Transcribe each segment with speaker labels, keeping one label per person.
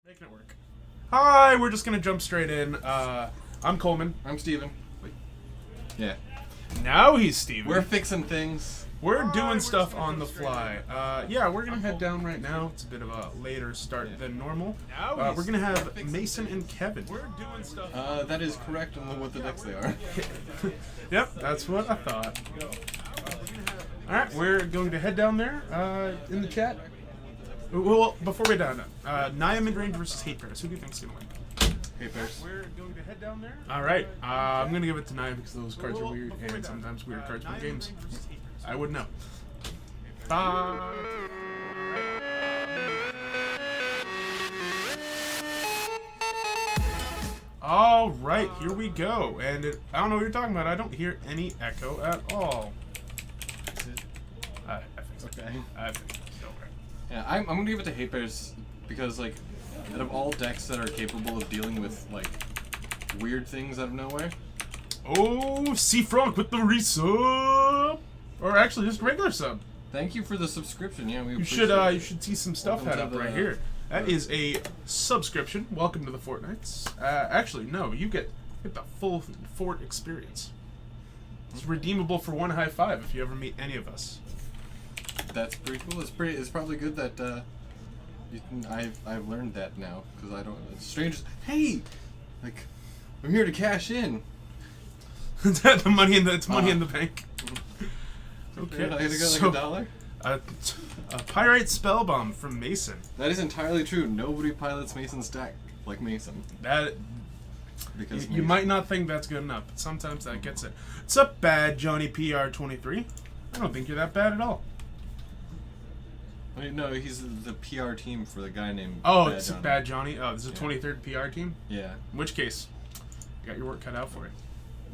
Speaker 1: Making it work. Hi, we're just gonna jump straight in. I'm Coleman.
Speaker 2: I'm Steven. Wait. Yeah.
Speaker 1: Now he's Steven.
Speaker 2: We're fixing things.
Speaker 1: We're doing stuff on the fly. Yeah, we're gonna head down right now. It's a bit of a later start than normal. We're gonna have Mason and Kevin. We're doing stuff.
Speaker 2: That is correct on what the decks they are.
Speaker 1: Yep, that's what I thought. Alright, we're going to head down there in the chat. Well, before we down, Naya Midrange versus Hate Pairs. Who do you think's gonna win?
Speaker 2: Hate Pairs.
Speaker 1: We're going to head down there. All right, I'm gonna give it to Naya because those cards are weird, and sometimes weird cards win games. I would know. Bye. All right, here we go. And I don't know what you're talking about. I don't hear any echo at all.
Speaker 2: Is it?
Speaker 1: I think so.
Speaker 2: Okay.
Speaker 1: I think so. Okay.
Speaker 2: Yeah, I'm gonna give it to Hate Pairs because, like, out of all decks that are capable of dealing with, like, weird things out of nowhere.
Speaker 1: Oh, C-Frog with the resub. Or actually, just regular sub.
Speaker 2: Thank you for the subscription. Yeah, we
Speaker 1: You
Speaker 2: appreciate
Speaker 1: should
Speaker 2: it.
Speaker 1: see some stuff
Speaker 2: Welcome
Speaker 1: head
Speaker 2: to
Speaker 1: up right
Speaker 2: the-
Speaker 1: here. That is a subscription. Welcome to the Fortnites. Actually, no, you get the full Fort experience. It's redeemable for one high five if you ever meet any of us.
Speaker 2: That's pretty cool. It's probably good that you can. I've learned that now because I don't. Strangers. Hey, like, I'm here to cash in.
Speaker 1: The money in the it's money in the bank. Okay,
Speaker 2: I gotta go
Speaker 1: so,
Speaker 2: like $1.
Speaker 1: A Pyrite Spellbomb from Mason.
Speaker 2: That is entirely true. Nobody pilots Mason's deck like Mason.
Speaker 1: That
Speaker 2: Because
Speaker 1: you
Speaker 2: Mason-
Speaker 1: might not think that's good enough, but sometimes that gets it. What's up, Bad Johnny PR23? I don't think you're that bad at all.
Speaker 2: Wait, no, he's the PR team for the guy named.
Speaker 1: Oh,
Speaker 2: Bad
Speaker 1: it's
Speaker 2: Johnny.
Speaker 1: Bad Johnny. Oh, this is a
Speaker 2: Yeah.
Speaker 1: 23rd PR team.
Speaker 2: Yeah,
Speaker 1: In which case, you got your work cut out for it.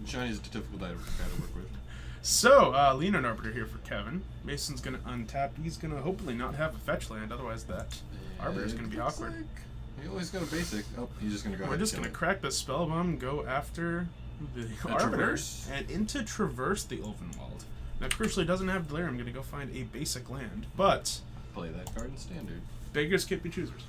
Speaker 2: Johnny's a difficult guy to work with.
Speaker 1: So, Leonin Arbiter here for Kevin. Mason's gonna untap. He's gonna hopefully not have a fetch land, otherwise that Arbiter's gonna be
Speaker 2: Looks
Speaker 1: awkward.
Speaker 2: like he always got a basic. Oh, he's just gonna go.
Speaker 1: We're
Speaker 2: ahead
Speaker 1: just
Speaker 2: and
Speaker 1: gonna
Speaker 2: kill
Speaker 1: crack the Spellbomb and go after the Arbiter
Speaker 2: Traverse.
Speaker 1: and into Traverse the Ulvenwald. Now, crucially, doesn't have Glare. I'm gonna go find a basic land, but
Speaker 2: it. Play that card in standard.
Speaker 1: beggars can't be choosers.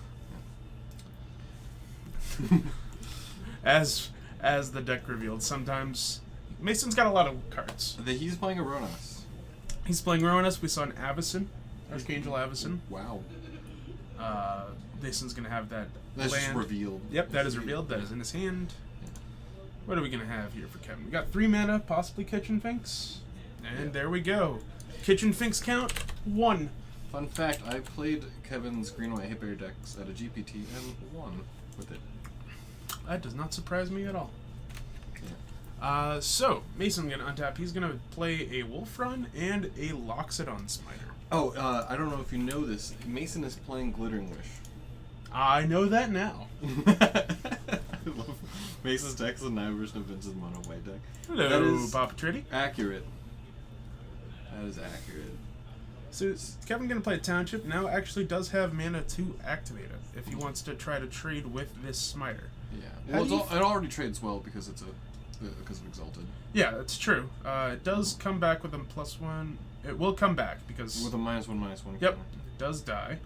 Speaker 1: as the deck revealed, sometimes Mason's got a lot of cards.
Speaker 2: He's playing a Ronas.
Speaker 1: He's playing Rowanus. We saw an Avacyn, Archangel Avacyn.
Speaker 2: Wow.
Speaker 1: Mason's gonna have that
Speaker 2: That's
Speaker 1: land.
Speaker 2: just revealed.
Speaker 1: Yep, that is revealed. That is in his hand. What are we gonna have here for Kevin? We got 3 mana, possibly Kitchen Finks, and there we go. Kitchen Finks count 1.
Speaker 2: Fun fact: I played Kevin's Green White Hit Bear decks at a GPT and won with it.
Speaker 1: That does not surprise me at all.
Speaker 2: Yeah.
Speaker 1: So Mason's gonna untap. He's gonna play a Wolf Run and a Loxodon Smiter.
Speaker 2: Oh, I don't know if you know this. Mason is playing Glittering Wish.
Speaker 1: I know that now.
Speaker 2: I love Mason's deck is a 9 version of Vince's mono white deck.
Speaker 1: Hello,
Speaker 2: That is
Speaker 1: Papa Tritty.
Speaker 2: accurate. That is accurate.
Speaker 1: So is Kevin gonna play a Township. Now actually does have mana to activate it if he wants to try to trade with this Smiter.
Speaker 2: Yeah.
Speaker 1: How
Speaker 2: Well,
Speaker 1: do you
Speaker 2: it already trades well because it's because of Exalted.
Speaker 1: Yeah, that's true. It does come back with a +1. It will come back because
Speaker 2: With a -1/-1.
Speaker 1: yep,
Speaker 2: counter.
Speaker 1: it does die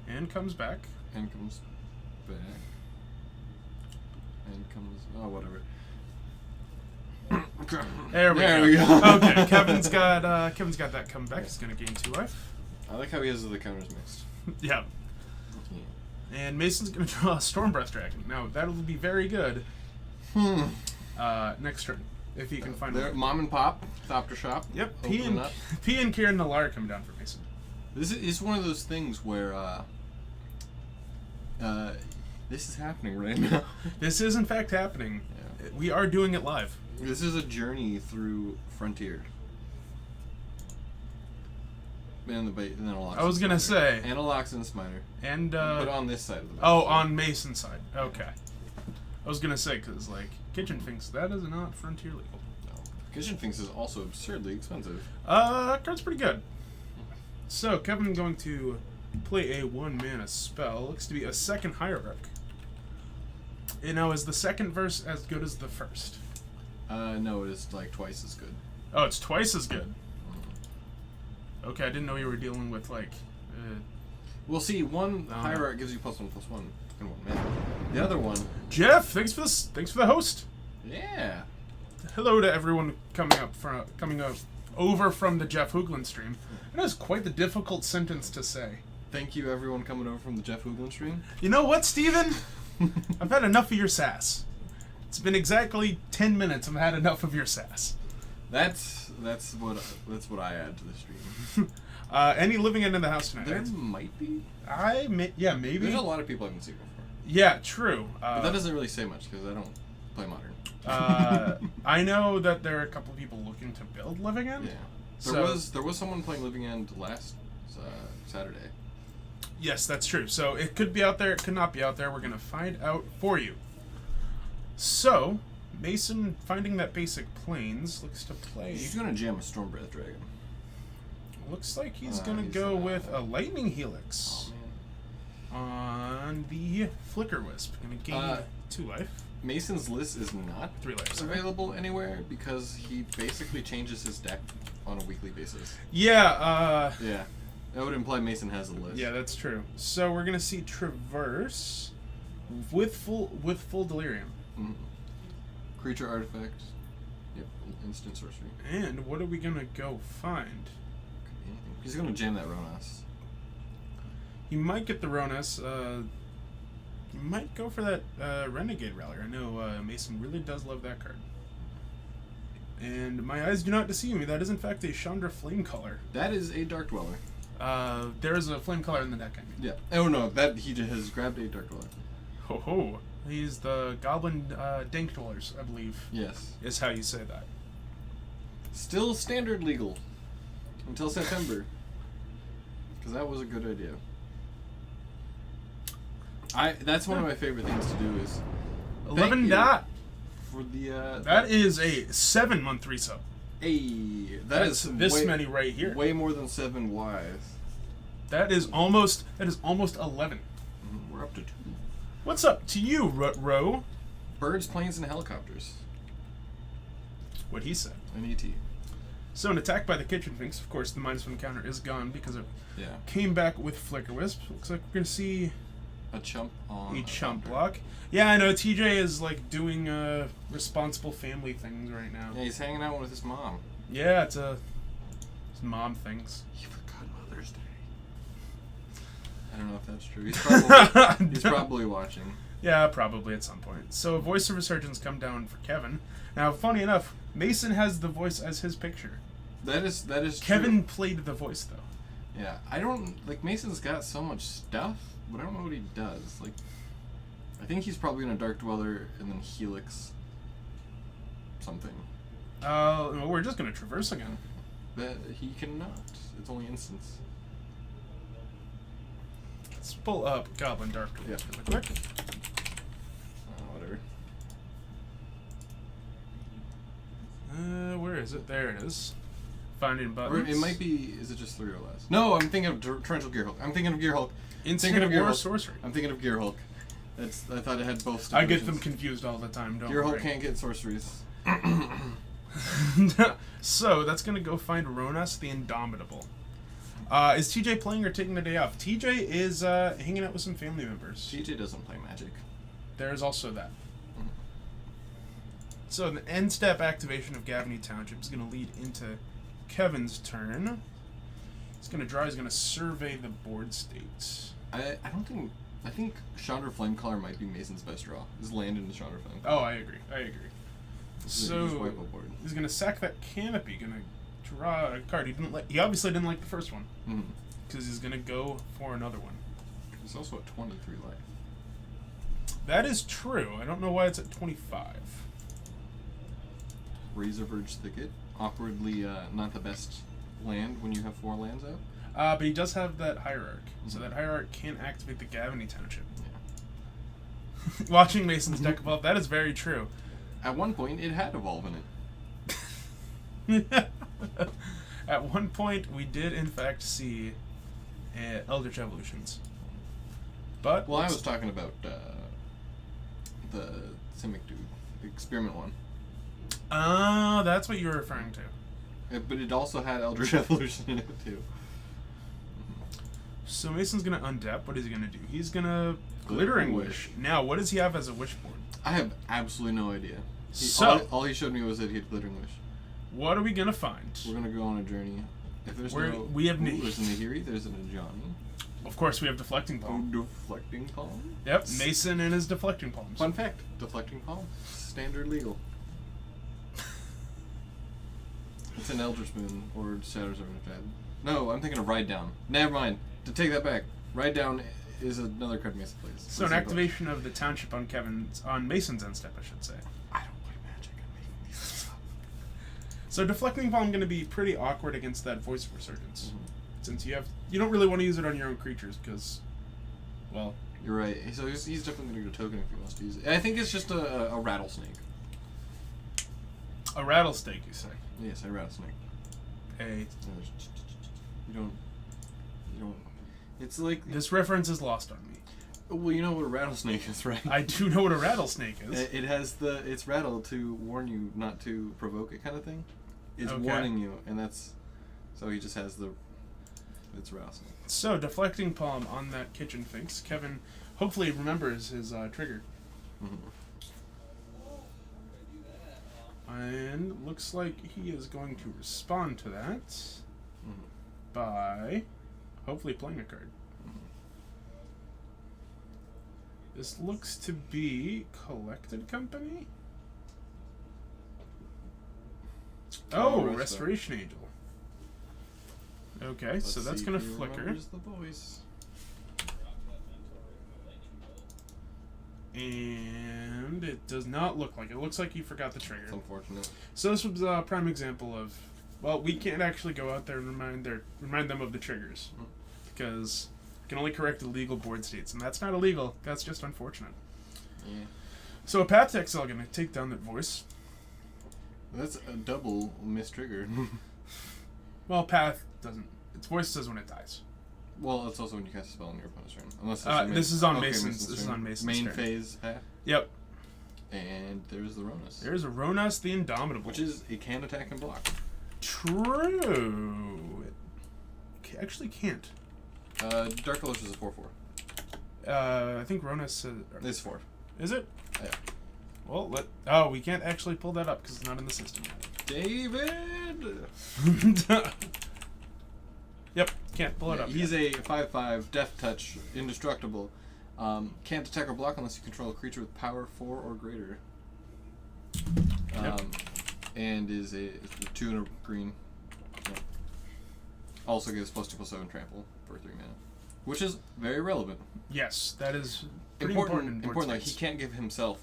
Speaker 1: and comes back.
Speaker 2: And comes back. And comes. Oh, whatever.
Speaker 1: There we
Speaker 2: There
Speaker 1: go.
Speaker 2: we go.
Speaker 1: Okay, Kevin's got that come back. He's gonna gain 2 life.
Speaker 2: I like how he has the counters mixed.
Speaker 1: Yeah. And Mason's gonna draw a Storm Breath Dragon. Now that'll be very good. Next turn, if he can find
Speaker 2: There,
Speaker 1: one.
Speaker 2: Mom and Pop, Thopter Shop.
Speaker 1: Yep,
Speaker 2: Open up.
Speaker 1: P and Kieran Nalaar coming down for Mason.
Speaker 2: This is one of those things where this is happening right now.
Speaker 1: This is in fact happening.
Speaker 2: Yeah.
Speaker 1: We are doing it live.
Speaker 2: This is a journey through Frontier. And the bait, and then a Loxodon
Speaker 1: I was gonna
Speaker 2: Smiter.
Speaker 1: say.
Speaker 2: And a Loxodon Smiter.
Speaker 1: And
Speaker 2: But on this side of the
Speaker 1: oh,
Speaker 2: battlefield.
Speaker 1: on Mason's side. Okay. I was gonna say because like Kitchen thinks that is not Frontier legal.
Speaker 2: No. Kitchen Finks is also absurdly expensive.
Speaker 1: Card's pretty good. So Kevin going to play a 1 mana spell. Looks to be a second Hierarch. And now is the second verse as good as the first?
Speaker 2: No, it is like twice as good.
Speaker 1: Oh, it's twice as good. Okay, I didn't know you were dealing with like
Speaker 2: We'll see. One hierarch gives you +1/+1 and 1 mana. The other one,
Speaker 1: Jeff, thanks for this. Thanks for the host.
Speaker 2: yeah.
Speaker 1: Hello to everyone coming over from the Jeff Hoogland stream. It is quite the difficult sentence to say.
Speaker 2: Thank you, everyone coming over from the Jeff Hoogland stream.
Speaker 1: You know what, Steven? I've had enough of your sass. It's been exactly 10 minutes. I've had enough of your sass.
Speaker 2: That's what I add to the stream.
Speaker 1: Any living end in the house tonight?
Speaker 2: There might be.
Speaker 1: Yeah, maybe.
Speaker 2: There's a lot of people I haven't seen before.
Speaker 1: Yeah, true.
Speaker 2: But that doesn't really say much because I don't play Modern.
Speaker 1: I know that there are a couple of people looking to build living end.
Speaker 2: Yeah. There was someone playing Living End last Saturday.
Speaker 1: Yes, that's true. So it could be out there, it could not be out there. We're going to find out for you. So, Mason, finding that basic plains, looks to play.
Speaker 2: He's going to jam a Stormbreath Dragon.
Speaker 1: Looks like he's going to go with a Lightning Helix
Speaker 2: Oh, man.
Speaker 1: on the Flicker Wisp. Going to gain 2 life.
Speaker 2: Mason's list is not
Speaker 1: 3 lives.
Speaker 2: available anywhere because he basically changes his deck on a weekly basis.
Speaker 1: Yeah,
Speaker 2: Yeah. That would imply Mason has a list.
Speaker 1: yeah, that's true. So we're gonna see Traverse with full Delirium.
Speaker 2: Mhm. Creature artifact. Yep. Instant sorcery.
Speaker 1: And what are we gonna go find?
Speaker 2: Anything. He's gonna jam that Ronas.
Speaker 1: He might get the Ronas. He might go for that Renegade Rally. I know Mason really does love that card. And my eyes do not deceive me. That is in fact a Chandra Flamecaller.
Speaker 2: That is a Dark Dweller.
Speaker 1: There is a Flamecaller in the deck. I mean.
Speaker 2: Yeah. Oh no, that he has grabbed a Dark Dweller.
Speaker 1: Ho ho. He's the Goblin Dank Dwellers, I believe.
Speaker 2: Yes.
Speaker 1: Is how you say that.
Speaker 2: Still standard legal until September. Because that was a good idea. That's one of my favorite things to do is
Speaker 1: 11 dot.
Speaker 2: for the
Speaker 1: That is a 7-month resub.
Speaker 2: That's
Speaker 1: this
Speaker 2: way,
Speaker 1: many right here.
Speaker 2: Way more than 7 Ys.
Speaker 1: That is almost 11.
Speaker 2: We're up to 2.
Speaker 1: What's up to you, Ro?
Speaker 2: Birds, planes, and helicopters.
Speaker 1: What he said.
Speaker 2: An ET.
Speaker 1: So an attack by the Kitchen Finks. Of course, the -1 counter is gone because it
Speaker 2: Yeah.
Speaker 1: came back with Flicker Wisp. Looks like we're gonna see
Speaker 2: A chump on
Speaker 1: a chump
Speaker 2: counter.
Speaker 1: block. Yeah, I know. TJ is like doing responsible family things right now.
Speaker 2: Yeah, he's hanging out with his mom.
Speaker 1: Yeah, it's mom things.
Speaker 2: He forgot Mother's Day. I don't know if that's true. He's probably watching.
Speaker 1: Yeah, probably at some point. So voice of resurgence come down for Kevin. Now, funny enough, Mason has the voice as his picture.
Speaker 2: That is
Speaker 1: Kevin
Speaker 2: true.
Speaker 1: played the voice though.
Speaker 2: Yeah, I don't like Mason's got so much stuff, but I don't know what he does. Like, I think he's probably gonna Dark Dweller and then Helix something.
Speaker 1: Well, we're just gonna traverse again.
Speaker 2: But he cannot. It's only instants.
Speaker 1: Let's pull up Goblin Dark Dweller really quick.
Speaker 2: Whatever.
Speaker 1: Where is it? There it is. Finding
Speaker 2: Or
Speaker 1: buttons.
Speaker 2: it might be. Is it just 3 or less? No, I'm thinking of Torrential Gear Hulk. I'm thinking of Gear Hulk.
Speaker 1: Instant
Speaker 2: thinking of Gear
Speaker 1: or
Speaker 2: Hulk.
Speaker 1: sorcery.
Speaker 2: I'm thinking of Gear Hulk. I thought it had both.
Speaker 1: I get them
Speaker 2: stipulations.
Speaker 1: confused all the time. Don't
Speaker 2: Gear Hulk
Speaker 1: worry.
Speaker 2: can't get sorceries.
Speaker 1: So that's gonna go find Ronas the Indomitable. Is TJ playing or taking the day off? TJ is hanging out with some family members.
Speaker 2: TJ doesn't play Magic.
Speaker 1: There's also that. So the end step activation of Gavany Township is going to lead into Kevin's turn. He's going to draw. He's going to survey the board states.
Speaker 2: I think Chandra Flamecaller might be Mason's best draw. Is land into Chandra Flamecaller.
Speaker 1: Oh, I agree.
Speaker 2: Just
Speaker 1: So
Speaker 2: wipe a board.
Speaker 1: he's going to sack that canopy. Going to draw a card. He obviously didn't like the first one because he's going to go for another one.
Speaker 2: It's also at 23 life.
Speaker 1: That is true. I don't know why it's at 25.
Speaker 2: Razorverge Thicket. Awkwardly not the best land when you have 4 lands out.
Speaker 1: But he does have that Hierarch. So that Hierarch can activate the Gavany Township.
Speaker 2: Yeah.
Speaker 1: Watching Mason's deck evolve, that is very true.
Speaker 2: At one point, it had Evolve in it.
Speaker 1: At one point, we did in fact see Eldritch Evolutions. But
Speaker 2: Well, I was talking about the Simic dude, the experiment one.
Speaker 1: Oh, that's what you were referring to.
Speaker 2: But it also had Eldritch Evolution in it too.
Speaker 1: So Mason's gonna undep. What is he gonna do? He's gonna Glittering Wish. Now, what does he have as a wish board?
Speaker 2: I have absolutely no idea. All he showed me was that he had Glittering Wish.
Speaker 1: What are we gonna find?
Speaker 2: We're gonna go on a journey. If there's
Speaker 1: we have
Speaker 2: there's a Nahiri, there's a Najani.
Speaker 1: Of course, we have Deflecting Palm.
Speaker 2: Oh, Deflecting Palm?
Speaker 1: Yep, Mason and his Deflecting Palms.
Speaker 2: Fun fact, Deflecting Palm, standard legal. It's an Elder Spoon or Shadow Servant Fad. No, I'm thinking of Ride Down. Never mind. To take that back, Ride Down is another card Mason plays.
Speaker 1: So an activation of the township on Mason's end step, I should say.
Speaker 2: I don't play Magic. I'm making these things up.
Speaker 1: So Deflecting Palm going to be pretty awkward against that Voice of Resurgence,
Speaker 2: Mm-hmm.
Speaker 1: since you don't really want to use it on your own creatures because, well,
Speaker 2: You're right. So he's definitely going to get a token if he wants to use it. I think it's just a rattlesnake.
Speaker 1: a Rattlesnake, you say?
Speaker 2: Yes, a rattlesnake.
Speaker 1: A.
Speaker 2: You don't. It's like
Speaker 1: This reference is lost on me.
Speaker 2: well, you know what a rattlesnake is, right?
Speaker 1: I do know what a rattlesnake is.
Speaker 2: It has its rattle to warn you not to provoke it, kind of thing. It's
Speaker 1: Okay.
Speaker 2: warning you, and that's so he just has it's rattlesnake.
Speaker 1: So Deflecting Palm on that Kitchen Finks. Kevin hopefully remembers his trigger.
Speaker 2: Mm-hmm.
Speaker 1: And looks like he is going to respond to that
Speaker 2: Mm-hmm.
Speaker 1: by hopefully playing a card. This looks to be Collected Company? Oh, Restoration Angel. Okay, so that's going to flicker.
Speaker 2: Remembers the voice.
Speaker 1: And it does not look like it. It looks like you forgot the trigger.
Speaker 2: It's unfortunate.
Speaker 1: So this was a prime example of, well, we can't actually go out there and remind them of the triggers, because we can only correct illegal board states, and that's not illegal. That's just unfortunate.
Speaker 2: Yeah.
Speaker 1: So a Path to Exile gonna take down that voice.
Speaker 2: That's a double mistrigger.
Speaker 1: Well, Path doesn't. Its voice says when it dies.
Speaker 2: Well, it's also when you cast a spell on your opponent's turn. Unless
Speaker 1: This is on Mason's. This is
Speaker 2: turn.
Speaker 1: on Mason's
Speaker 2: main
Speaker 1: turn.
Speaker 2: phase path.
Speaker 1: Yep.
Speaker 2: And there's the Ronus.
Speaker 1: There's a Ronas the Indomitable,
Speaker 2: Which is it can attack and block.
Speaker 1: true. It actually can't.
Speaker 2: Dark Colors is a 4/4.
Speaker 1: I think Ronas
Speaker 2: It's 4.
Speaker 1: is it?
Speaker 2: Yeah.
Speaker 1: Well, we can't actually pull that up because it's not in the system yet.
Speaker 2: David.
Speaker 1: Yep, can't pull it up.
Speaker 2: He's
Speaker 1: yet.
Speaker 2: a 5/5 Death Touch, indestructible. Can't attack or block unless you control a creature with power 4 or greater.
Speaker 1: Yep.
Speaker 2: And is a 2 and a green. Yeah. Also gives +2/+7 trample for 3 mana, which is very relevant.
Speaker 1: Yes, that is pretty important. In board
Speaker 2: Important. Like he
Speaker 1: states.
Speaker 2: can't give himself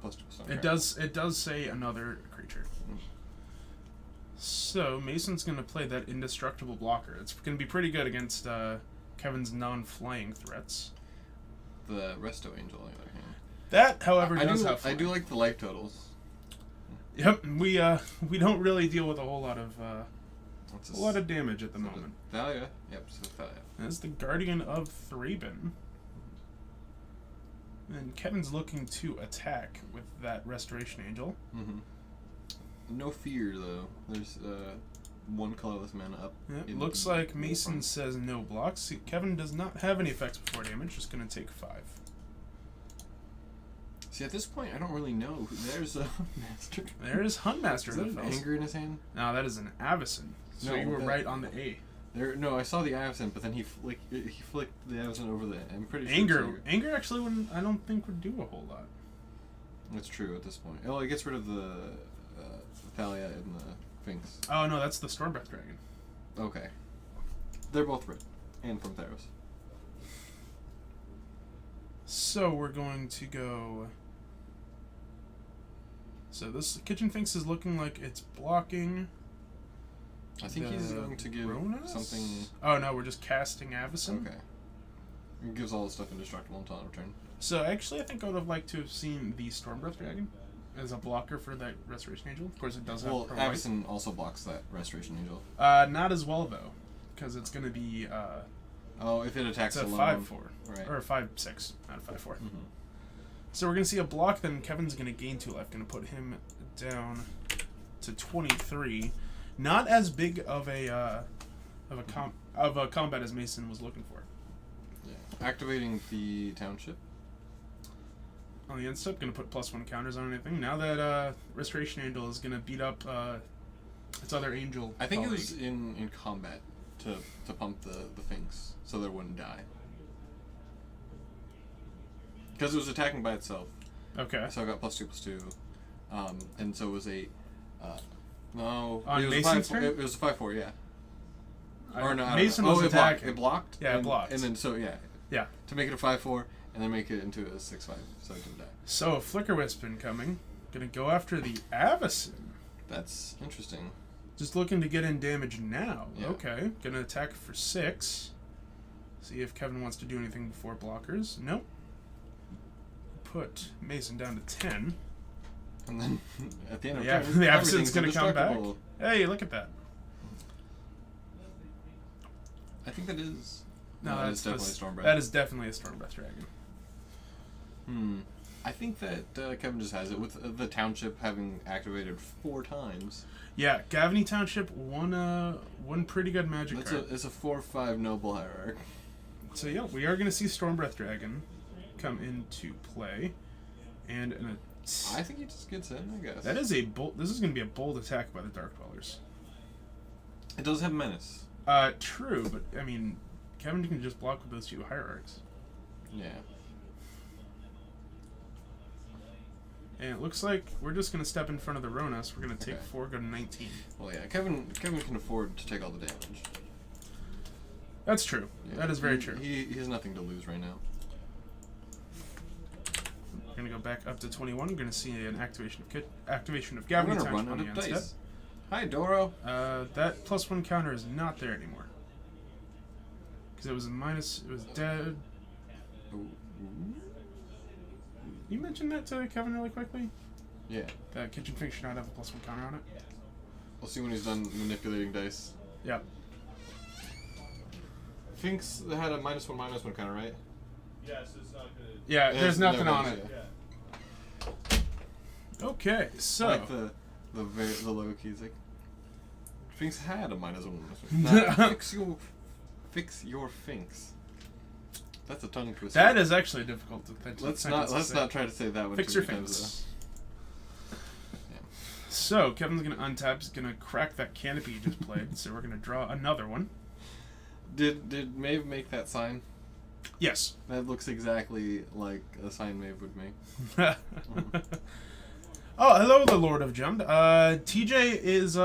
Speaker 2: +2/+7.
Speaker 1: It does. It does say another creature.
Speaker 2: Mm.
Speaker 1: So Mason's gonna play that indestructible blocker. It's gonna be pretty good against Kevin's non-flying threats.
Speaker 2: The Resto Angel, on the other hand.
Speaker 1: That, however,
Speaker 2: I
Speaker 1: does
Speaker 2: do.
Speaker 1: have flying.
Speaker 2: I do like the life totals.
Speaker 1: Yep, we don't really deal with a whole lot of
Speaker 2: What's
Speaker 1: a lot of damage at the
Speaker 2: so
Speaker 1: moment.
Speaker 2: Thalia. Yep. So Thalia.
Speaker 1: As the Guardian of Thraben. And Kevin's looking to attack with that Restoration Angel.
Speaker 2: Mm-hmm. No fear though. There's one colorless mana up.
Speaker 1: It looks like Mason says no blocks. See, Kevin does not have any effects before damage, just going to take 5.
Speaker 2: See, at this point, I don't really know. There's a master.
Speaker 1: There's Huntmaster
Speaker 2: Is
Speaker 1: in
Speaker 2: that
Speaker 1: the
Speaker 2: an
Speaker 1: field.
Speaker 2: anger in his hand?
Speaker 1: No, that is an Avacyn. So
Speaker 2: No,
Speaker 1: you were
Speaker 2: that-
Speaker 1: right on the A.
Speaker 2: No, I saw the Avacyn, but then he flicked the Avacyn over the. I'm pretty sure.
Speaker 1: Anger. Anger actually wouldn't, I don't think would do a whole lot.
Speaker 2: That's true at this point. Oh, it gets rid of the Thalia and the Sphinx.
Speaker 1: Oh no, that's the Stormbreath Dragon.
Speaker 2: Okay. They're both red. And from Theros.
Speaker 1: So we're going to go. So this Kitchen Finks is looking like it's blocking.
Speaker 2: I think he's
Speaker 1: the
Speaker 2: going to give
Speaker 1: Ronas?
Speaker 2: something.
Speaker 1: Oh no, we're just casting Avacyn.
Speaker 2: Okay. He gives all the stuff indestructible until end of turn.
Speaker 1: So actually, I think I would have liked to have seen the Stormbreath Dragon as a blocker for that Restoration Angel. Of course, it does have
Speaker 2: Well,
Speaker 1: pro white.
Speaker 2: Avacyn also blocks that Restoration Angel.
Speaker 1: Not as well though, because it's going to be
Speaker 2: Oh, if it attacks
Speaker 1: it's a
Speaker 2: alone.
Speaker 1: 5/4
Speaker 2: Right.
Speaker 1: or a 5/6, not a 5/4.
Speaker 2: Mm-hmm.
Speaker 1: So we're going to see a block. Then Kevin's going to gain 2 life. Going to put him down to 23. Not as big of a of combat as Mason was looking for.
Speaker 2: Yeah. Activating the township.
Speaker 1: On the end step, going to put +1 counters on anything. Now that Restoration Angel is going to beat up its other angel.
Speaker 2: I think
Speaker 1: colleague.
Speaker 2: it was in combat to pump the Finks so that it wouldn't die. Because it was attacking by itself.
Speaker 1: Okay.
Speaker 2: So I got +2/+2. And so it was a... no.
Speaker 1: On
Speaker 2: it was
Speaker 1: Mason's
Speaker 2: a 5/4,
Speaker 1: turn?
Speaker 2: It was a 5/4, yeah. Or no, I don't
Speaker 1: Mason
Speaker 2: know.
Speaker 1: was
Speaker 2: it blocked.
Speaker 1: attacking.
Speaker 2: It blocked?
Speaker 1: Yeah, it
Speaker 2: and,
Speaker 1: blocked.
Speaker 2: And then, so, yeah.
Speaker 1: Yeah.
Speaker 2: To make it a 5/4, and then make it into a 6/5, so it didn't die.
Speaker 1: So, Flicker Wisp incoming. Gonna go after the Avacyn.
Speaker 2: That's interesting.
Speaker 1: Just looking to get in damage now.
Speaker 2: Yeah.
Speaker 1: Okay. Gonna attack for 6. See if Kevin wants to do anything before blockers. Nope. Put Mason down to 10.
Speaker 2: And then, at the end of
Speaker 1: Yeah,
Speaker 2: turn,
Speaker 1: the Avacyn's
Speaker 2: everything's
Speaker 1: gonna come back.
Speaker 2: indestructible.
Speaker 1: Hey, look at that.
Speaker 2: I think that is...
Speaker 1: No,
Speaker 2: that
Speaker 1: that's
Speaker 2: is definitely Stormbreath.
Speaker 1: That is definitely a Stormbreath Dragon.
Speaker 2: I think that Kevin just has it with the township having activated 4 times.
Speaker 1: Yeah, Gavany Township, one pretty good magic
Speaker 2: That's
Speaker 1: card.
Speaker 2: it's a 4/5 noble hierarch.
Speaker 1: So yeah, we are going to see Stormbreath Dragon come into play, and
Speaker 2: I think he just gets in, I guess.
Speaker 1: that is a bold. This is going to be a bold attack by the Dark Dwellers.
Speaker 2: It does have menace.
Speaker 1: True, but I mean, Kevin can just block with those 2 hierarchs,
Speaker 2: Yeah.
Speaker 1: and it looks like we're just going to step in front of the Ronas. We're going to take
Speaker 2: Okay.
Speaker 1: 4, go to 19.
Speaker 2: Well, yeah. Kevin can afford to take all the damage.
Speaker 1: That's true.
Speaker 2: Yeah.
Speaker 1: That is very true.
Speaker 2: He has nothing to lose right now.
Speaker 1: We're going to go back up to 21. We're going to see an activation of
Speaker 2: I'm
Speaker 1: Gavany
Speaker 2: gonna
Speaker 1: Township
Speaker 2: run
Speaker 1: on
Speaker 2: out
Speaker 1: the
Speaker 2: of
Speaker 1: end step.
Speaker 2: dice. Hi, Doro.
Speaker 1: That +1 counter is not there anymore. Because it was a minus, it was dead.
Speaker 2: Ooh.
Speaker 1: You mentioned that to Kevin really quickly?
Speaker 2: Yeah.
Speaker 1: That Kitchen Fink should not have a +1 counter on it?
Speaker 2: We'll see when he's done manipulating dice.
Speaker 1: Yep.
Speaker 2: Finks had a -1/-1 counter, right?
Speaker 3: Yes, it's not gonna.
Speaker 1: Yeah,
Speaker 2: It
Speaker 1: there's
Speaker 2: has
Speaker 1: nothing
Speaker 2: no
Speaker 1: on
Speaker 2: menace,
Speaker 1: it.
Speaker 3: Yeah.
Speaker 1: Okay, so.
Speaker 2: I like the logo keys. Like, Finks had a -1/-1. Fix your Finks. That's a tongue twister.
Speaker 1: That is actually difficult to think.
Speaker 2: Let's not try to say that one.
Speaker 1: Fix
Speaker 2: too
Speaker 1: your
Speaker 2: many times,
Speaker 1: Finks.
Speaker 2: Yeah.
Speaker 1: So, Kevin's going to untap. He's going to crack that canopy he just played. So, we're going to draw another one.
Speaker 2: Did Maeve make that sign?
Speaker 1: Yes.
Speaker 2: That looks exactly like a sign Maeve would make.
Speaker 1: Oh, hello, the Lord of Jumd. TJ is,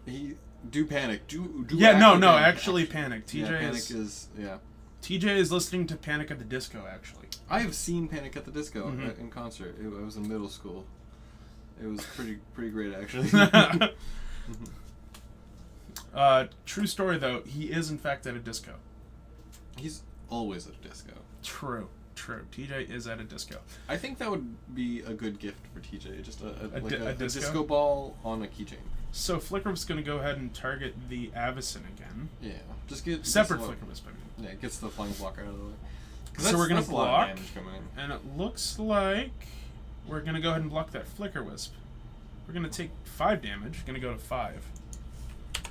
Speaker 2: He do panic. Do
Speaker 1: Yeah, no,
Speaker 2: actually
Speaker 1: actually Panic. TJ
Speaker 2: yeah, Panic
Speaker 1: is...
Speaker 2: is yeah.
Speaker 1: TJ is listening to Panic at the Disco, actually.
Speaker 2: I have seen Panic at the Disco
Speaker 1: Mhm.
Speaker 2: in concert. I was in middle school. It was pretty great actually.
Speaker 1: True story, though, he is, in fact, at a disco.
Speaker 2: He's always at a disco.
Speaker 1: True. TJ is at a disco.
Speaker 2: I think that would be a good gift for TJ. Just a
Speaker 1: disco?
Speaker 2: disco ball on a keychain.
Speaker 1: So Flicker's going to go ahead and target the Avacyn again.
Speaker 2: Yeah, just get
Speaker 1: Separate
Speaker 2: gets the-
Speaker 1: Flicker Wisp.
Speaker 2: Yeah, it gets the flying block out of the way. 'Cause
Speaker 1: So we're going
Speaker 2: that's
Speaker 1: to
Speaker 2: a lot
Speaker 1: block.
Speaker 2: of damage coming in.
Speaker 1: And it looks like we're going to go ahead and block that Flicker Wisp. We're going to take 5 damage. Going to go to 5.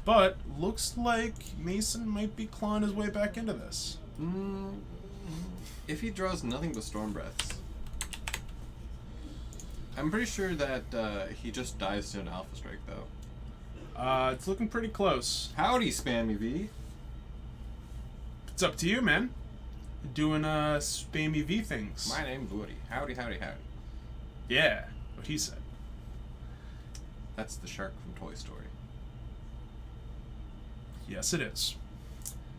Speaker 1: But looks like Mason might be clawing his way back into this.
Speaker 2: If he draws nothing but Storm Breaths, I'm pretty sure that he just dies to an Alpha Strike, though.
Speaker 1: It's looking pretty close.
Speaker 2: Howdy, Spammy V.
Speaker 1: It's up to you, man. Doing spammy V things.
Speaker 2: My name's Woody. Howdy, howdy, howdy.
Speaker 1: Yeah, what he said.
Speaker 2: That's the shark from Toy Story.
Speaker 1: Yes, it is.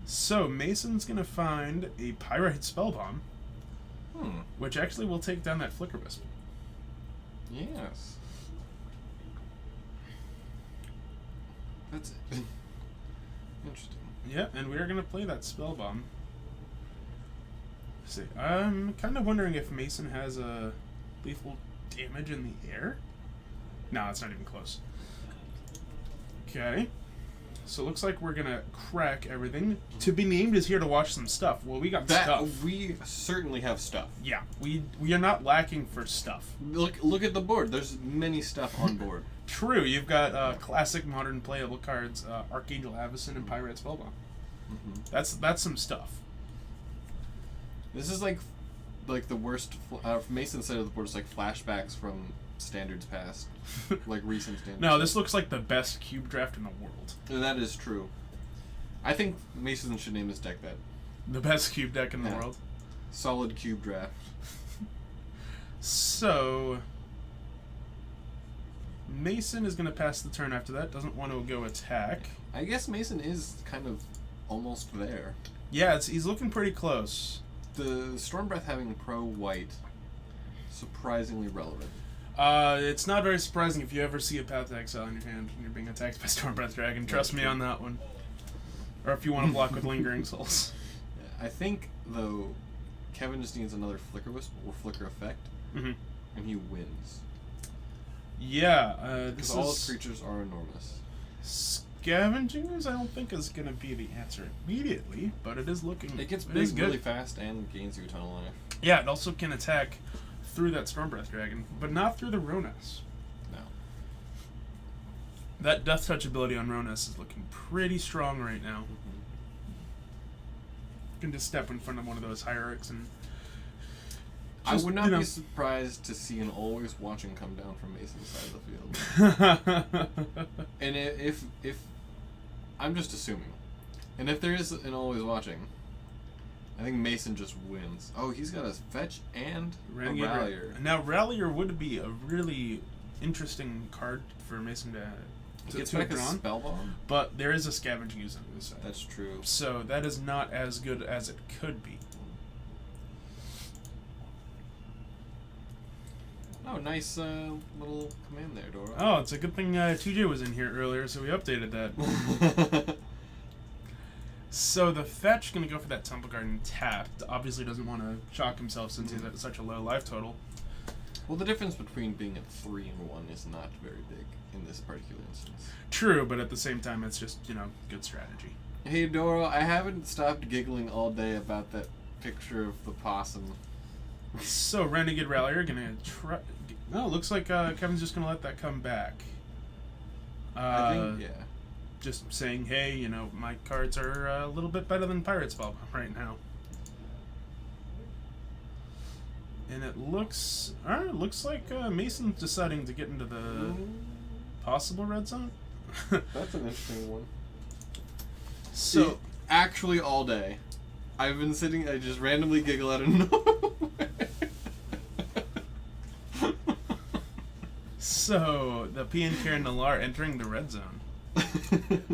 Speaker 1: So Mason's gonna find a Pyrite Spellbomb, which actually will take down that Flicker Wisp.
Speaker 2: Yes. That's interesting.
Speaker 1: Yeah, and we are gonna play that Spellbomb. See, I'm kind of wondering if Mason has a lethal damage in the air. No, it's not even close. Okay. So it looks like we're gonna crack everything. To be named is here to watch some stuff. Well, we got stuff.
Speaker 2: We certainly have stuff.
Speaker 1: Yeah, we are not lacking for stuff.
Speaker 2: Look at the board. There's many stuff on board.
Speaker 1: True, you've got classic modern playable cards, Archangel Avacyn and Pyrite Spellbomb. That's some stuff.
Speaker 2: This is like the worst. Mason's side of the board is like flashbacks from standards past, like recent standards.
Speaker 1: No, this looks like the best cube draft in the world.
Speaker 2: That is true. I think Mason should name his deck that.
Speaker 1: The best cube deck in the
Speaker 2: Yeah.
Speaker 1: world.
Speaker 2: Solid cube draft.
Speaker 1: So Mason is going to pass the turn after that. Doesn't want to go attack.
Speaker 2: I guess Mason is kind of almost there.
Speaker 1: Yeah, he's looking pretty close.
Speaker 2: The Stormbreath having pro white, surprisingly relevant.
Speaker 1: It's not very surprising if you ever see a Path to Exile in your hand and you're being attacked by Stormbreath Dragon. Trust me on that one. Or if you want to block with Lingering Souls.
Speaker 2: I think, though, Kevin just needs another Flicker Wisp or Flicker Effect, and he wins.
Speaker 1: Yeah,
Speaker 2: Because
Speaker 1: this
Speaker 2: all
Speaker 1: is...
Speaker 2: his creatures are enormous.
Speaker 1: Scavenging Ooze, I don't think is going to be the answer immediately, but it is looking...
Speaker 2: It gets
Speaker 1: it is
Speaker 2: big
Speaker 1: good.
Speaker 2: really fast and gains you a ton of life.
Speaker 1: Yeah, it also can attack through that Stormbreath Dragon, but not through the Ronas.
Speaker 2: No.
Speaker 1: That Death Touch ability on Ronas is looking pretty strong right now. You can just step in front of one of those hierarchs and...
Speaker 2: I would not
Speaker 1: you know.
Speaker 2: be surprised to see an Always Watching come down from Mason's side of the field. And if I'm just assuming, and if there is an Always Watching, I think Mason just wins. Oh, he's got a fetch and
Speaker 1: Renegade
Speaker 2: a Rallier.
Speaker 1: Now, Rallier would be a really interesting card for Mason to get
Speaker 2: It's
Speaker 1: to
Speaker 2: like a
Speaker 1: drawn,
Speaker 2: Spellbomb?
Speaker 1: but there is a Scavenging Ooze on this side.
Speaker 2: That's true.
Speaker 1: So that is not as good as it could be.
Speaker 2: Oh, nice little command there, Dora.
Speaker 1: Oh, it's a good thing 2J was in here earlier, so we updated that. So the fetch going to go for that Temple Garden tapped. Obviously doesn't want to shock himself since he's at such a low life total.
Speaker 2: Well, the difference between being at 3 and 1 is not very big in this particular instance.
Speaker 1: True, but at the same time, it's just, good strategy.
Speaker 2: Hey, Dora, I haven't stopped giggling all day about that picture of the possum.
Speaker 1: So Renegade Rallier going to try... No, looks like Kevin's just going to let that come back.
Speaker 2: I think, yeah.
Speaker 1: Just saying, hey, my cards are a little bit better than Pirate Spellbomb right now. And it looks like Mason's deciding to get into the possible red zone.
Speaker 2: That's an interesting one.
Speaker 1: So,
Speaker 2: actually, all day, I've been sitting. I just randomly giggle out of nowhere.
Speaker 1: So the PNK and Nalar entering the red zone.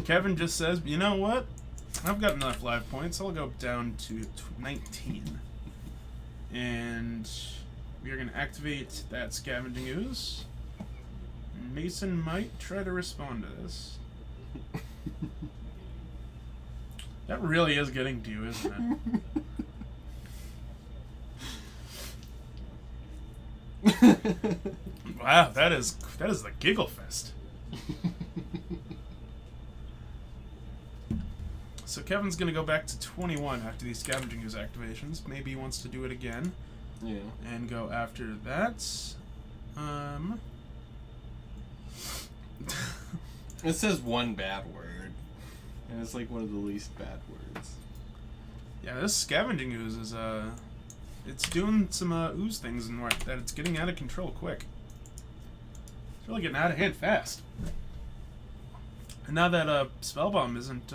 Speaker 1: Kevin just says, you know what? I've got enough life points. I'll go down to 19. And we are going to activate that Scavenging Ooze. Mason might try to respond to this. That really is getting to you, isn't it? Wow, that is the giggle fest. So Kevin's gonna go back to 21 after these Scavenging Ooze activations. Maybe he wants to do it again.
Speaker 2: Yeah.
Speaker 1: And go after that.
Speaker 2: It says one bad word, and it's like one of the least bad words.
Speaker 1: Yeah, this Scavenging Ooze is it's doing some ooze things and that it's getting out of control quick. It's really getting out of hand fast. And now that Spellbomb isn't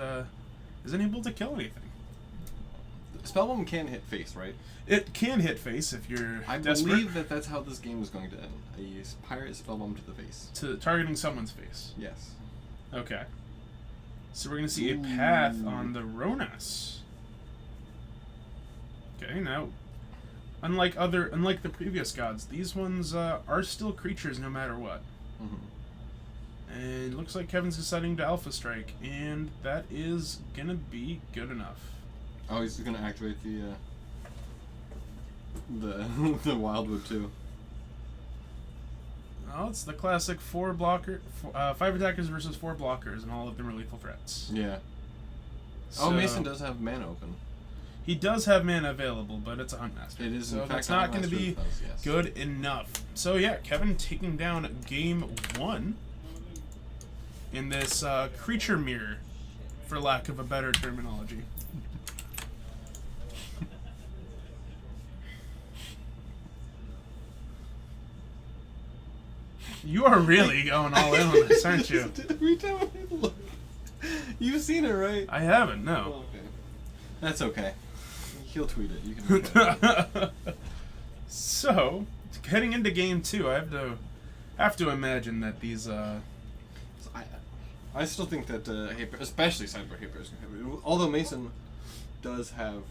Speaker 1: able to kill anything.
Speaker 2: Spellbomb can hit face, right?
Speaker 1: It can hit face if you're
Speaker 2: I
Speaker 1: desperate
Speaker 2: believe that that's how this game is going to end. A pirate Spellbomb to the face.
Speaker 1: to targeting someone's face.
Speaker 2: Yes.
Speaker 1: Okay. So we're gonna see a path on the Ronas. Okay, now unlike the previous gods, these ones are still creatures no matter what. And it looks like Kevin's deciding to Alpha Strike, and that is gonna be good enough.
Speaker 2: Oh, he's gonna activate the the Wildwood too.
Speaker 1: Oh, it's the classic 5 attackers versus 4 blockers, and all of them are lethal threats.
Speaker 2: Yeah.
Speaker 1: So,
Speaker 2: Oh, Mason does have mana open.
Speaker 1: He does have mana available, but it's a Hunt Master.
Speaker 2: It is,
Speaker 1: so
Speaker 2: in fact,
Speaker 1: that's not going to
Speaker 2: Hunt
Speaker 1: be
Speaker 2: Master does, yes.
Speaker 1: good enough. So yeah, Kevin taking down game 1 in this creature mirror for lack of a better terminology. You are really going all in on this, aren't you?
Speaker 2: Every time I look, you've seen it, right?
Speaker 1: I haven't, no.
Speaker 2: Oh, okay. That's okay. He'll tweet it. You can look at it.
Speaker 1: So, heading into game 2, I have to imagine that these
Speaker 2: So I still think that especially sideboard Hate Bears, although Mason does have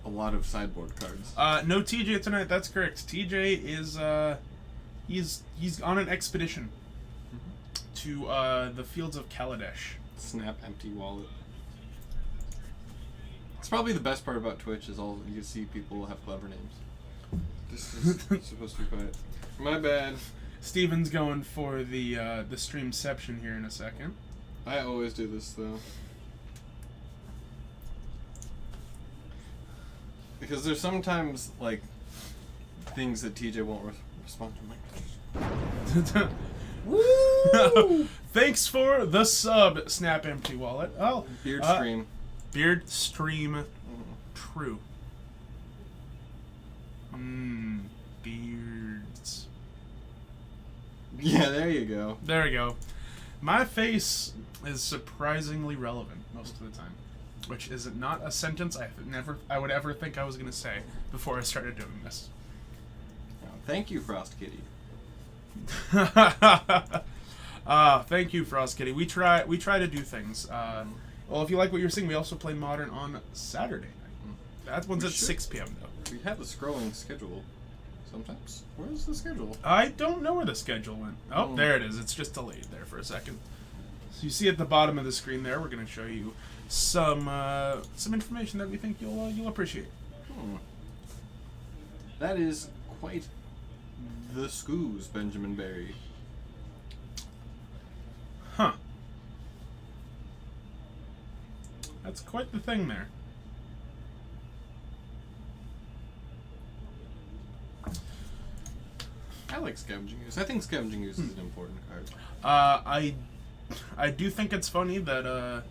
Speaker 2: a lot of sideboard cards.
Speaker 1: no TJ tonight. That's correct. TJ is he's on an expedition to the fields of Kaladesh.
Speaker 2: Snap empty wallet. It's probably the best part about Twitch is all you see people have clever names. This is supposed to be quiet. My bad.
Speaker 1: Steven's going for the streamception here in a second.
Speaker 2: I always do this though. Because there's sometimes like things that TJ won't respond to.
Speaker 1: Woo! Thanks for the sub, Snap Empty Wallet. Oh,
Speaker 2: Beard stream.
Speaker 1: Beard Stream.
Speaker 2: Mhm.
Speaker 1: True. Beards.
Speaker 2: Yeah, there you go.
Speaker 1: There we go. My face is surprisingly relevant most of the time, which is not a sentence I would ever think I was going to say before I started doing this.
Speaker 2: Thank you, Frost Kitty.
Speaker 1: Thank you, Frost Kitty. We try to do things. Well, if you like what you're seeing, we also play Modern on Saturday night. That one's
Speaker 2: We
Speaker 1: at
Speaker 2: should.
Speaker 1: 6 p.m. though.
Speaker 2: We have a scrolling schedule. Sometimes. Where's the schedule?
Speaker 1: I don't know where the schedule went. Oh,
Speaker 2: Oh.
Speaker 1: there it is. It's just delayed there for a second. So you see at the bottom of the screen there, we're going to show you some information that we think you'll appreciate.
Speaker 2: That is quite the scoos, Benjamin Barry.
Speaker 1: Huh. That's quite the thing there.
Speaker 2: I like Scavenging Ooze. I think Scavenging Ooze is an important card.
Speaker 1: I do think it's funny that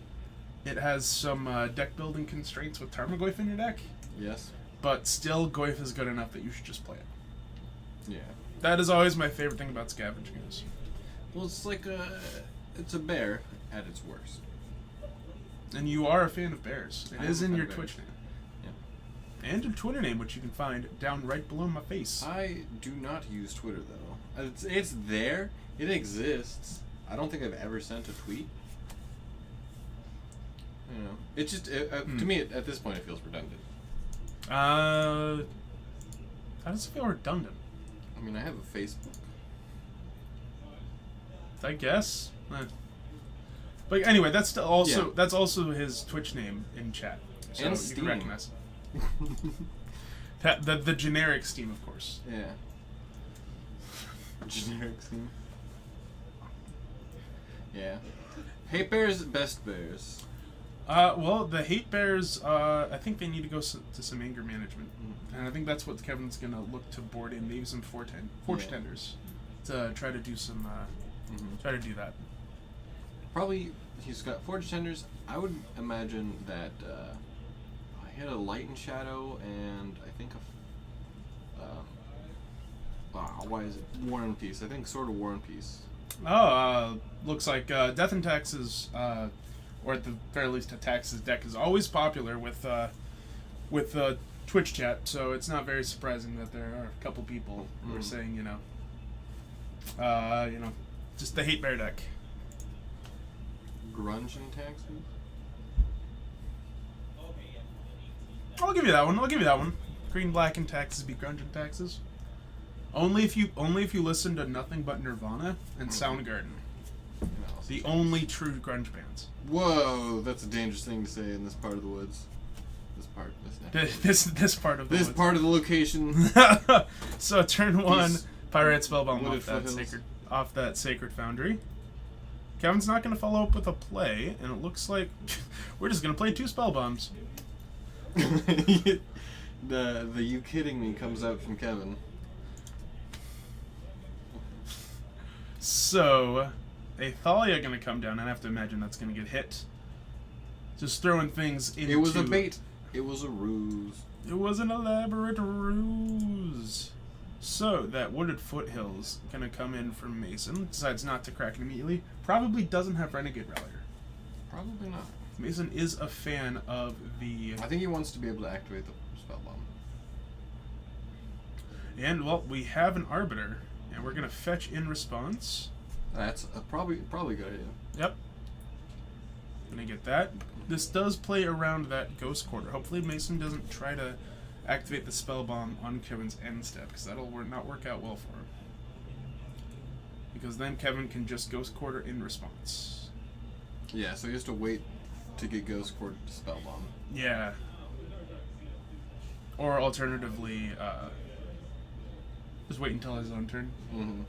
Speaker 1: it has some deck building constraints with Tarmogoyf in your deck,
Speaker 2: Yes.
Speaker 1: but still Goyf is good enough that you should just play it.
Speaker 2: Yeah.
Speaker 1: That is always my favorite thing about Scavenging Ooze.
Speaker 2: Well, it's like it's a bear at its worst.
Speaker 1: And you are a fan of bears. It
Speaker 2: I
Speaker 1: is
Speaker 2: am a
Speaker 1: in
Speaker 2: fan
Speaker 1: your
Speaker 2: of bears.
Speaker 1: Twitch name.
Speaker 2: Yeah.
Speaker 1: And your Twitter name, which you can find down right below my face.
Speaker 2: I do not use Twitter though. It's there. It exists. I don't think I've ever sent a tweet. You know, it's just to me at this point it feels redundant.
Speaker 1: How does it feel redundant?
Speaker 2: I mean, I have a Facebook.
Speaker 1: I guess. But anyway, that's
Speaker 2: Yeah.
Speaker 1: also his Twitch name in chat, so
Speaker 2: And
Speaker 1: you
Speaker 2: Steam.
Speaker 1: can recognize it. The generic Steam, of course.
Speaker 2: Yeah. Generic theme. Yeah. Hate Bears, best bears.
Speaker 1: Well, the Hate Bears, I think they need to go to some anger management, and I think that's what Kevin's gonna look to board in. Maybe some Forge Tenders to try to do some try to do that.
Speaker 2: Probably he's got Forge Tenders. I would imagine that I had a Light and Shadow and I think why is it War and Peace? I think sort of War and Peace.
Speaker 1: Oh, looks like Death and Taxes, or at the very least, a Taxes deck is always popular with Twitch chat. So it's not very surprising that there are a couple people who are saying, just the Hate Bear deck.
Speaker 2: Grunge and Taxes.
Speaker 1: I'll give you that one. Green, Black, and Taxes beat Grunge and Taxes. Only if you listen to nothing but Nirvana and Soundgarden. The only true grunge bands.
Speaker 2: Whoa, that's a dangerous thing to say in this part of the woods. This part of the
Speaker 1: This
Speaker 2: woods.
Speaker 1: part of the woods.
Speaker 2: part of the location.
Speaker 1: So turn one,
Speaker 2: These
Speaker 1: Pirate Spellbomb
Speaker 2: wooded
Speaker 1: off that sacred foundry. Kevin's not going to follow up with a play, and it looks like we're just going to play 2 Spellbombs.
Speaker 2: the you kidding me comes out from Kevin.
Speaker 1: So, a Thalia going to come down, and I have to imagine that's going to get hit. Just throwing things into...
Speaker 2: It was a bait. It was a ruse.
Speaker 1: It was an elaborate ruse. So, that Wooded Foothills going to come in from Mason. Decides not to crack it immediately. Probably doesn't have Renegade Rallier.
Speaker 2: Probably not.
Speaker 1: Mason is a fan of the...
Speaker 2: I think he wants to be able to activate the spell bomb.
Speaker 1: And, well, we have an Arbiter. And we're going to fetch in response.
Speaker 2: That's a probably a good idea.
Speaker 1: Yep. Gonna get that. This does play around that Ghost Quarter. Hopefully Mason doesn't try to activate the spell bomb on Kevin's end step, because that'll not work out well for him. Because then Kevin can just Ghost Quarter in response.
Speaker 2: Yeah, so he has to wait to get Ghost Quarter to spell bomb.
Speaker 1: Yeah. Or alternatively, just wait until his own turn.
Speaker 2: Mm-hmm.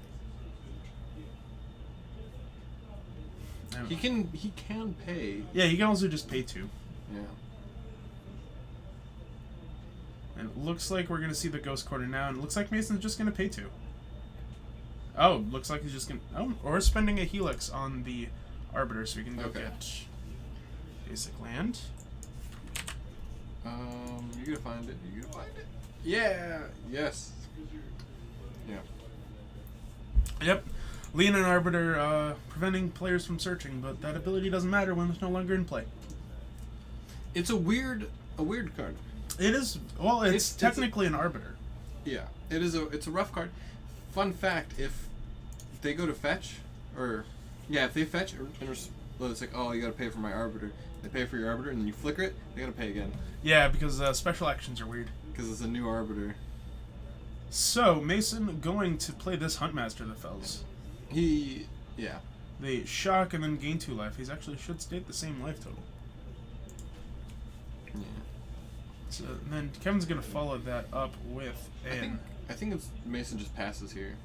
Speaker 2: He can pay.
Speaker 1: Yeah, he can also just pay 2.
Speaker 2: Yeah.
Speaker 1: And it looks like we're gonna see the Ghost Quarter now, and it looks like Mason's just gonna pay 2. Oh, looks like he's just gonna... Oh, or spending a Helix on the Arbiter so we can go get basic land.
Speaker 2: You gotta find it. You gotta find it. Yeah. Yes. Yeah.
Speaker 1: Yep. Lean and Arbiter preventing players from searching, but that ability doesn't matter when it's no longer in play.
Speaker 2: It's a weird card.
Speaker 1: It is... Well, it's
Speaker 2: It's
Speaker 1: technically an Arbiter.
Speaker 2: Yeah. It's a rough card. Fun fact, if they go to fetch, or... Yeah, if they fetch, well, it's like, oh, you gotta pay for my Arbiter. They pay for your Arbiter, and then you flicker it, they gotta pay again.
Speaker 1: Yeah, because special actions are weird.
Speaker 2: Because it's a new Arbiter.
Speaker 1: So, Mason going to play this Huntmaster of the Fells.
Speaker 2: Yeah.
Speaker 1: They shock and then gain 2 life. He's actually should stay at the same life total.
Speaker 2: Yeah.
Speaker 1: So then Kevin's gonna follow that up with
Speaker 2: I think it's Mason just passes here.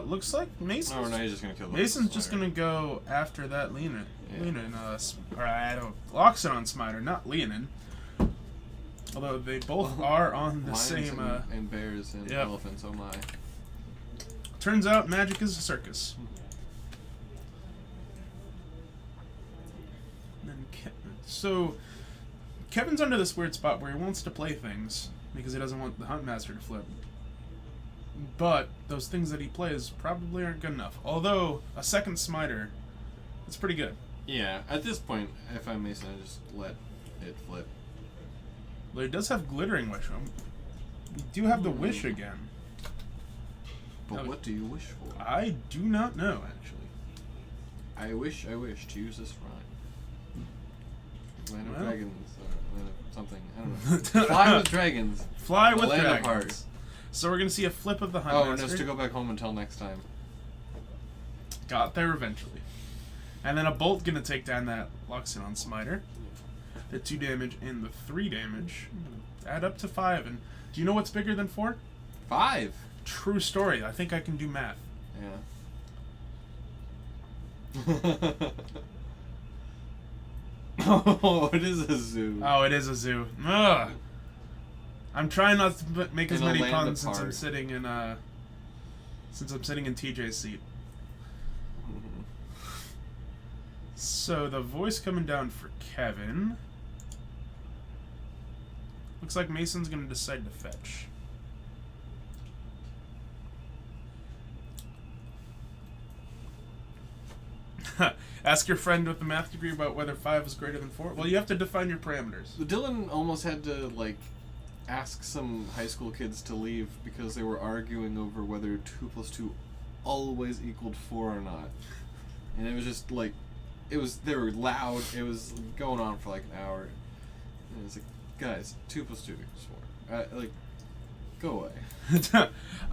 Speaker 1: looks like Mason's...
Speaker 2: Oh, no, he's just gonna kill the
Speaker 1: Mason's just
Speaker 2: Smiter.
Speaker 1: gonna go after that Leonin.
Speaker 2: Yeah.
Speaker 1: Leonin, or I don't... Loxodon Smiter, not Leonin. Although they both are on the
Speaker 2: Lions
Speaker 1: same...
Speaker 2: and bears and
Speaker 1: yep.
Speaker 2: elephants, oh my.
Speaker 1: Turns out magic is a circus. And then so Kevin's under this weird spot where he wants to play things because he doesn't want the Huntmaster to flip. But those things that he plays probably aren't good enough. Although a second Smiter, it's pretty good.
Speaker 2: Yeah, at this point, if I'm Mason, I just let it flip.
Speaker 1: But he does have Glittering Wish. You do have the Wish again.
Speaker 2: But
Speaker 1: No.
Speaker 2: what do you wish for?
Speaker 1: I do not know, actually.
Speaker 2: I wish to use this rhyme. Land of
Speaker 1: Well.
Speaker 2: Dragons, or land of something. I don't know. Fly with dragons.
Speaker 1: Fly
Speaker 2: The
Speaker 1: with
Speaker 2: Land of
Speaker 1: dragons.
Speaker 2: Hearts.
Speaker 1: So we're gonna see a flip of the
Speaker 2: Oh,
Speaker 1: Huntmaster.
Speaker 2: and it's to go back home until next time.
Speaker 1: Got there eventually. And then a Bolt gonna take down that Loxodon Smiter. The 2 damage and the 3 damage. Add up to 5. And do you know what's bigger than 4?
Speaker 2: 5.
Speaker 1: True story. I think I can do math.
Speaker 2: Yeah. Oh, it is a zoo.
Speaker 1: Oh, it is a zoo. Ugh. I'm trying not to make as
Speaker 2: In a
Speaker 1: many
Speaker 2: land
Speaker 1: puns
Speaker 2: apart.
Speaker 1: since I'm sitting in TJ's seat. So the voice coming down for Kevin. Looks like Mason's gonna decide to fetch. Ask your friend with the math degree about whether 5 is greater than 4. Well, you have to define your parameters.
Speaker 2: Dylan almost had to, like, ask some high school kids to leave because they were arguing over whether 2 plus 2 always equaled 4 or not. And it was just, like, they were loud, it was going on for, like, an hour. And it was like, guys, 2 plus 2 equals 4. Like, go away.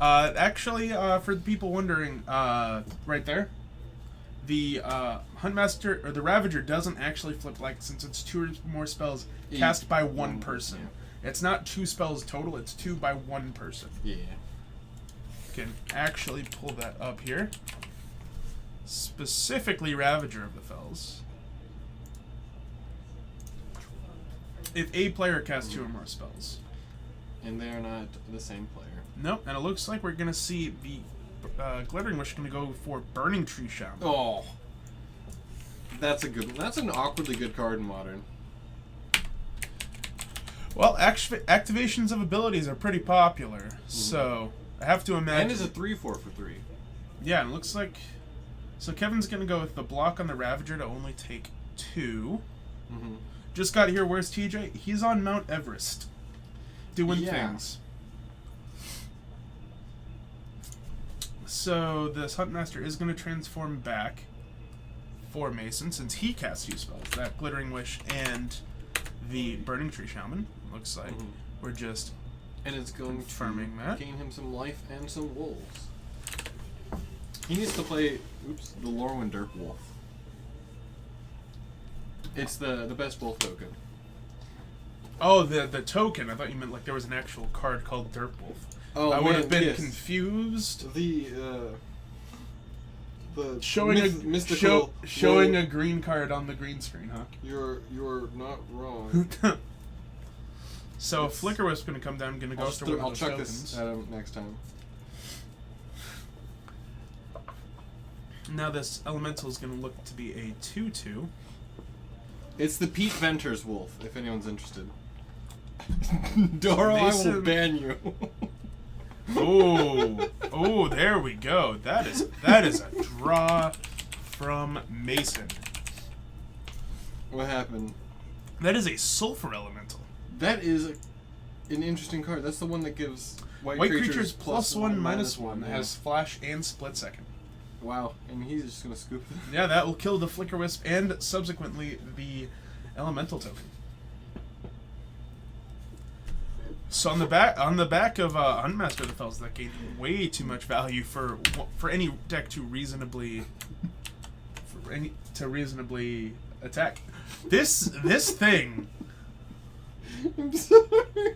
Speaker 1: Actually, for the people wondering, right there, the Huntmaster or the Ravager doesn't actually flip like since it's 2 or more spells cast by one person.
Speaker 2: Yeah.
Speaker 1: It's not 2 spells total; it's 2 by one person.
Speaker 2: Yeah.
Speaker 1: Can actually pull that up here. Specifically, Ravager of the Fells. If a player casts 2 or more spells.
Speaker 2: And they're not the same player.
Speaker 1: Nope, and it looks like we're gonna see the Glittering Wish going to go for Burning Tree Shaman.
Speaker 2: Oh, that's a good one. That's an awkwardly good card in Modern.
Speaker 1: Well, activations of abilities are pretty popular, so I have to imagine.
Speaker 2: And is a 3/4 for 3.
Speaker 1: Yeah, it looks like. So Kevin's gonna go with the block on the Ravager to only take 2.
Speaker 2: Mm-hmm.
Speaker 1: Just got here. Where's TJ? He's on Mount Everest, doing things. So this Huntmaster is gonna transform back for Mason since he casts 2 spells. That Glittering Wish and the Burning Tree Shaman. Looks like we're just
Speaker 2: And it's going
Speaker 1: confirming
Speaker 2: to
Speaker 1: that.
Speaker 2: gain him some life and some wolves. He needs to play, the Lorwyn Derp Wolf. It's the best wolf token.
Speaker 1: Oh, the token. I thought you meant like there was an actual card called Derp Wolf.
Speaker 2: Oh,
Speaker 1: I would have been
Speaker 2: yes.
Speaker 1: confused.
Speaker 2: The
Speaker 1: Showing
Speaker 2: mystical
Speaker 1: showing a green card on the green screen, huh?
Speaker 2: You're not wrong.
Speaker 1: So Flicker Wisp gonna come down, gonna go after one of
Speaker 2: I'll
Speaker 1: those
Speaker 2: chuck
Speaker 1: tokens.
Speaker 2: this at him next time.
Speaker 1: Now this Elemental is gonna look to be a 2/2.
Speaker 2: It's the Pete Venters wolf, if anyone's interested. Doro, I will
Speaker 1: Mason-
Speaker 2: ban you.
Speaker 1: Oh, there we go. That is a draw from Mason.
Speaker 2: What happened?
Speaker 1: That is a Sulfur Elemental.
Speaker 2: That is an interesting card. That's the one that gives
Speaker 1: White creatures +1, -1.
Speaker 2: Yeah.
Speaker 1: Has Flash and Split Second.
Speaker 2: Wow, and he's just gonna scoop it.
Speaker 1: Yeah, that will kill the Flicker Wisp and subsequently the Elemental token. So on the back of Huntmaster of the Fells, that gained way too much value for any deck to reasonably attack. This thing.
Speaker 2: I'm sorry.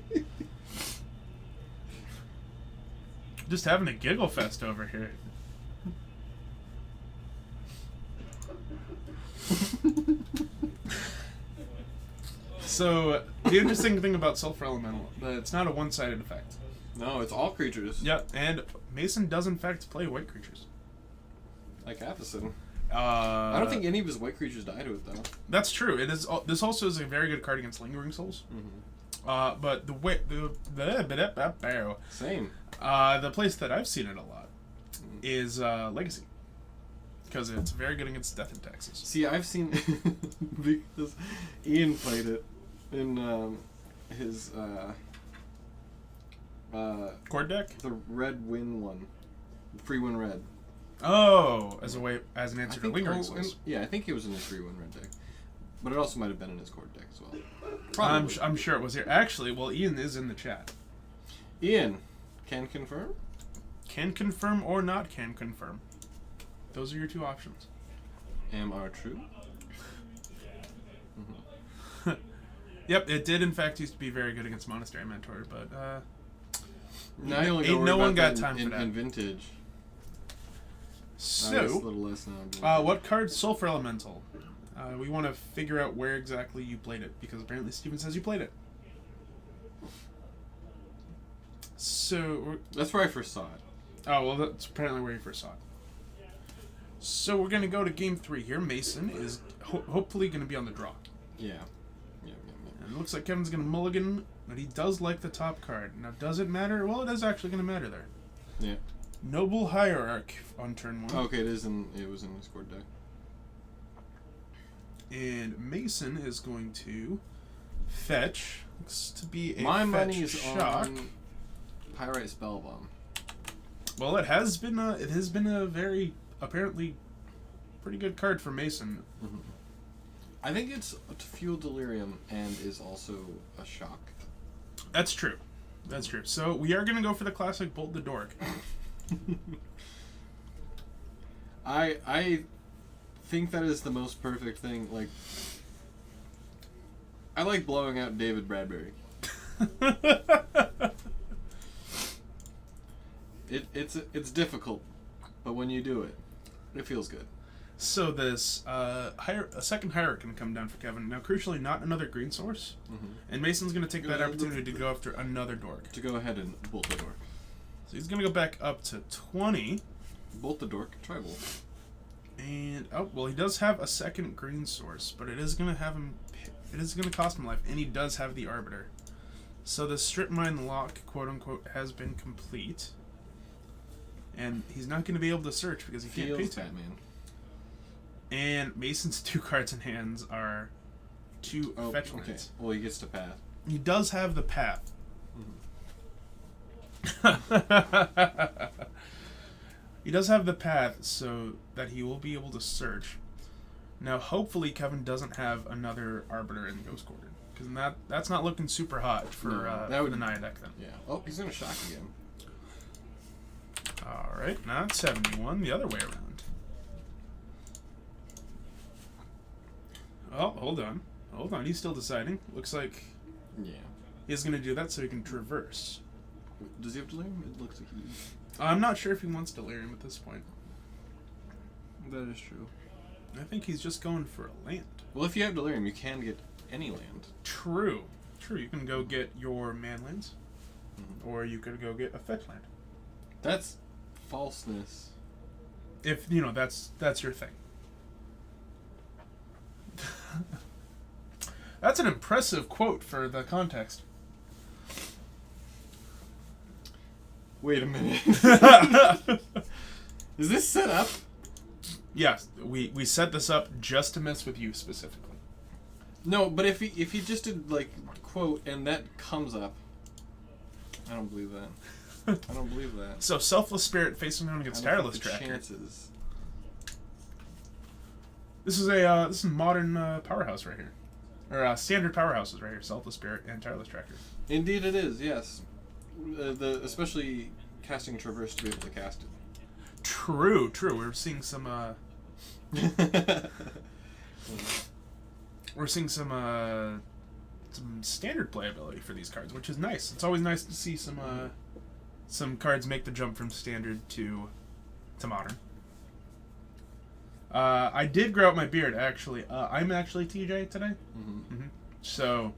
Speaker 1: Just having a giggle fest over here. So the interesting thing about Sulfur Elemental, that it's not a one-sided effect.
Speaker 2: No, it's all creatures.
Speaker 1: Yep, and Mason does in fact play white creatures.
Speaker 2: Like Athelstan.
Speaker 1: I
Speaker 2: I don't think any of his white creatures die to it though.
Speaker 1: that's true. It is. This also is a very good card against Lingering Souls. But the way
Speaker 2: Same.
Speaker 1: the place that I've seen it a lot is Legacy, because it's very good against Death and Taxes.
Speaker 2: See, I've seen because Ian played it in his
Speaker 1: Cord deck.
Speaker 2: the Red Win one, Free Win Red.
Speaker 1: Oh, as an answer to
Speaker 2: think-
Speaker 1: Lingering
Speaker 2: oh,
Speaker 1: Souls.
Speaker 2: yeah, I think it was in his Free Win Red deck, but it also might have been in his Cord deck as well. Probably.
Speaker 1: I'm sure it was here. Actually, well, Ian is in the chat.
Speaker 2: Ian can confirm.
Speaker 1: Can confirm or not can confirm. Those are your two options.
Speaker 2: Am are true.
Speaker 1: Yep, it did in fact used to be very good against Monastery Mentor, but
Speaker 2: Now you only
Speaker 1: ain't
Speaker 2: gotta
Speaker 1: no
Speaker 2: worry
Speaker 1: one
Speaker 2: about
Speaker 1: got
Speaker 2: that
Speaker 1: time for
Speaker 2: in,
Speaker 1: that.
Speaker 2: in Vintage. I guess a
Speaker 1: So,
Speaker 2: little less now.
Speaker 1: what card? Sulfur Elemental. We want to figure out where exactly you played it, because apparently Steven says you played it. So,
Speaker 2: That's where I first saw it.
Speaker 1: oh well, that's apparently where you first saw it. So we're gonna go to game 3 here. Mason is hopefully gonna be on the draw.
Speaker 2: Yeah.
Speaker 1: And it looks like Kevin's going to mulligan, but he does like the top card. Now, does it matter? Well, it is actually going to matter there.
Speaker 2: Yeah.
Speaker 1: Noble Hierarch on turn 1.
Speaker 2: Okay, it was in his Cord deck.
Speaker 1: And Mason is going to fetch. Looks to be a
Speaker 2: My
Speaker 1: fetch
Speaker 2: money is
Speaker 1: shock.
Speaker 2: on Pyrite Spellbomb.
Speaker 1: Well, it has been a very apparently pretty good card for Mason.
Speaker 2: I think it's to fuel delirium and is also a shock.
Speaker 1: That's true. That's true. So we are going to go for the classic Bolt the Dork.
Speaker 2: I think that is the most perfect thing. Like, I like blowing out David Bradbury. It's difficult, but when you do it, it feels good.
Speaker 1: So this a second Hierarch can come down for Kevin. Now, crucially, not another green source. And Mason's going to take that opportunity to go after another Dork.
Speaker 2: To go ahead and bolt the door.
Speaker 1: So he's going to go back up to 20.
Speaker 2: Bolt the Dork, try Bolt.
Speaker 1: And oh well, he does have a second green source, but it is gonna have him. It is gonna cost him life, and he does have the Arbiter. So the strip mine lock, quote unquote, has been complete, and he's not gonna be able to search because he can't pay
Speaker 2: Feels
Speaker 1: to.
Speaker 2: Batman.
Speaker 1: And Mason's 2 cards in hands are 2
Speaker 2: Oh,
Speaker 1: fetch
Speaker 2: okay.
Speaker 1: lands.
Speaker 2: Well, he gets to path.
Speaker 1: He does have the path. He does have the path so that he will be able to search. Now, hopefully, Kevin doesn't have another Arbiter in Ghost Quarter, because that's not looking super hot for
Speaker 2: No, that
Speaker 1: for
Speaker 2: would-
Speaker 1: the Naya deck then.
Speaker 2: Yeah. Oh, he's gonna shock again.
Speaker 1: All right, now it's 71 the other way around. Oh, hold on. He's still deciding. Looks like
Speaker 2: Yeah.
Speaker 1: he's going to do that so he can traverse.
Speaker 2: Does he have delirium? It looks like he.
Speaker 1: I'm not sure if he wants Delirium at this point.
Speaker 2: That is true.
Speaker 1: I think he's just going for a land.
Speaker 2: Well, if you have delirium, you can get any land.
Speaker 1: True. You can go get your man lands, or you could go get a fetch land.
Speaker 2: That's falseness.
Speaker 1: If that's your thing. That's an impressive quote for the context.
Speaker 2: Wait a minute. Is this set up?
Speaker 1: Yes, we set this up just to mess with you specifically.
Speaker 2: No, but if he just did like quote and that comes up, I don't believe that. I don't believe that.
Speaker 1: So Selfless Spirit facing down against
Speaker 2: I don't
Speaker 1: Tireless
Speaker 2: think the
Speaker 1: Tracker.
Speaker 2: chances.
Speaker 1: This is modern powerhouse right here, or standard powerhouses right here. Selfless Spirit and Tireless Tracker.
Speaker 2: Indeed, it is. Yes, especially casting Traverse to be able to cast it.
Speaker 1: True. We're seeing some standard playability for these cards, which is nice. It's always nice to see some cards make the jump from standard to modern. I did grow out my beard actually. I'm actually TJ today, so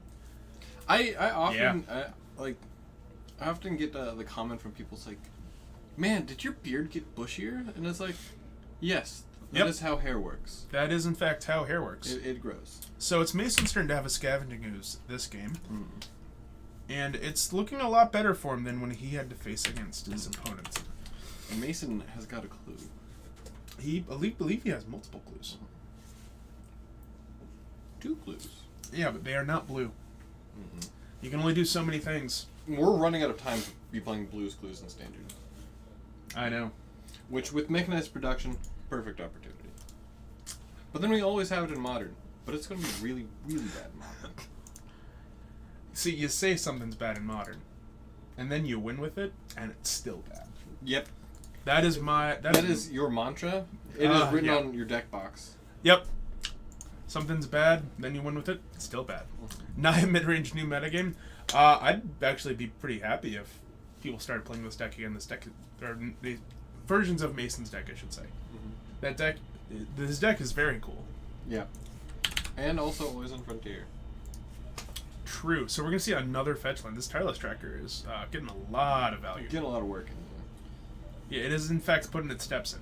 Speaker 2: I often I often get the comment from people. It's like, man, did your beard get bushier? And it's like, yes, that is how hair works.
Speaker 1: that is in fact how hair works.
Speaker 2: It grows.
Speaker 1: So it's Mason's turn to have a Scavenging Ooze this game. And it's looking a lot better for him than when he had to face against his opponents.
Speaker 2: And Mason has got a clue.
Speaker 1: I believe he has multiple clues.
Speaker 2: 2 clues.
Speaker 1: Yeah, but they are not blue. You can only do so many things.
Speaker 2: We're running out of time to be playing Blues Clues in Standard.
Speaker 1: I know.
Speaker 2: Which, with mechanized production, perfect opportunity. But then we always have it in Modern. But it's going to be really, really bad in Modern.
Speaker 1: See, you say something's bad in Modern, and then you win with it, and it's still bad.
Speaker 2: Yep.
Speaker 1: That is my...
Speaker 2: That is your mantra. It is written on your deck box.
Speaker 1: Yep. Something's bad, then you win with it, it's still bad. Naya mid-range new metagame. I'd actually be pretty happy if people started playing this deck again. This deck, or the versions of Mason's deck, I should say. That deck, this deck is very cool.
Speaker 2: Yeah. And also always on Frontier.
Speaker 1: True. So we're gonna see another fetch land. This Tireless Tracker is getting a lot of value.
Speaker 2: Getting a lot of work in
Speaker 1: Yeah, it is in fact putting its steps in.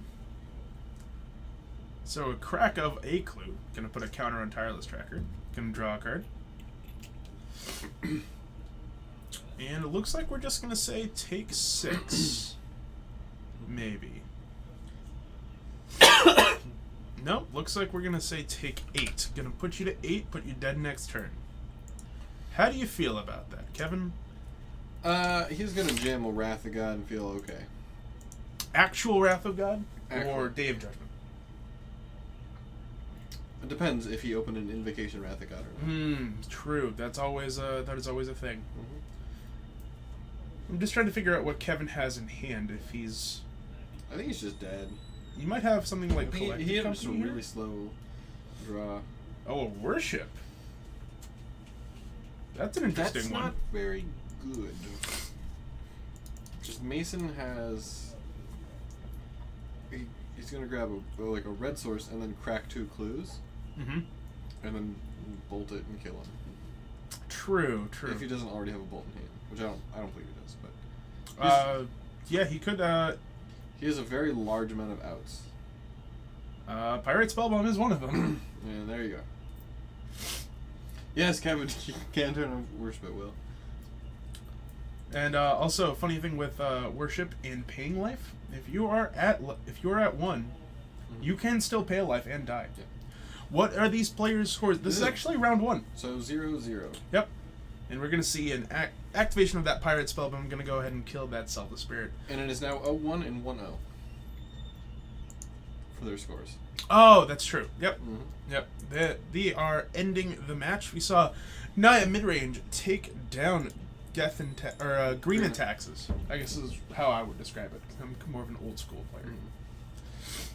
Speaker 1: So a crack of a clue. Gonna put a counter on Tireless Tracker. Gonna draw a card. And it looks like we're just gonna say take 6. Maybe. Nope, looks like we're gonna say take 8. Gonna put you to 8, put you dead next turn. How do you feel about that, Kevin?
Speaker 2: He's gonna jam a Wrath of God and feel okay.
Speaker 1: Actual Wrath of God?
Speaker 2: Actual.
Speaker 1: Or Day of Judgment?
Speaker 2: It depends if he opened an Invocation Wrath of God or not.
Speaker 1: True. That is always a thing. I'm just trying to figure out what Kevin has in hand. If he's,
Speaker 2: I think he's just dead.
Speaker 1: you might have something like
Speaker 2: He
Speaker 1: Collective
Speaker 2: had just a
Speaker 1: Company here?
Speaker 2: really slow draw.
Speaker 1: Oh, a Worship. That's an interesting
Speaker 2: That's
Speaker 1: one.
Speaker 2: not very good. Just Mason has. He's gonna grab a red source and then crack 2 clues,
Speaker 1: Mm-hmm.
Speaker 2: and then bolt it and kill him.
Speaker 1: True.
Speaker 2: If he doesn't already have a bolt in hand, which I don't believe he does, but
Speaker 1: Yeah, he could.
Speaker 2: He has a very large amount of outs.
Speaker 1: Pirate Spellbomb is one of them.
Speaker 2: Yeah, there you go. Yes, Kevin, you can turn on worship at will.
Speaker 1: And also, funny thing with worship in paying life, if you are at 1, you can still pay a life and die.
Speaker 2: Yeah.
Speaker 1: What are these players' scores? This is actually round 1.
Speaker 2: So 0-0.
Speaker 1: Yep. And we're gonna see an activation of that pirate spell, but I'm gonna go ahead and kill that Selfless Spirit.
Speaker 2: And it is now 0-1 and 1-0 for their scores.
Speaker 1: Oh, that's true. Yep.
Speaker 2: Mm-hmm.
Speaker 1: Yep. They are ending the match. We saw Naya midrange take down Death and Green and Taxes. I guess this is how I would describe it. I'm more of an old school player.
Speaker 2: Mm-hmm.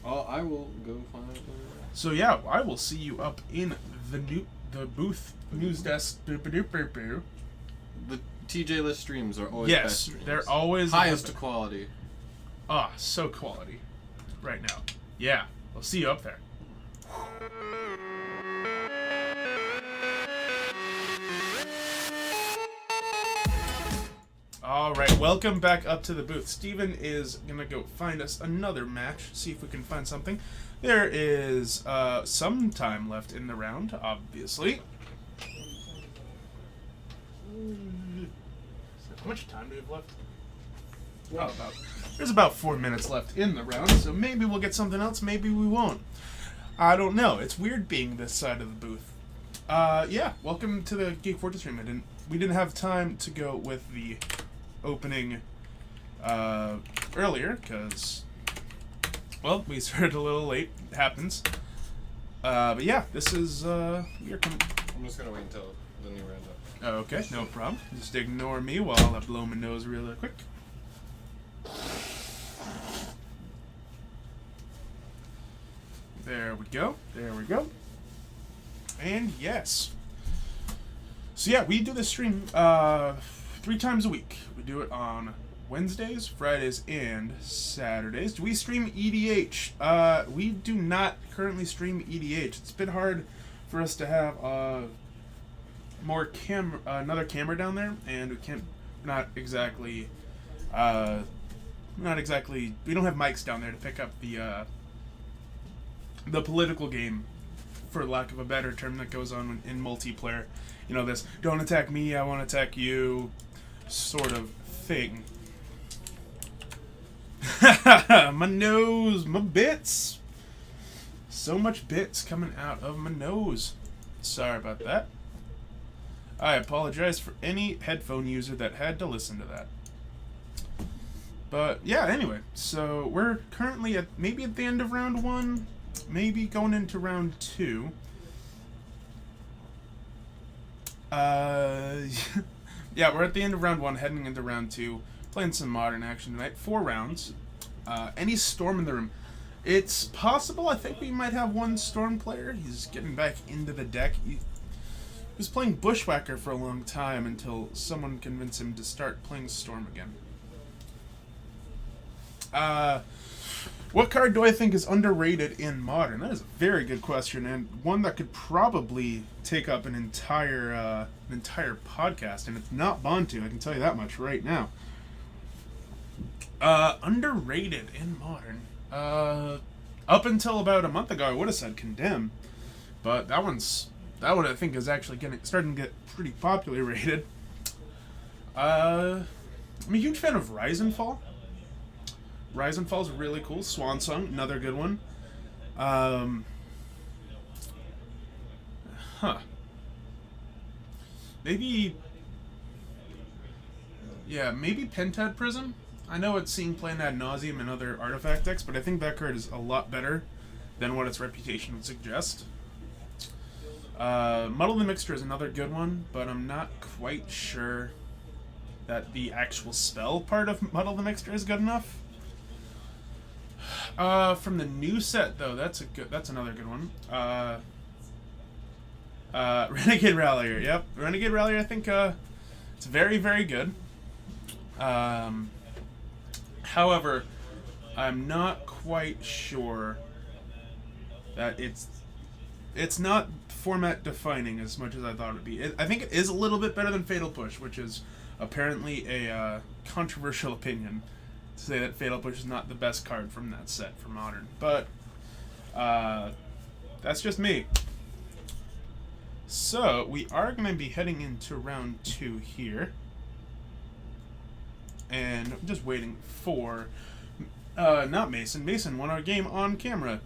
Speaker 2: Well, I will go find out.
Speaker 1: So yeah, I will see you up in the booth news desk.
Speaker 2: The TJ list streams are always best
Speaker 1: Yes,
Speaker 2: streams.
Speaker 1: they're always
Speaker 2: highest quality.
Speaker 1: Ah, so quality right now. Yeah, I'll see you up there. Alright, welcome back up to the booth. Steven is going to go find us another match, see if we can find something. There is some time left in the round, obviously. How much time do we have left? There's about 4 minutes left in the round, so maybe we'll get something else, maybe we won't. I don't know. It's weird being this side of the booth. Yeah, welcome to the Geek Fortress stream. We didn't have time to go with the opening earlier because, well, we started a little late. It happens. But yeah, this is we're coming.
Speaker 2: I'm just gonna wait until the new round's up.
Speaker 1: Okay, no problem. Just ignore me while I blow my nose really quick. There we go. There we go. And yes. So yeah, we do this stream 3 times a week. We do it on Wednesdays, Fridays, and Saturdays. Do we stream EDH? We do not currently stream EDH. It's a bit hard for us to have another camera down there, and we can't. Not exactly. We don't have mics down there to pick up the political game, for lack of a better term, that goes on in multiplayer. You know, this "don't attack me, I want to attack you" sort of thing. My nose, my bits. So much bits coming out of my nose. Sorry about that. I apologize for any headphone user that had to listen to that. But yeah, anyway, so we're currently at the end of round 1, maybe going into round 2. Yeah, we're at the end of round 1, heading into round 2, playing some modern action tonight. 4 rounds. Any Storm in the room? It's possible. I think we might have one Storm player. He's getting back into the deck. He was playing Bushwhacker for a long time until someone convinced him to start playing Storm again. What card do I think is underrated in Modern? That is a very good question, and one that could probably take up an entire podcast, and it's not Bantu, I can tell you that much right now. Underrated in Modern. Up until about a month ago, I would have said Condemn, but that one I think is actually starting to get pretty popularly rated. I'm a huge fan of Rise and Fall. Rise and Fall is really cool. Swan Song, another good one. Maybe Pentad Prism. I know it's seen playing ad nauseum in other artifact decks, but I think that card is a lot better than what its reputation would suggest. Muddle the Mixture is another good one, but I'm not quite sure that the actual spell part of Muddle the Mixture is good enough. From the new set though, that's another good one. Renegade Rallier, yep. Renegade Rallier, I think it's very, very good. However, I'm not quite sure that it's not format defining as much as I thought it would be. I think it is a little bit better than Fatal Push, which is apparently a controversial opinion. say that Fatal Push is not the best card from that set for Modern, but that's just me. So we are going to be heading into round 2 here, and I'm just waiting for not Mason. Mason won our game on camera.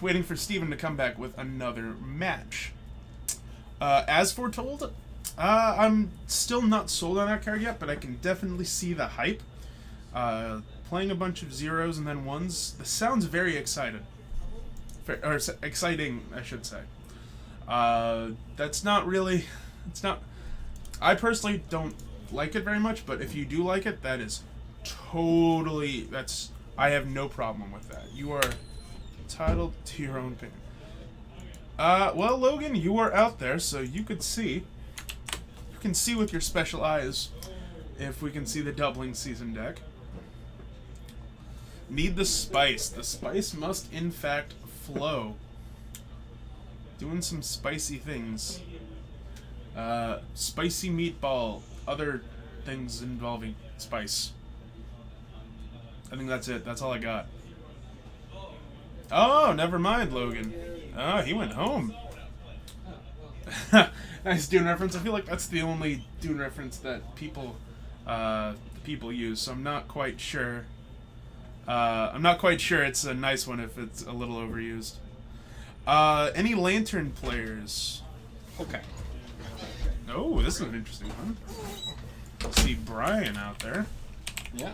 Speaker 1: Waiting for Steven to come back with another match. As foretold, I'm still not sold on that card yet, but I can definitely see the hype. Playing a bunch of zeros and then ones, this sounds very exciting, I should say. That's not really, it's not, I personally don't like it very much, but if you do like it, that is totally, I have no problem with that. You are entitled to your own opinion. Well, Logan, you are out there, so you can see with your special eyes if we can see the doubling season deck. Need the spice. The spice must, in fact, flow. Doing some spicy things. Spicy meatball. Other things involving spice. I think that's it. That's all I got. Oh, never mind, Logan. Oh, he went home. Nice Dune reference. I feel like that's the only Dune reference that people use, so I'm not quite sure. It's a nice one if it's a little overused. Any Lantern players?
Speaker 2: Okay.
Speaker 1: Oh, this is an interesting one. See Brian out there.
Speaker 2: Yeah.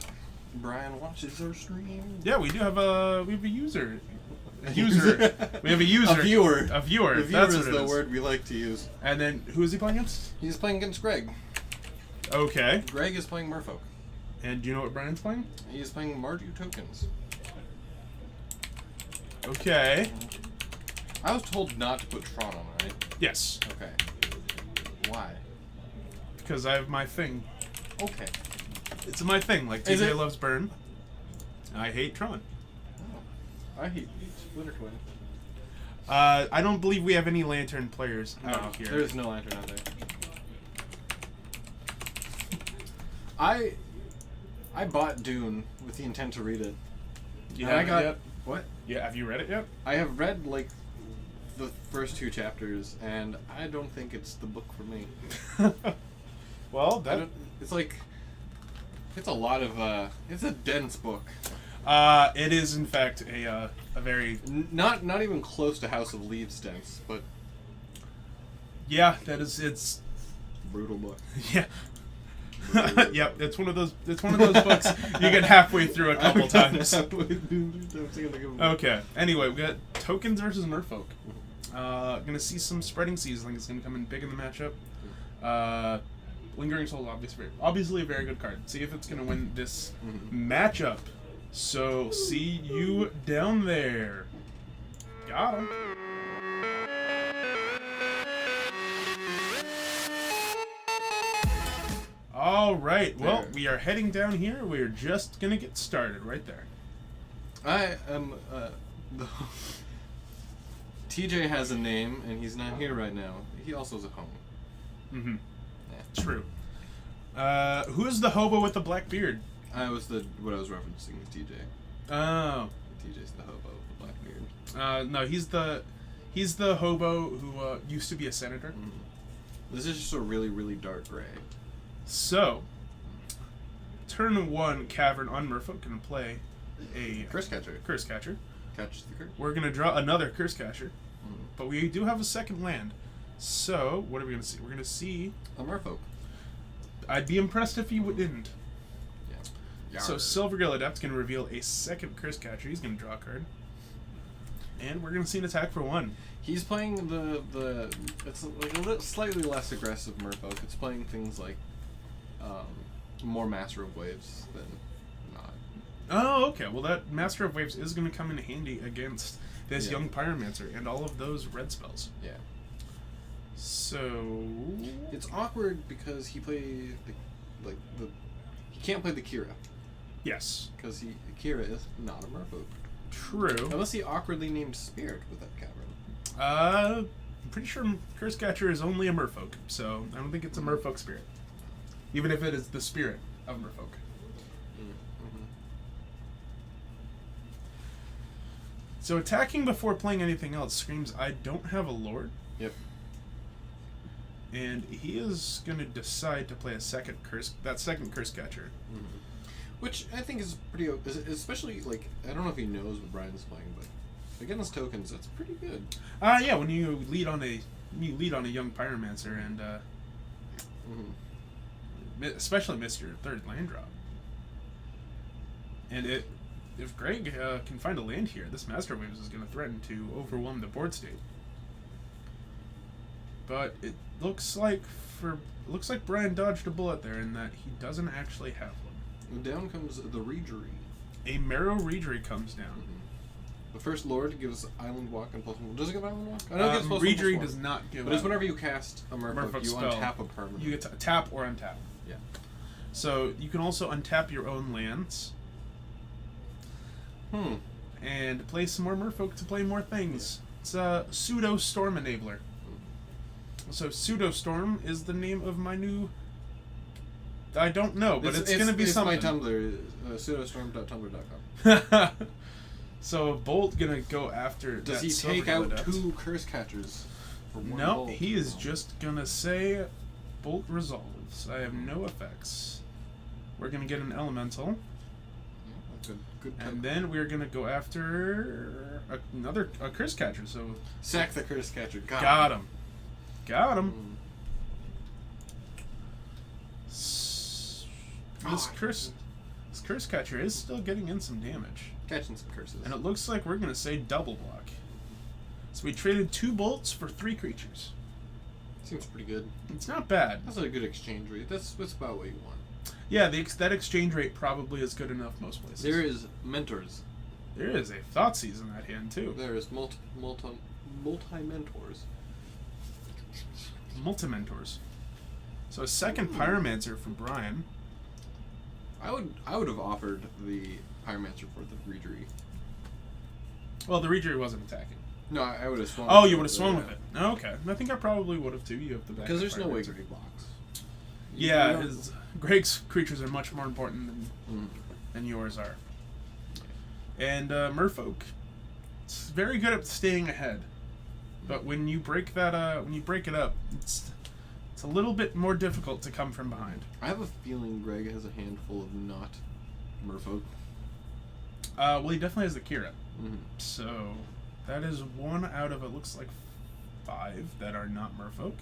Speaker 2: Brian watches our stream.
Speaker 1: Yeah, we have a user. We have a user.
Speaker 2: A viewer.
Speaker 1: A viewer.
Speaker 2: The viewer
Speaker 1: That's
Speaker 2: is
Speaker 1: what it
Speaker 2: the
Speaker 1: is.
Speaker 2: word we like to use.
Speaker 1: And then who is he playing against?
Speaker 2: He's playing against Greg.
Speaker 1: Okay.
Speaker 2: Greg is playing Merfolk.
Speaker 1: And do you know what Brian's playing?
Speaker 2: He's playing Mardu tokens.
Speaker 1: Okay.
Speaker 2: I was told not to put Tron on, right?
Speaker 1: Yes.
Speaker 2: Okay. Why?
Speaker 1: Because I have my thing.
Speaker 2: Okay.
Speaker 1: It's my thing. Like
Speaker 2: Is
Speaker 1: TJ
Speaker 2: it?
Speaker 1: loves Burn. I hate Tron.
Speaker 2: I hate Splinter Twin.
Speaker 1: I don't believe we have any Lantern players
Speaker 2: No,
Speaker 1: out here.
Speaker 2: there's no lantern out there. I bought Dune with the intent to read it.
Speaker 1: You
Speaker 2: And I
Speaker 1: haven't
Speaker 2: got
Speaker 1: yet?
Speaker 2: what?
Speaker 1: Yeah, have you read it yet?
Speaker 2: I have read like the first 2 chapters, and I don't think it's the book for me.
Speaker 1: Well,
Speaker 2: It's like it's a lot of it's a dense book.
Speaker 1: it is in fact a very
Speaker 2: Not even close to House of Leaves dense, but
Speaker 1: it's
Speaker 2: brutal book.
Speaker 1: yeah. Yep, it's one of those books you get halfway through a couple times. Okay. Anyway, we got Tokens versus Merfolk. Gonna see some Spreading Seas. I think it's gonna come in big in the matchup. Lingering Soul, obviously a very good card. See if it's gonna win this matchup. So see you down there. Got him. All right. Well,
Speaker 2: There.
Speaker 1: we are heading down here. We're just gonna get started right there.
Speaker 2: I am TJ has a name, and he's not here right now. He also is at home.
Speaker 1: Mm-hmm.
Speaker 2: Yeah.
Speaker 1: True. Who is the hobo with the black beard?
Speaker 2: What I was referencing is TJ.
Speaker 1: Oh.
Speaker 2: TJ's the hobo with the black beard.
Speaker 1: No, he's the hobo who used to be a senator.
Speaker 2: This is just a really, really dark gray.
Speaker 1: So, turn 1 Cavern on Merfolk gonna play a
Speaker 2: Curse Catcher.
Speaker 1: Curse Catcher.
Speaker 2: Catch the curse.
Speaker 1: We're gonna draw another Curse Catcher,
Speaker 2: Mhm.
Speaker 1: but we do have a second land. So, what are we gonna see? We're gonna see.
Speaker 2: A Merfolk.
Speaker 1: I'd be impressed if you didn't.
Speaker 2: Yeah.
Speaker 1: So Silvergill Adept's gonna reveal a second Curse Catcher. He's gonna draw a card, and we're gonna see an attack for 1.
Speaker 2: He's playing the it's like a slightly less aggressive Merfolk. It's playing things like more Master of Waves than not.
Speaker 1: Oh, okay. Well, that Master of Waves is gonna come in handy against this
Speaker 2: Yeah.
Speaker 1: young Pyromancer and all of those red spells.
Speaker 2: Yeah.
Speaker 1: So
Speaker 2: It's awkward because he plays he can't play the Kira
Speaker 1: yes,
Speaker 2: because Kira is not a Merfolk
Speaker 1: true.
Speaker 2: unless he awkwardly named Spirit with that cavern.
Speaker 1: I'm pretty sure Curse Catcher is only a Merfolk, so I don't think it's a Merfolk spirit, even if it is the spirit of Merfolk.
Speaker 2: Mm-hmm.
Speaker 1: So attacking before playing anything else screams, I don't have a lord.
Speaker 2: Yep.
Speaker 1: And he is going to decide to play a second curse catcher.
Speaker 2: Mm-hmm. Which I think is pretty, especially like I don't know if he knows what Brian's playing, but against tokens, that's pretty good.
Speaker 1: Yeah, when you lead on a young pyromancer and especially miss your third land drop. And if Greg can find a land here, this Master Waves is going to threaten to overwhelm the board state. But it looks like Brian dodged a bullet there in that he doesn't actually have one.
Speaker 2: And down comes the Reejery.
Speaker 1: A Marrow Reejery comes down.
Speaker 2: The first Lord gives Island Walk and +1. Does it give Island Walk? I know it gives +1/+1.
Speaker 1: Reejery does not give.
Speaker 2: But it's whenever you cast a Merfolk, you
Speaker 1: spell,
Speaker 2: untap a permanent.
Speaker 1: You get to tap or untap.
Speaker 2: Yeah.
Speaker 1: So you can also untap your own lands. And play some more Merfolk to play more things. Yeah. It's a Pseudo Storm Enabler. So Pseudo Storm is the name of my new. I don't know, but it's going to be something.
Speaker 2: It's my Tumblr, pseudostorm.tumblr.com.
Speaker 1: So Bolt gonna go after.
Speaker 2: Does he take out 2 curse catchers? For 1
Speaker 1: no,
Speaker 2: Bolt?
Speaker 1: he is just gonna say, Bolt resolves. I have no effects. We're gonna get an elemental.
Speaker 2: Yeah, good.
Speaker 1: And then we're gonna go after another curse catcher. So
Speaker 2: sack the curse catcher.
Speaker 1: Got him. This curse catcher is still getting in some damage.
Speaker 2: Catching some curses.
Speaker 1: And it looks like we're gonna say double block. So we traded 2 bolts for 3 creatures.
Speaker 2: Seems pretty good.
Speaker 1: It's not bad.
Speaker 2: That's a good exchange rate. That's about what you want.
Speaker 1: Yeah, that exchange rate probably is good enough most places.
Speaker 2: There is mentors.
Speaker 1: There is a Thoughtseize in that hand too.
Speaker 2: There is multi-mentors.
Speaker 1: Multi-mentors. So a second Pyromancer from Brian.
Speaker 2: I would have offered the Pyromancer for the Reejery.
Speaker 1: Well, the Reejery wasn't attacking.
Speaker 2: No, I would have swung.
Speaker 1: Oh, you would have swung with it. Okay, I think I probably would have too. You have the back.
Speaker 2: Because there's no way Greg blocks.
Speaker 1: Yeah, Greg's creatures are much more important than yours are. And Merfolk, it's very good at staying ahead, but when you break it up, it's a little bit more difficult to come from behind.
Speaker 2: I have a feeling Greg has a handful of not Merfolk.
Speaker 1: Well, he definitely has the Kira.
Speaker 2: Mm-hmm.
Speaker 1: So that is 1 out of, it looks like 5 that are not Merfolk.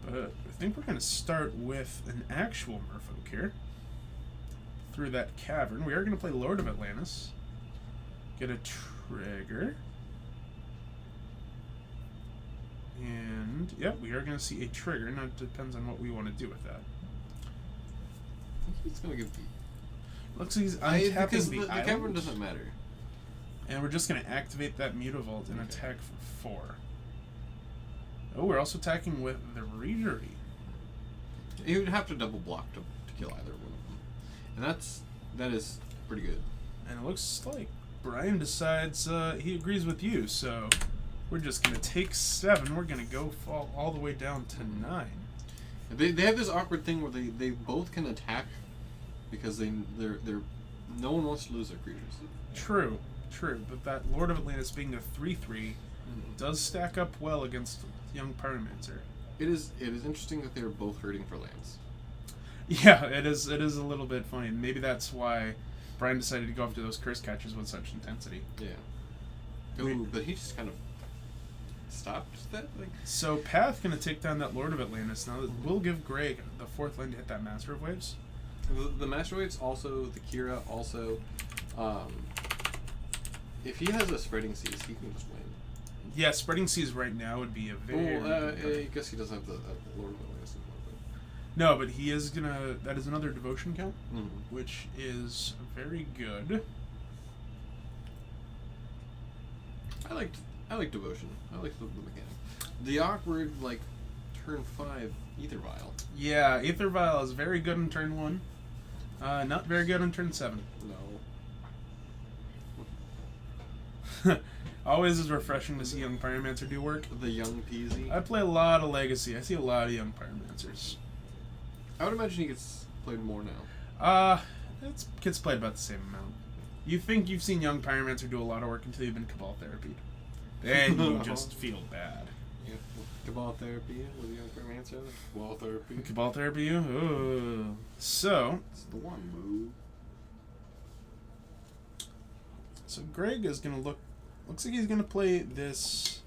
Speaker 1: But I think we're going to start with an actual Merfolk here. Through that cavern. We are going to play Lord of Atlantis. Get a trigger. And, yeah, we are going to see a trigger. Now it depends on what we want to do with that.
Speaker 2: I think he's going to give the...
Speaker 1: Looks like he's untapping
Speaker 2: because
Speaker 1: the
Speaker 2: the
Speaker 1: island.
Speaker 2: cavern doesn't matter.
Speaker 1: And we're just going to activate that Mutavault and attack for 4. Oh, we're also attacking with the Reejery.
Speaker 2: You would have to double block to kill either one of them. And that is pretty good.
Speaker 1: And it looks like Brian decides he agrees with you, so we're just going to take 7. We're going to go fall all the way down to 9.
Speaker 2: They have this awkward thing where they both can attack because they're no one wants to lose their creatures.
Speaker 1: True. But that Lord of Atlantis being a 3/3 does stack up well against young Pyromancer.
Speaker 2: It is interesting that they're both hurting for lands.
Speaker 1: Yeah, it is a little bit funny. Maybe that's why Brian decided to go after those curse catchers with such intensity.
Speaker 2: Yeah. Ooh, but he just kind of stopped that.
Speaker 1: So Path gonna take down that Lord of Atlantis. Now we'll give Greg the 4th land to hit that Master of Waves.
Speaker 2: The Master Waves, also the Kira, also. If he has a Spreading Seas, he can just win.
Speaker 1: Yeah, Spreading Seas right now would be a very.
Speaker 2: I guess he doesn't have the Lord of Atlantis anymore.
Speaker 1: No, but he is gonna. That is another devotion count,
Speaker 2: Mm-hmm.
Speaker 1: which is very good.
Speaker 2: I like devotion. I like the mechanic. The awkward turn 5 Aether Vial.
Speaker 1: Yeah, Aether Vial is very good in turn 1. Not very good in turn 7.
Speaker 2: No.
Speaker 1: Always is refreshing to see young Pyromancer do work.
Speaker 2: The young Peasy.
Speaker 1: I play a lot of Legacy. I see a lot of young Pyromancers.
Speaker 2: I would imagine he gets played more now.
Speaker 1: It gets played about the same amount. You think you've seen Young Pyromancer do a lot of work until you've been Cabal Therapied. Then you just feel bad.
Speaker 2: Yeah. Cabal therapy with Young Pyromancer. Cabal therapy.
Speaker 1: Cabal Therapy? Ooh. So,
Speaker 2: It's the one move.
Speaker 1: So Greg is going to looks like he's going to play this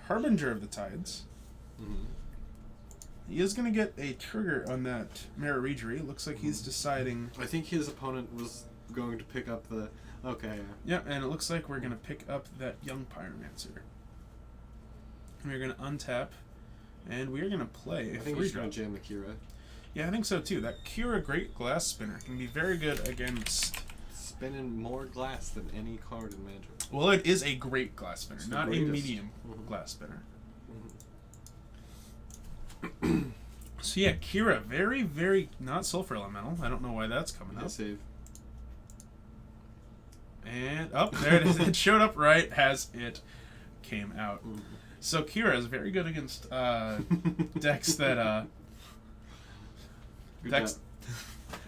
Speaker 1: Harbinger of the Tides.
Speaker 2: Mm-hmm.
Speaker 1: He is going to get a trigger on that Mararegery. Looks like he's deciding...
Speaker 2: I think his opponent was going to pick up the... Okay,
Speaker 1: Yeah, and it looks like we're going to pick up that Young Pyromancer. And we're going to untap, and we're going to play
Speaker 2: I
Speaker 1: a
Speaker 2: think
Speaker 1: 3
Speaker 2: he's going
Speaker 1: drop.
Speaker 2: to jam the Kira.
Speaker 1: Yeah, I think so too. That Kira Great Glass Spinner can be very good against...
Speaker 2: Spinning more glass than any card in Magic.
Speaker 1: Well, it is a great glass spinner,
Speaker 2: It's the
Speaker 1: not a
Speaker 2: greatest.
Speaker 1: medium
Speaker 2: Mhm.
Speaker 1: glass spinner. So yeah, Kira, very, very not sulfur elemental. I don't know why that's coming
Speaker 2: Yeah,
Speaker 1: up.
Speaker 2: save.
Speaker 1: And there it is. It showed up right as it came out.
Speaker 2: Mhm.
Speaker 1: So Kira is very good against decks that
Speaker 2: Good
Speaker 1: decks.
Speaker 2: job.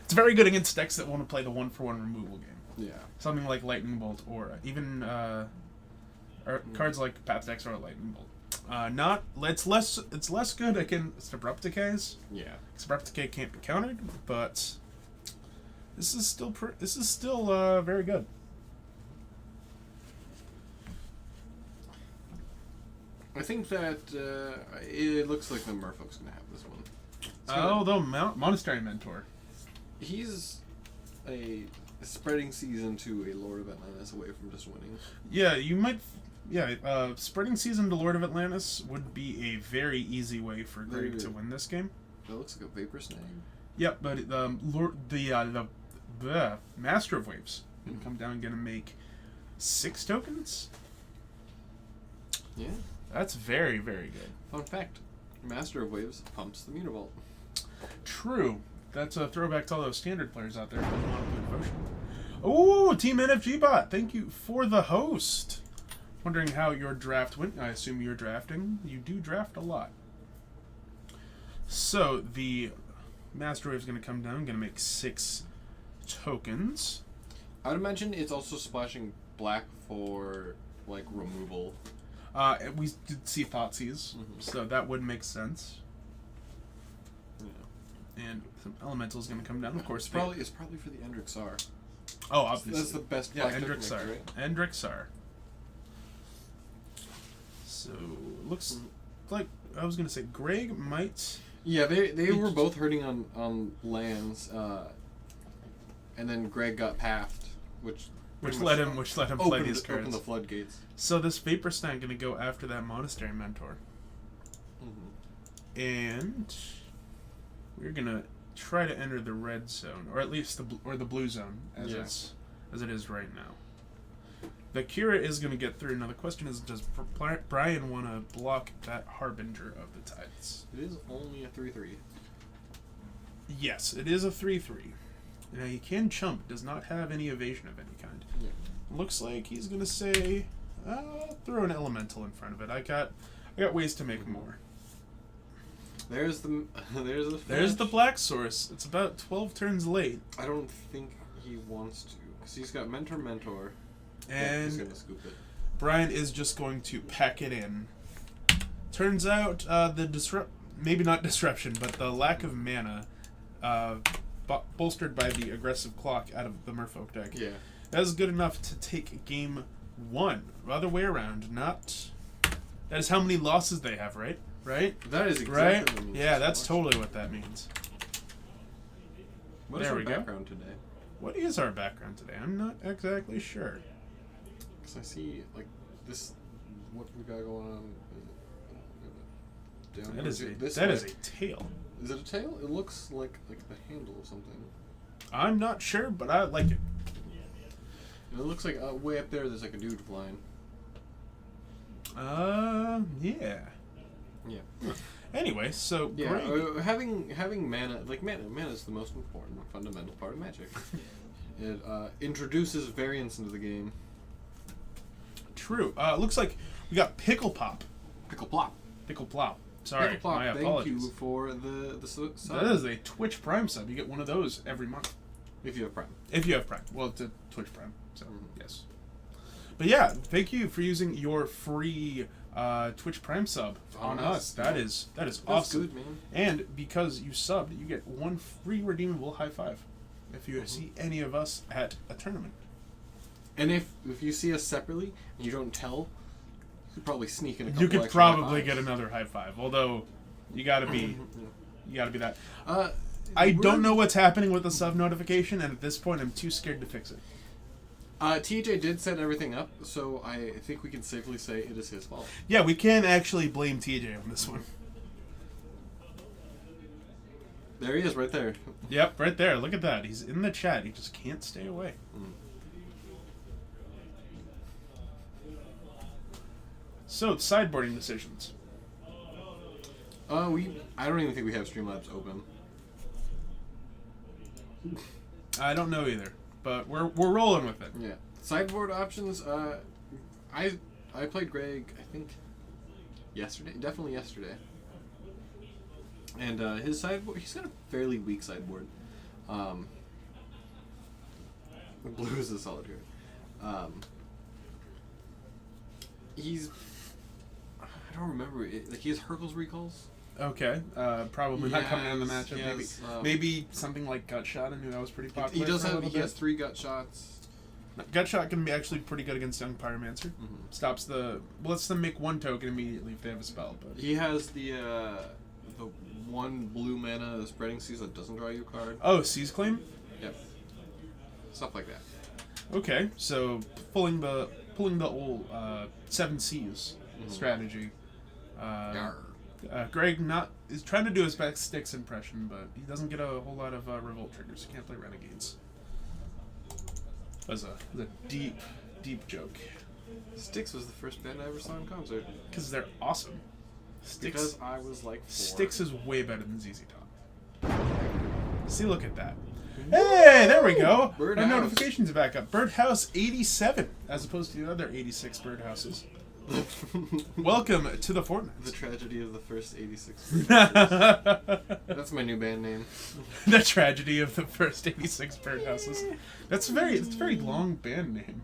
Speaker 1: It's very good against decks that want to play the 1-for-1 removal game.
Speaker 2: Yeah.
Speaker 1: Something like Lightning Bolt or even or cards like Path Decks or Lightning Bolt. It's less good against Abrupt Decays.
Speaker 2: Yeah.
Speaker 1: Because Abrupt Decay can't be countered, but this is still very good.
Speaker 2: I think that it looks like the Merfolk's going to have this one.
Speaker 1: Monastery Mentor.
Speaker 2: He's a spreading season to a Lord of Atlantis away from just winning.
Speaker 1: Yeah, you might. Yeah, spreading season to Lord of Atlantis would be a very easy way for Greg to win this game.
Speaker 2: That looks like a Vapor Snag.
Speaker 1: Yep, but the Master of Waves can come down and gonna make 6 tokens.
Speaker 2: Yeah.
Speaker 1: That's very, very good.
Speaker 2: Fun fact: Master of Waves pumps the Mutavault.
Speaker 1: True. That's a throwback to all those standard players out there who don't want to play Devotion. Oh, Team NFG Bot, thank you for the host. Wondering how your draft went. I assume you're drafting. You do draft a lot. So, the Master Wave's going to come down, going to make 6 tokens.
Speaker 2: I would imagine it's also splashing black for like removal.
Speaker 1: We did see Thoughtseize, so that would make sense.
Speaker 2: Yeah.
Speaker 1: And some Elemental's going to come down, of course.
Speaker 2: It's probably for the Endrixar.
Speaker 1: Oh, obviously.
Speaker 2: That's the best
Speaker 1: Yeah,
Speaker 2: black token maker,
Speaker 1: Endrixar.
Speaker 2: right?
Speaker 1: Endrixar. So, looks like, I was going to say, Greg might...
Speaker 2: Yeah, they were both hurting on lands, and then Greg got pathed, which
Speaker 1: let him play these
Speaker 2: opened
Speaker 1: cards.
Speaker 2: the floodgates.
Speaker 1: So this Vapor Snag going to go after that Monastery Mentor. And we're going to try to enter the red zone, or at least the blue zone, as it is right now. The Kira is going to get through. Now the question is, does Brian want to block that Harbinger of the Tides?
Speaker 2: It is only a 3/3.
Speaker 1: Yes, it is a 3/3. Now he can chump. Does not have any evasion of any kind.
Speaker 2: Yeah.
Speaker 1: Looks like he's going to say, throw an elemental in front of it. I got ways to make more.
Speaker 2: There's the
Speaker 1: There's the black source. It's about 12 turns late.
Speaker 2: I don't think he wants to, because he's got Mentor.
Speaker 1: And
Speaker 2: he's gonna scoop it.
Speaker 1: Brian is just going to pack it in. Turns out maybe not disruption, but the lack of mana, bolstered by the aggressive clock out of the Merfolk deck,
Speaker 2: Yeah.
Speaker 1: that is good enough to take game 1. Other way around, not. That is how many losses they have, right? Right?
Speaker 2: That is exactly
Speaker 1: Right?
Speaker 2: what it means.
Speaker 1: Yeah, that's totally what that means.
Speaker 2: What is
Speaker 1: There
Speaker 2: our
Speaker 1: we go.
Speaker 2: background today?
Speaker 1: What is our background today? I'm not exactly sure.
Speaker 2: Because I see, like, this, what we got going on. Down
Speaker 1: That is
Speaker 2: this
Speaker 1: a
Speaker 2: way.
Speaker 1: tail.
Speaker 2: Is it a tail? It looks like the handle of something.
Speaker 1: I'm not sure, but I like it.
Speaker 2: And it looks like way up there. There's like a dude flying.
Speaker 1: Yeah.
Speaker 2: Yeah.
Speaker 1: Anyway, so
Speaker 2: Yeah.
Speaker 1: Greg,
Speaker 2: Having mana, like mana is the most important fundamental part of Magic. It introduces variance into the game.
Speaker 1: true. Looks like we got Pickle Pop.
Speaker 2: Pickle plop.
Speaker 1: Pickle Plop. Sorry,
Speaker 2: Pickle plop.
Speaker 1: my
Speaker 2: Thank
Speaker 1: apologies.
Speaker 2: you for the sub.
Speaker 1: That is a Twitch Prime sub. You get one of those every month.
Speaker 2: If you have Prime.
Speaker 1: If you have Prime. Well, it's a Twitch Prime, so
Speaker 2: Mhm.
Speaker 1: yes. But yeah, thank you for using your free Twitch Prime sub on us. That is
Speaker 2: That's
Speaker 1: awesome.
Speaker 2: good, man.
Speaker 1: And because you subbed, you get one free redeemable high five if you see any of us at a tournament.
Speaker 2: And if you see us separately and you don't tell, you could probably sneak in a couple
Speaker 1: You could
Speaker 2: extra
Speaker 1: probably
Speaker 2: high
Speaker 1: get another high five. Although you gotta be that.
Speaker 2: fives.
Speaker 1: I don't know what's happening with the sub notification, and at this point, I'm too scared to fix it.
Speaker 2: TJ did set everything up, so I think we can safely say it is his fault.
Speaker 1: Yeah, we can actually blame TJ on this one.
Speaker 2: There he is, right there.
Speaker 1: Yep, right there. Look at that. He's in the chat. He just can't stay away. So, sideboarding decisions.
Speaker 2: I don't even think we have Streamlabs open.
Speaker 1: I don't know either, but we're rolling with it.
Speaker 2: Yeah. Sideboard options. I played Greg. I think yesterday. Definitely yesterday. And his sideboard. He's got a fairly weak sideboard. Blue is a solid card. He's. I don't remember. Like he has Hercules recalls.
Speaker 1: Okay, probably not coming in the
Speaker 2: Yes,
Speaker 1: matchup.
Speaker 2: yes,
Speaker 1: Maybe something like Gut Shot. I knew that was pretty popular.
Speaker 2: He does
Speaker 1: for a
Speaker 2: have.
Speaker 1: little
Speaker 2: He has
Speaker 1: bit.
Speaker 2: 3 gut shots.
Speaker 1: Gut Shot can be actually pretty good against Young Pyromancer. Stops lets them make 1 token immediately if they have a spell. But
Speaker 2: He has the 1 blue mana spreading seas that doesn't draw you a card.
Speaker 1: oh, Seize Claim.
Speaker 2: Yep. Stuff like that.
Speaker 1: Okay, so pulling the old 7 Cs strategy.
Speaker 2: Yarr.
Speaker 1: Greg is trying to do his best Styx impression, but he doesn't get a whole lot of revolt triggers. He can't play Renegades. That was a deep joke.
Speaker 2: Styx was the first band I ever saw in concert.
Speaker 1: Because they're awesome. Styx,
Speaker 2: Because I was like 4.
Speaker 1: Styx is way better than ZZ Top. See, look at that. Hey, there we go. Our
Speaker 2: Birdhouse.
Speaker 1: notifications are back up. Birdhouse 87, as opposed to the other 86 birdhouses. Welcome to the Fortnite.
Speaker 2: The tragedy of the first 86.
Speaker 1: The
Speaker 2: That's my new band name.
Speaker 1: tragedy of the first 86 birdhouses. It's a very long band name.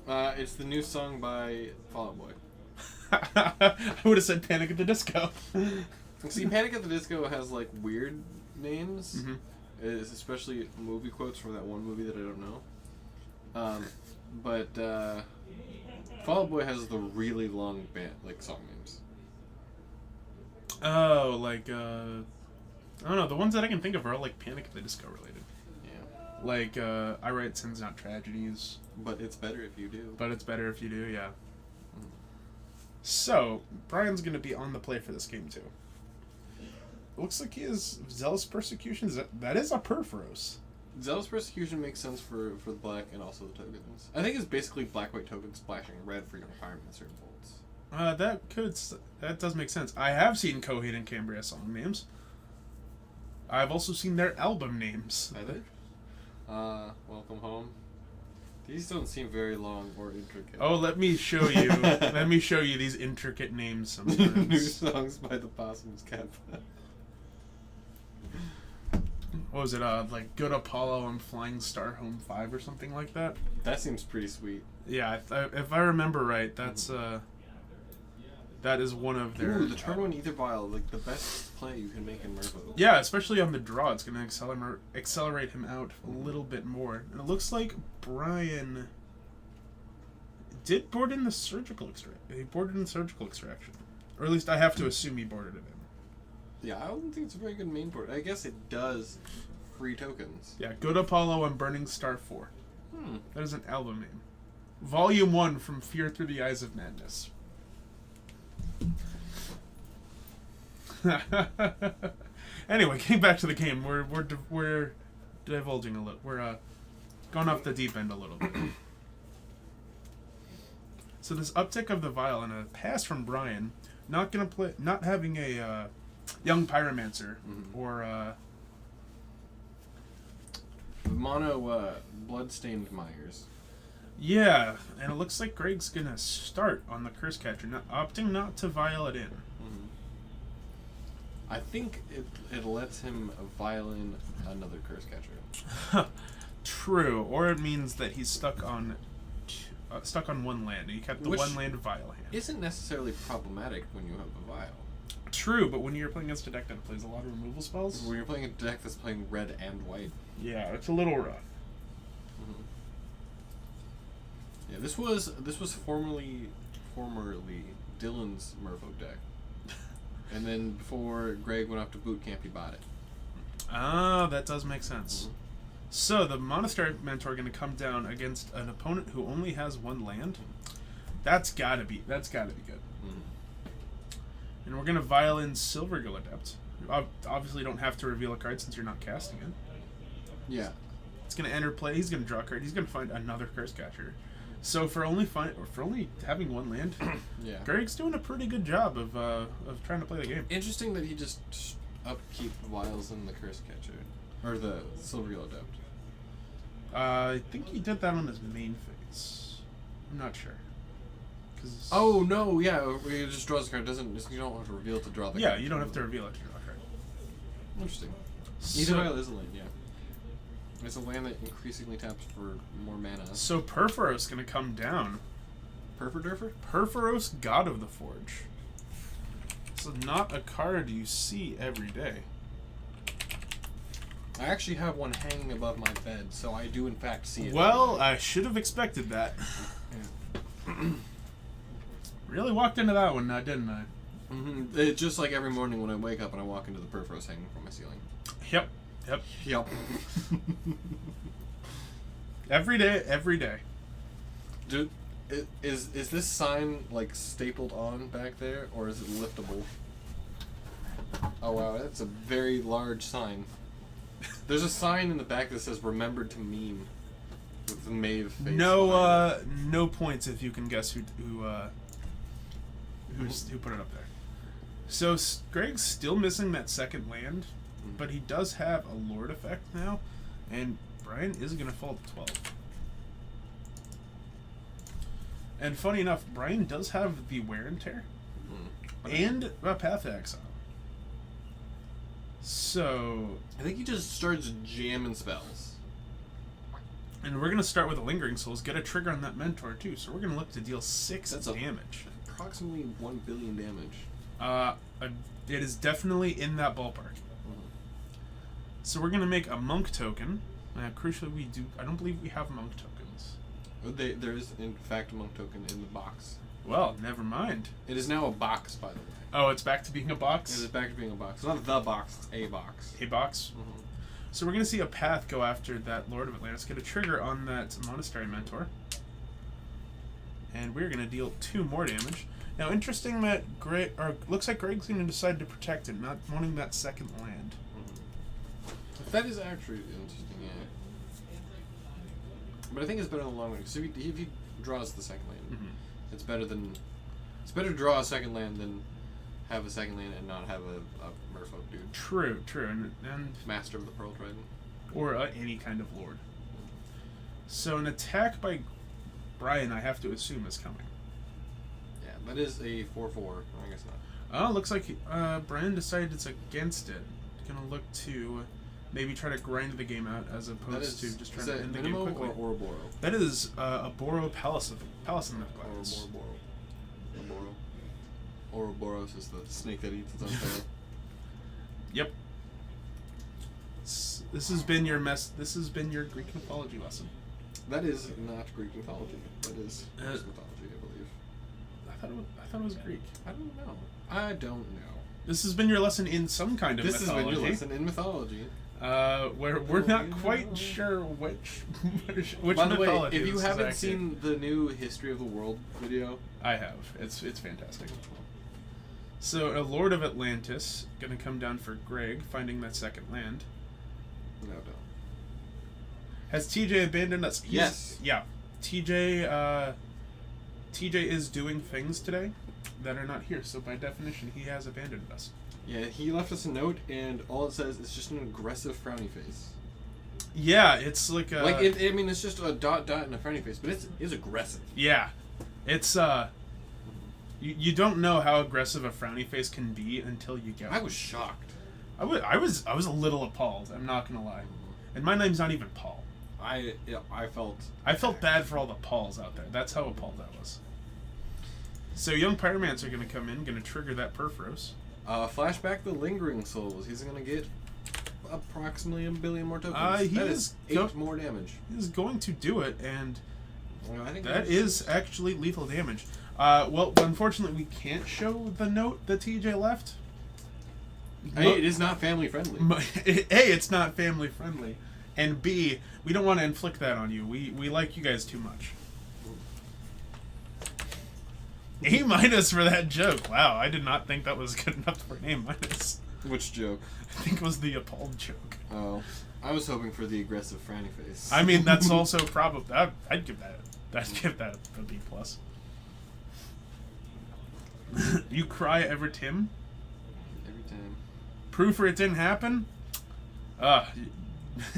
Speaker 2: It's the new song by Fall Out Boy.
Speaker 1: I would have said Panic at the Disco.
Speaker 2: See, Panic at the Disco has like weird names,
Speaker 1: Mhm.
Speaker 2: especially movie quotes from that one movie that I don't know. But Fall Out Boy has the really long band like song names.
Speaker 1: Oh, like I don't know. The ones that I can think of are all like Panic at the Disco related.
Speaker 2: Yeah,
Speaker 1: Like I Write Sins Not Tragedies,
Speaker 2: but it's better if you do.
Speaker 1: but it's better if you do. Yeah. So Brian's gonna be on the play for this game too. Looks like he has Zealous Persecution. That is a Perforos.
Speaker 2: Zealous Persecution makes sense for the black and also the tokens. I think it's basically black-white tokens splashing red for Young Pyromancer and bolts.
Speaker 1: That does make sense. I have seen Coheed and Cambria song names. I've also seen their album names.
Speaker 2: I did. Welcome Home. These don't seem very long or intricate.
Speaker 1: Oh, let me show you. Let me show you these intricate names
Speaker 2: New
Speaker 1: sometimes.
Speaker 2: songs by the Possums Cat.
Speaker 1: What was it? Like Good Apollo and Flying Star Home 5 or something like that?
Speaker 2: That seems pretty sweet.
Speaker 1: Yeah, if I remember right, that's that is one of their.
Speaker 2: Ooh, the turn one Ether Vial, like the best play you can make in Merfolk.
Speaker 1: Yeah, especially on the draw, it's gonna accelerate him out a little bit more. And it looks like Brian did board in the surgical extraction. He boarded in surgical extraction, or at least I have to assume he boarded it in.
Speaker 2: Yeah, I don't think it's a very good main board. I guess it does free tokens.
Speaker 1: Yeah, Good Apollo and Burning Star 4.
Speaker 2: Hmm.
Speaker 1: That is an album name. Volume 1 from Fear Through the Eyes of Madness. Anyway, getting back to the game, we're divulging a little. We're going off the deep end a little bit. So this uptick of the vial and a pass from Brian, not having a Young Pyromancer or
Speaker 2: Mono Bloodstained Myers.
Speaker 1: yeah, and it looks like Greg's gonna start on the Curse Catcher, opting not to vial it in.
Speaker 2: I think it lets him violin another curse catcher.
Speaker 1: True, or it means that he's stuck on one land. And he kept the
Speaker 2: Which
Speaker 1: one land vial hand.
Speaker 2: Isn't necessarily problematic when you have a vial.
Speaker 1: True, but when you're playing against a deck that plays a lot of removal spells,
Speaker 2: When you're playing a deck that's playing red and white.
Speaker 1: yeah, it's a little rough.
Speaker 2: Mm-hmm. Yeah, this was formerly Dylan's Merfolk deck, and then before Greg went off to boot camp, he bought it.
Speaker 1: Ah, that does make sense.
Speaker 2: Mhm.
Speaker 1: So the Monastery Mentor going to come down against an opponent who only has one land. That's gotta be good.
Speaker 2: Mm-hmm.
Speaker 1: And we're gonna vial in Silvergill Adept. Obviously, don't have to reveal a card since you're not casting it.
Speaker 2: Yeah.
Speaker 1: It's gonna enter play. He's gonna draw a card. He's gonna find another Curse Catcher. So for only having one land,
Speaker 2: Yeah.
Speaker 1: Greg's doing a pretty good job of trying to play the game.
Speaker 2: Interesting that he just upkeep vials in the curse catcher or the Silvergill Adept.
Speaker 1: I think he did that on his main phase. I'm not sure.
Speaker 2: Oh no! Yeah, he just draws a card. You don't have to reveal to draw the
Speaker 1: Yeah,
Speaker 2: card.
Speaker 1: you don't have to reveal it to draw a card.
Speaker 2: Interesting.
Speaker 1: So-
Speaker 2: Either vial is a land. Yeah. It's a land that increasingly taps for more mana.
Speaker 1: So Perforos gonna come down.
Speaker 2: Perferdurfer?
Speaker 1: Perforos, God of the Forge. This is not a card you see every day.
Speaker 2: I actually have one hanging above my bed, so I do in fact see it.
Speaker 1: Well, I should have expected that. Really walked into that one now, didn't I?
Speaker 2: It's just like every morning when I wake up and I walk into the Perforos hanging from my ceiling.
Speaker 1: Yep.
Speaker 2: Yep.
Speaker 1: Every day.
Speaker 2: Dude, is this sign like stapled on back there, or is it liftable? Oh wow, that's a very large sign. There's a sign in the back that says "Remembered to meme" with the Maeve face.
Speaker 1: No points if you can guess who put it up there. So Greg's still missing that second land, but he does have a Lord effect now, and Brian is gonna fall to 12. And funny enough, Brian does have the Wear and Tear and a Path to Exile. So,
Speaker 2: I think he just starts jamming spells.
Speaker 1: and we're gonna start with the Lingering Souls, get a trigger on that Mentor too. So we're gonna look to deal 6 damage.
Speaker 2: Approximately 1 billion damage.
Speaker 1: It is definitely in that ballpark. So we're gonna make a Monk token. Crucially, I don't believe we have Monk tokens.
Speaker 2: There is in fact a Monk token in the box.
Speaker 1: Well, never mind.
Speaker 2: It is now a box, by the way.
Speaker 1: Oh, it's back to being a
Speaker 2: It
Speaker 1: box?
Speaker 2: is back to being a box. It's not the box, it's a box.
Speaker 1: A box? So we're going to see a path go after that Lord of Atlantis, get a trigger on that Monastery Mentor. And we're going to deal 2 more damage. Now, interesting that looks like Greg's going to decide to protect it, not wanting that second land.
Speaker 2: That is actually interesting, yeah. But I think it's better in the long run. So if he draws the second land, it's better to draw a second land than have a second land and not have a Merfolk dude.
Speaker 1: True, and
Speaker 2: Master of the Pearl Trident.
Speaker 1: or any kind of Lord. So an attack by Brian, I have to assume, is coming.
Speaker 2: Yeah, that is a 4/4. I guess not.
Speaker 1: Oh, looks like Brian decided it's against it. Gonna look to maybe try to grind the game out as opposed to just trying to end the game quickly.
Speaker 2: Or Ouroboros?
Speaker 1: That is a Boro Palace of Glass.
Speaker 2: Ouroboros is the snake that eats its own tail.
Speaker 1: Yep. This has been your Greek mythology lesson.
Speaker 2: That is not Greek mythology. That is Norse mythology, I believe.
Speaker 1: I thought it was Greek.
Speaker 2: I don't know.
Speaker 1: This has been your lesson in some kind of
Speaker 2: This has
Speaker 1: mythology.
Speaker 2: been your lesson in mythology.
Speaker 1: Where we're not quite sure which
Speaker 2: By the way,
Speaker 1: mythology
Speaker 2: if you
Speaker 1: this is
Speaker 2: haven't
Speaker 1: active.
Speaker 2: seen the new History of the World video,
Speaker 1: I have. It's fantastic. So a Lord of Atlantis gonna come down for Greg, finding that second land.
Speaker 2: no.
Speaker 1: Has TJ abandoned us?
Speaker 2: Yes.
Speaker 1: Yeah. TJ is doing things today that are not here, so by definition he has abandoned us.
Speaker 2: Yeah, he left us a note, and all it says is just an aggressive frowny face.
Speaker 1: Yeah, it's like a...
Speaker 2: it's just a dot and a frowny face, but it's aggressive.
Speaker 1: Yeah. It's You don't know how aggressive a frowny face can be until you get.
Speaker 2: I was shocked.
Speaker 1: I was a little appalled. I'm not gonna lie. And my name's not even Paul.
Speaker 2: I
Speaker 1: felt bad for all the Pauls out there. That's how appalled I was. So young Pyromancer are gonna come in, gonna trigger that Perforos.
Speaker 2: Flashback the Lingering Souls. He's gonna get approximately 1 billion more tokens.
Speaker 1: He
Speaker 2: that
Speaker 1: is
Speaker 2: is 8 more damage.
Speaker 1: He's going to do it, and
Speaker 2: Well, I think
Speaker 1: that is actually lethal damage. Well, unfortunately, we can't show the note that TJ left.
Speaker 2: Hey, it is not family friendly.
Speaker 1: A, it's not family friendly, and B, we don't want to inflict that on you. We like you guys too much. A- for that joke. Wow, I did not think that was good enough for an A-.
Speaker 2: Which joke?
Speaker 1: I think it was the appalled joke.
Speaker 2: Oh, I was hoping for the aggressive franny face.
Speaker 1: I mean, that's also probably. I'd give that a B+. You cry ever, Tim?
Speaker 2: Every time.
Speaker 1: Proof it didn't happen?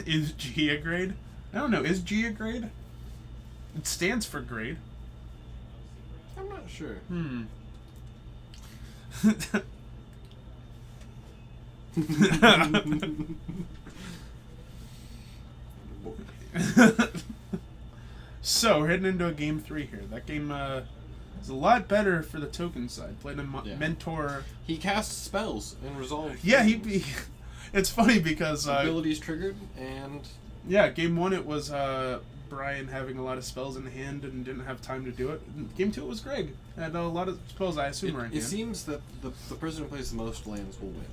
Speaker 1: Is G a grade? I don't know. Is G a grade? It stands for grade.
Speaker 2: I'm not sure.
Speaker 1: So, we're heading into a game 3 here. That game is a lot better for the token side. Played a mentor.
Speaker 2: He casts spells and resolves.
Speaker 1: Yeah,
Speaker 2: things.
Speaker 1: It's funny because
Speaker 2: abilities triggered, and
Speaker 1: yeah, game 1 it was Brian having a lot of spells in hand and didn't have time to do it. Game 2 it was Greg. Had a lot of spells I assume are in
Speaker 2: it
Speaker 1: hand.
Speaker 2: seems that the person who plays the most lands will win.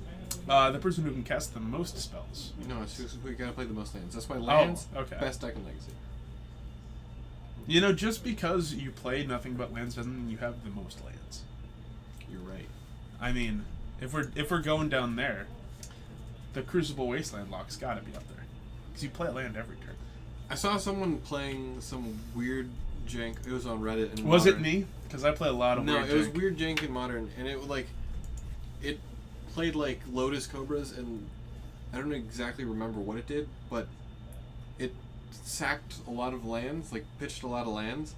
Speaker 1: The person who can cast the most spells.
Speaker 2: No, it's just we gotta play the most lands. That's why lands,
Speaker 1: okay.
Speaker 2: best deck in Legacy.
Speaker 1: You know, just because you play nothing but lands doesn't mean you have the most lands.
Speaker 2: You're right.
Speaker 1: I mean, if we're going down there, the Crucible Wasteland lock's gotta be up there. Because you play a land every turn.
Speaker 2: I saw someone playing some weird jank. It was on Reddit. And
Speaker 1: Was
Speaker 2: Modern.
Speaker 1: it me? Because I play a lot of
Speaker 2: No,
Speaker 1: weird
Speaker 2: it was
Speaker 1: jank.
Speaker 2: weird jank in Modern, and it played like Lotus Cobras, and I don't exactly remember what it did, but it sacked a lot of lands, like pitched a lot of lands,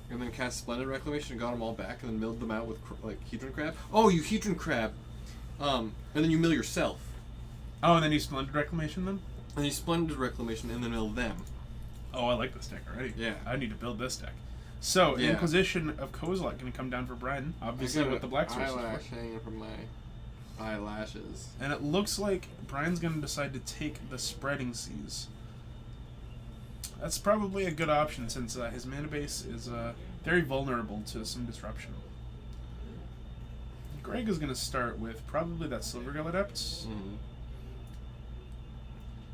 Speaker 2: and then cast Splendid Reclamation and got them all back, and then milled them out with like Hedron Crab. Oh, you Hedron Crab, and then you mill yourself.
Speaker 1: Oh, and then you Splendid Reclamation them?
Speaker 2: And you Splendid Reclamation and then mill them.
Speaker 1: Oh, I like this deck already.
Speaker 2: Yeah.
Speaker 1: I need to build this deck. So,
Speaker 2: Yeah.
Speaker 1: Inquisition of Kozilek going to come down for Brian, obviously with the black sources.
Speaker 2: eyelash hanging from my eyelashes.
Speaker 1: And it looks like Brian's going to decide to take the Spreading Seas. That's probably a good option since his mana base is very vulnerable to some disruption. Greg is going to start with probably that Silvergull Adepts.
Speaker 2: Mm-hmm.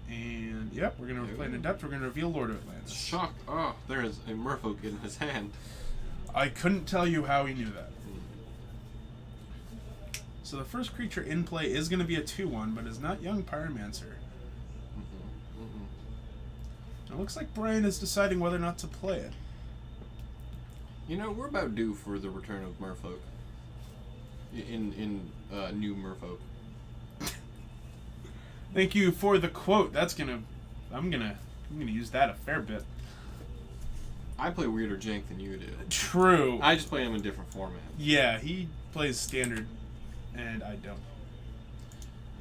Speaker 1: And, yep, we're going to play an Adept. We're going to reveal Lord of Atlantis.
Speaker 2: Shocked. Oh, there is a Merfolk in his hand.
Speaker 1: I couldn't tell you how he knew that. So the first creature in play is going to be a 2/1, but is not Young Pyromancer. It looks like Brian is deciding whether or not to play it.
Speaker 2: You know, we're about due for the return of Merfolk. In new Merfolk.
Speaker 1: Thank you for the quote. That's I'm gonna use that a fair bit.
Speaker 2: I play weirder jank than you do.
Speaker 1: True.
Speaker 2: I just play him in different formats.
Speaker 1: Yeah, he plays standard, and I don't.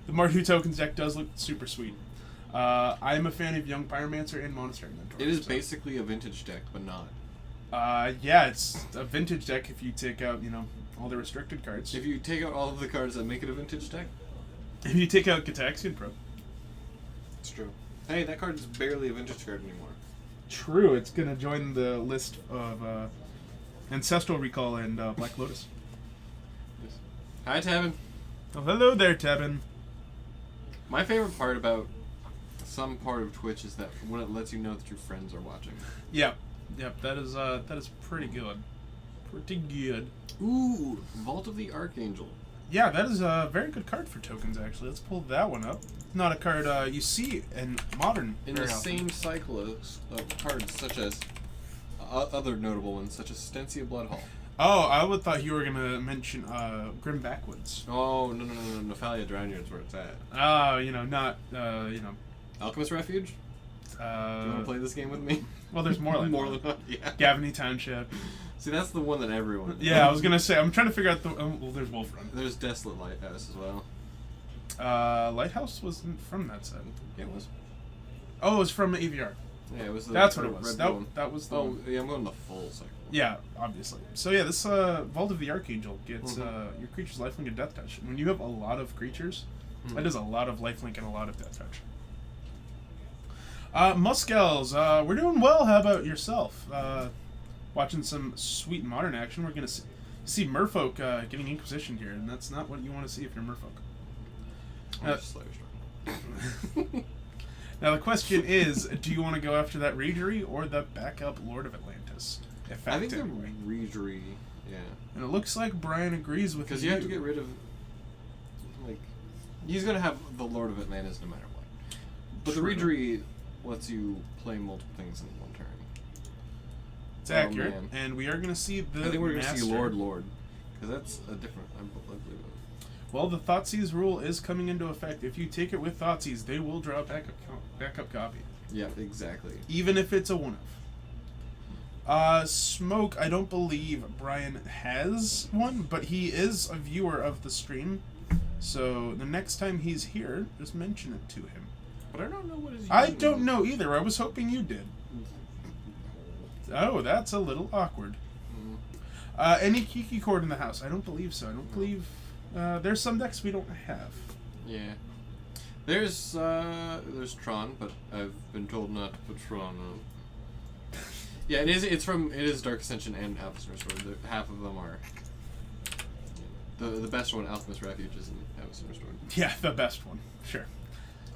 Speaker 1: The Mardu Tokens deck does look super sweet. I am a fan of Young Pyromancer and Monastery Mentor.
Speaker 2: It is basically a vintage deck, but not.
Speaker 1: Yeah, it's a vintage deck if you take out, all the restricted cards.
Speaker 2: If you take out all of the cards that make it a vintage deck,
Speaker 1: If you take out Gitaxian Probe.
Speaker 2: it's true. Hey, that card is barely a vintage card anymore.
Speaker 1: True, it's gonna join the list of Ancestral Recall and Black Lotus.
Speaker 2: Yes. Hi, Tavin.
Speaker 1: Oh, hello there, Tevin.
Speaker 2: My favorite part about some part of Twitch is that when it lets you know that your friends are watching.
Speaker 1: Yep, that is pretty good. Pretty good.
Speaker 2: Ooh, Vault of the Archangel.
Speaker 1: Yeah, that is a very good card for tokens, actually. Let's pull that one up. Not a card you see in Modern.
Speaker 2: In
Speaker 1: very
Speaker 2: the
Speaker 1: often.
Speaker 2: same cycle of cards, such as other notable ones, such as Stencia Bloodhall.
Speaker 1: Oh, I would thought you were gonna mention Grim Backwoods.
Speaker 2: Oh, no, Nephalia Drownyard's where it's at.
Speaker 1: Not
Speaker 2: Alchemist Refuge? Do you want to play this game with me?
Speaker 1: Well, there's Moreland.
Speaker 2: Moreland, yeah.
Speaker 1: Gavany Township.
Speaker 2: See, that's the one that everyone.
Speaker 1: Yeah, I was gonna say. I'm trying to figure out the. Well, there's Wolf Run.
Speaker 2: There's Desolate Lighthouse as well.
Speaker 1: Lighthouse wasn't from that set.
Speaker 2: Yeah, it was.
Speaker 1: Oh, it was from AVR.
Speaker 2: Yeah, it was.
Speaker 1: That's what
Speaker 2: the
Speaker 1: it was.
Speaker 2: red one.
Speaker 1: That was the.
Speaker 2: Oh, yeah, I'm going the full cycle.
Speaker 1: Yeah, obviously. So yeah, this Vault of the Archangel gets your creature's lifelink and death touch. When you have a lot of creatures, that does a lot of lifelink and a lot of death touch. Muskels, we're doing well. How about yourself? Watching some sweet modern action. We're gonna see Merfolk getting Inquisitioned here, and that's not what you want to see if you're Merfolk. Now the question is, do you want to go after that Ragery or the backup Lord of Atlantis?
Speaker 2: I think the Ragery, yeah.
Speaker 1: And it looks like Brian agrees with you.
Speaker 2: Because you have to get rid of, like, he's going to have the Lord of Atlantis no matter what. But
Speaker 1: True.
Speaker 2: the Ragery lets you play multiple things in one turn.
Speaker 1: It's accurate,
Speaker 2: man.
Speaker 1: and we are going to see the
Speaker 2: I think we're going to
Speaker 1: Master.
Speaker 2: see Lord. Because that's a different, I believe it.
Speaker 1: Well, the Thoughtseize rule is coming into effect. If you take it with Thoughtseize, they will draw a backup copy.
Speaker 2: Yeah, exactly.
Speaker 1: Even if it's a one-of. Smoke, I don't believe Brian has one, but he is a viewer of the stream. So the next time he's here, just mention it to him.
Speaker 2: But I don't know what his
Speaker 1: I
Speaker 2: username
Speaker 1: don't
Speaker 2: is.
Speaker 1: know either. I was hoping you did. Oh, that's a little awkward. Any Kiki Chord in the house? I don't believe so. I don't believe... there's some decks we don't have.
Speaker 2: Yeah. There's Tron, but I've been told not to put Tron on. Yeah, it is. It is Dark Ascension and Alchemist Restored. Half of them are. The best one, Alchemist Refuge, is in Alchemist Restored.
Speaker 1: Yeah, the best one. Sure.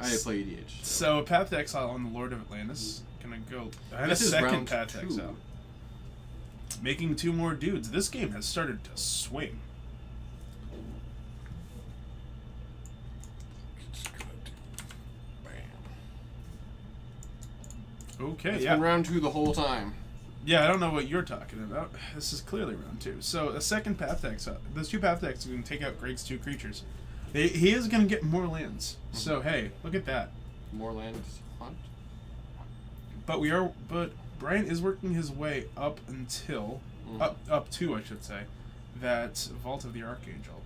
Speaker 2: I play EDH.
Speaker 1: So Path to Exile on the Lord of Atlantis. Gonna go. And
Speaker 2: This
Speaker 1: a
Speaker 2: is
Speaker 1: second
Speaker 2: round
Speaker 1: Path to
Speaker 2: 2.
Speaker 1: Exile. Making 2 more dudes. This game has started to swing. Okay,
Speaker 2: It's
Speaker 1: yeah.
Speaker 2: been round 2 the whole time.
Speaker 1: Yeah, I don't know what you're talking about. This is clearly round 2. So a second Path to Exile. Those 2 Path to Exile are going to take out Greg's 2 creatures. He is going to get more lands. So hey, look at that.
Speaker 2: More lands hunt.
Speaker 1: But Brian is working his way up until up to, I should say, that Vault of the Archangel,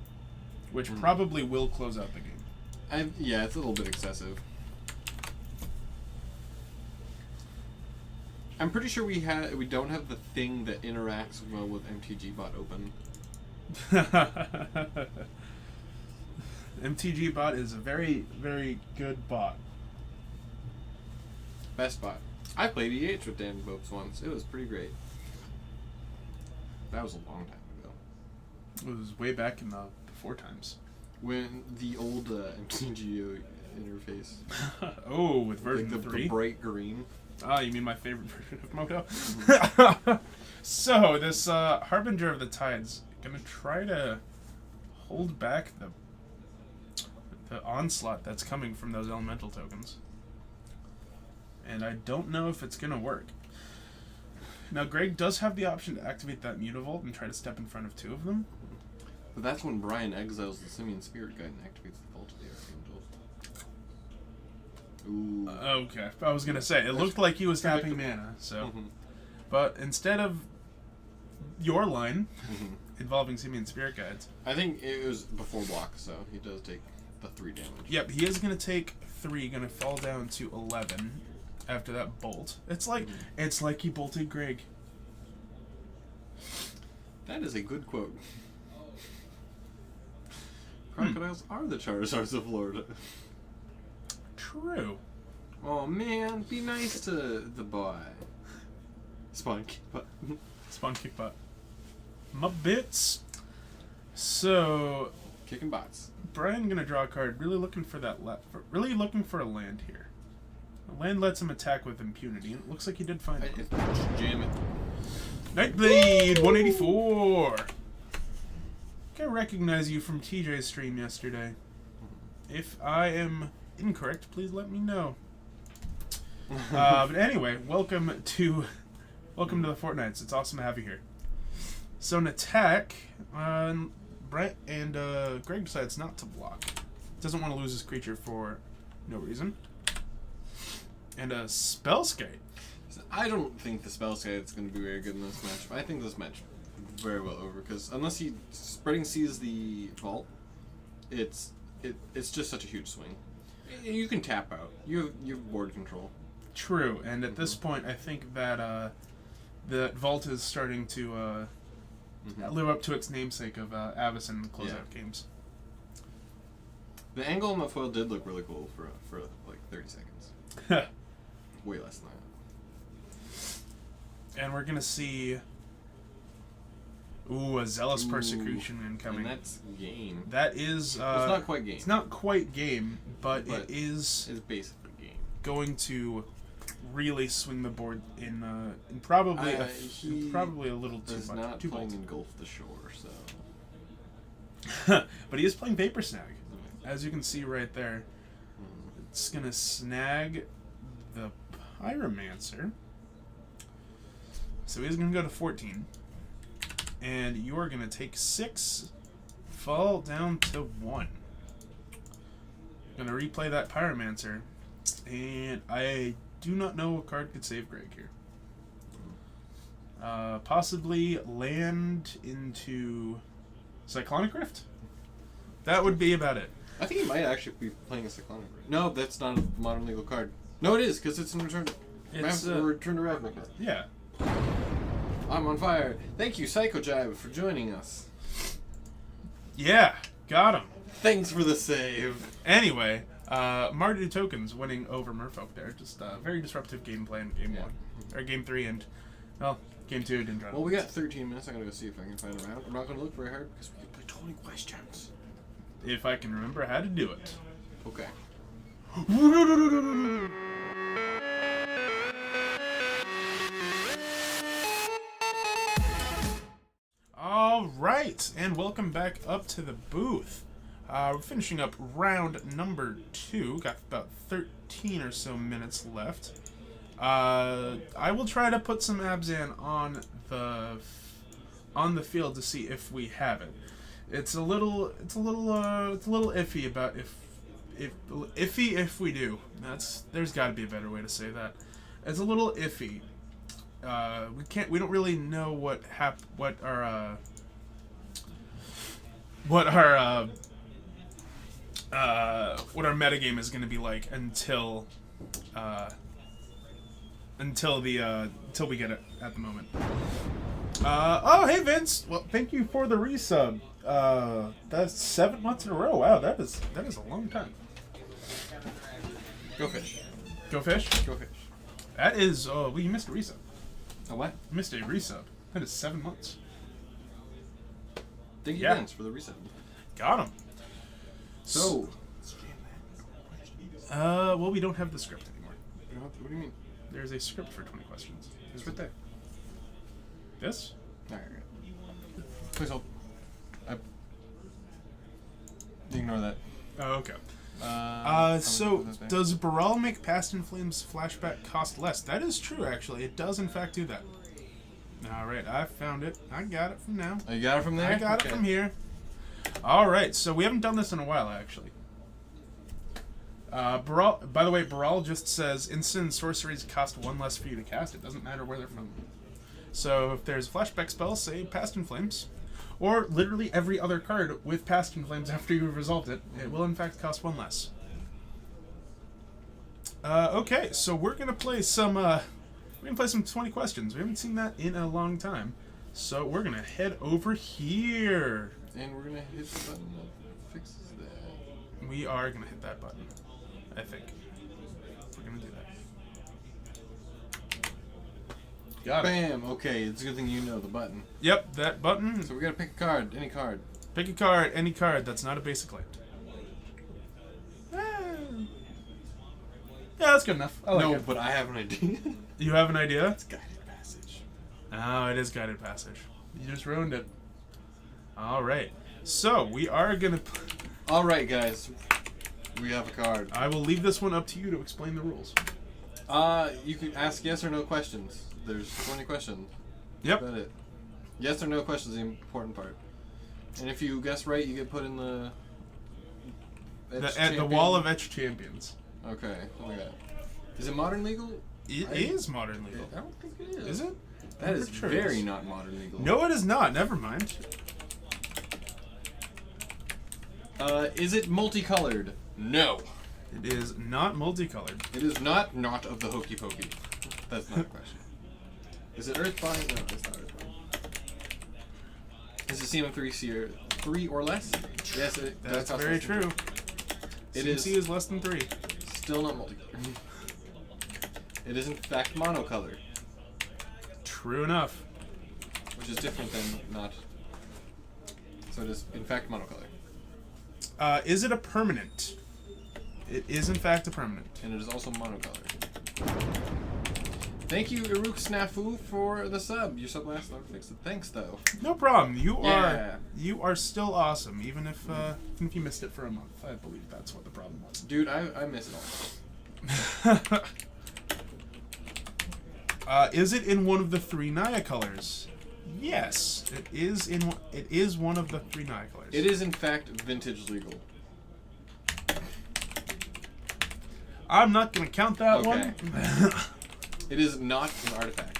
Speaker 1: which probably will close out the game.
Speaker 2: Yeah, it's a little bit excessive. I'm pretty sure we don't have the thing that interacts well with MTG Bot open.
Speaker 1: MTG Bot is a very, very good bot.
Speaker 2: Best bot. I played EH with Dan Bopes once. It was pretty great. That was a long time ago.
Speaker 1: It was way back in the before times.
Speaker 2: When the old MTGO interface.
Speaker 1: Oh, with version
Speaker 2: Like the
Speaker 1: 3?
Speaker 2: bright green.
Speaker 1: Ah, you mean my favorite version of Moto? So, this Harbinger of the Tides gonna try to hold back the onslaught that's coming from those elemental tokens. And I don't know if it's gonna work. Now, Greg does have the option to activate that Mutavault and try to step in front of 2 of them.
Speaker 2: But that's when Brian exiles the Simian Spirit Guide and activates the Vault of the Archangel. Ooh.
Speaker 1: Okay, I was gonna say, it looked like he was tapping mana, so... But instead of your line, involving Simian Spirit Guides...
Speaker 2: I think it was before block, so he does take the 3 damage.
Speaker 1: Yep, he is gonna take 3, gonna fall down to 11 after that bolt. It's like he bolted Greg.
Speaker 2: That is a good quote. Crocodiles are the Charizards of Florida.
Speaker 1: True.
Speaker 2: Oh man, be nice to the boy. Spawn butt.
Speaker 1: Spawn kick butt. My bits. So
Speaker 2: Kicking bots.
Speaker 1: Brian gonna draw a card, really looking for that really looking for a land here. A land lets him attack with impunity, and it looks like he did find it.
Speaker 2: Jam it.
Speaker 1: Nightblade 184. I recognize you from TJ's stream yesterday. If I am incorrect, please let me know. But anyway, welcome to the Fortnights. It's awesome to have you here. So an attack, Brett and Greg decides not to block. Doesn't want to lose his creature for no reason. And a Spellskite.
Speaker 2: I don't think the Spellskite is going to be very good in this match. I think this match very well over because unless he Spreading sees the vault, it's just such a huge swing. You can tap out. You have board control.
Speaker 1: True, and at this point, I think that the vault is starting to live up to its namesake of Avacyn in the closeout games.
Speaker 2: The angle on the foil did look really cool for like 30 seconds. Way less than that.
Speaker 1: And we're gonna see, a Zealous Persecution incoming.
Speaker 2: And that's game.
Speaker 1: That is.
Speaker 2: It's not quite game.
Speaker 1: It's not quite game, but it
Speaker 2: is.
Speaker 1: is
Speaker 2: It's basically game.
Speaker 1: going to really swing the board in probably probably a little too
Speaker 2: He's
Speaker 1: much.
Speaker 2: not
Speaker 1: Too
Speaker 2: playing
Speaker 1: bold.
Speaker 2: Engulf the Shore, so.
Speaker 1: But he is playing Vapor Snag, as you can see right there. It's gonna snag the Pyromancer. So he's gonna go to 14. And you are gonna take 6, fall down to 1. Gonna replay that Pyromancer. And I do not know what card could save Greg here. Possibly land into Cyclonic Rift. That would be about it.
Speaker 2: I think he might actually be playing a Cyclonic Rift. No, that's not a modern legal card. No, it is, because it's in return to...
Speaker 1: It's,
Speaker 2: return to Ravnica.
Speaker 1: Yeah.
Speaker 2: I'm on fire. Thank you, Psycho Jive, for joining us.
Speaker 1: Yeah, got him.
Speaker 2: Thanks for the save.
Speaker 1: Anyway, Mardu Tokens winning over Merfolk there. Just very disruptive gameplay in Game 1. Or Game 3 and, well, Game 2 didn't draw.
Speaker 2: Well, we got 13 minutes. I'm going to go see if I can find a round. I'm not going to look very hard because we can play 20 questions.
Speaker 1: If I can remember how to do it.
Speaker 2: Okay.
Speaker 1: All right, and welcome back up to the booth. We're finishing up round number 2. Got about 13 or so minutes left. I will try to put some Abzan on the field to see if we have it. It's a little iffy about if we do. There's got to be a better way to say that. It's a little iffy. We don't really know what our metagame is going to be like until we get it at the moment. Oh, hey Vince. Well, thank you for the resub. That's 7 months in a row. Wow, that is a long time.
Speaker 2: Go fish.
Speaker 1: Go fish.
Speaker 2: Go fish.
Speaker 1: That is. Oh, well, you missed a resub.
Speaker 2: A what?
Speaker 1: You missed a resub. That is 7 months.
Speaker 2: Thank you,
Speaker 1: Yeah.
Speaker 2: Vince, for the reset.
Speaker 1: Got him.
Speaker 2: So.
Speaker 1: Well, we don't have the script anymore.
Speaker 2: What do you mean?
Speaker 1: There's a script for 20 questions. It's right there. This?
Speaker 2: Alright. Please hold. Ignore that.
Speaker 1: Oh, okay.
Speaker 2: I'm
Speaker 1: So,
Speaker 2: gonna put that there.
Speaker 1: does Baral make Past in Flames flashback cost less? That is true, actually. It does, in fact, do that. Alright, I found it. I got it from now.
Speaker 2: Oh, you got it from there?
Speaker 1: I got it from here. Alright, so we haven't done this in a while, actually. Baral, by the way, Baral just says instant sorceries cost 1 less for you to cast. It doesn't matter where they're from. So if there's a flashback spell, say Past in Flames, or literally every other card with Past in Flames after you've resolved it, it will in fact cost 1 less. Okay, so we're gonna play some 20 questions. We haven't seen that in a long time. So we're gonna head over here.
Speaker 2: And we're gonna hit the button that fixes that.
Speaker 1: We are gonna hit that button, I think. We're gonna do that. Got it.
Speaker 2: Bam! Okay, it's a good thing you know the button.
Speaker 1: Yep, that button.
Speaker 2: So we gotta pick a card, any card.
Speaker 1: Pick a card, any card that's not a basic land. Yeah, that's good enough. I like
Speaker 2: No,
Speaker 1: it.
Speaker 2: but I have an idea.
Speaker 1: You have an idea?
Speaker 2: It's guided passage.
Speaker 1: Oh, it is guided passage. You just ruined it. All right. So we are gonna.
Speaker 2: All right, guys. We have a card.
Speaker 1: I will leave this one up to you to explain the rules.
Speaker 2: You can ask yes or no questions. There's 20 questions.
Speaker 1: Yep.
Speaker 2: That's it. Yes or no questions is the important part. And if you guess right, you get put in the.
Speaker 1: At the wall of Etched Champions.
Speaker 2: Okay. Look at that. Is it modern legal?
Speaker 1: It is modern legal.
Speaker 2: I don't think it is.
Speaker 1: Is it?
Speaker 2: That is
Speaker 1: I'm sure it
Speaker 2: very
Speaker 1: is.
Speaker 2: not modern legal.
Speaker 1: No, it is not. Never mind.
Speaker 2: Is it multicolored? No.
Speaker 1: It is not multicolored.
Speaker 2: It is not of the hokey pokey. That's not the question. Is it Earthbind? No, it's not Earthbind. Is it CM3 or less? Yes, it does
Speaker 1: That's
Speaker 2: cost
Speaker 1: very
Speaker 2: less than
Speaker 1: true.
Speaker 2: It
Speaker 1: CMC is less than 3.
Speaker 2: Still not multicolored. It is in fact monocolored,
Speaker 1: True enough.
Speaker 2: which is different than not. So it is in fact monocolored.
Speaker 1: Is it a permanent? It is in fact a permanent.
Speaker 2: And it is also monocolored. Thank you, Iruk Snafu, for the sub. Your sub last never fixed it. Thanks, though.
Speaker 1: No problem.
Speaker 2: Yeah.
Speaker 1: You are still awesome, even if you missed it for a month. I believe that's what the problem was.
Speaker 2: Dude, I miss it all.
Speaker 1: Is it in one of the 3 Naya colors? Yes, it is in. It is one of the 3 Naya colors.
Speaker 2: It is, in fact, vintage legal.
Speaker 1: I'm not gonna count that
Speaker 2: Okay.
Speaker 1: one.
Speaker 2: It is not an artifact.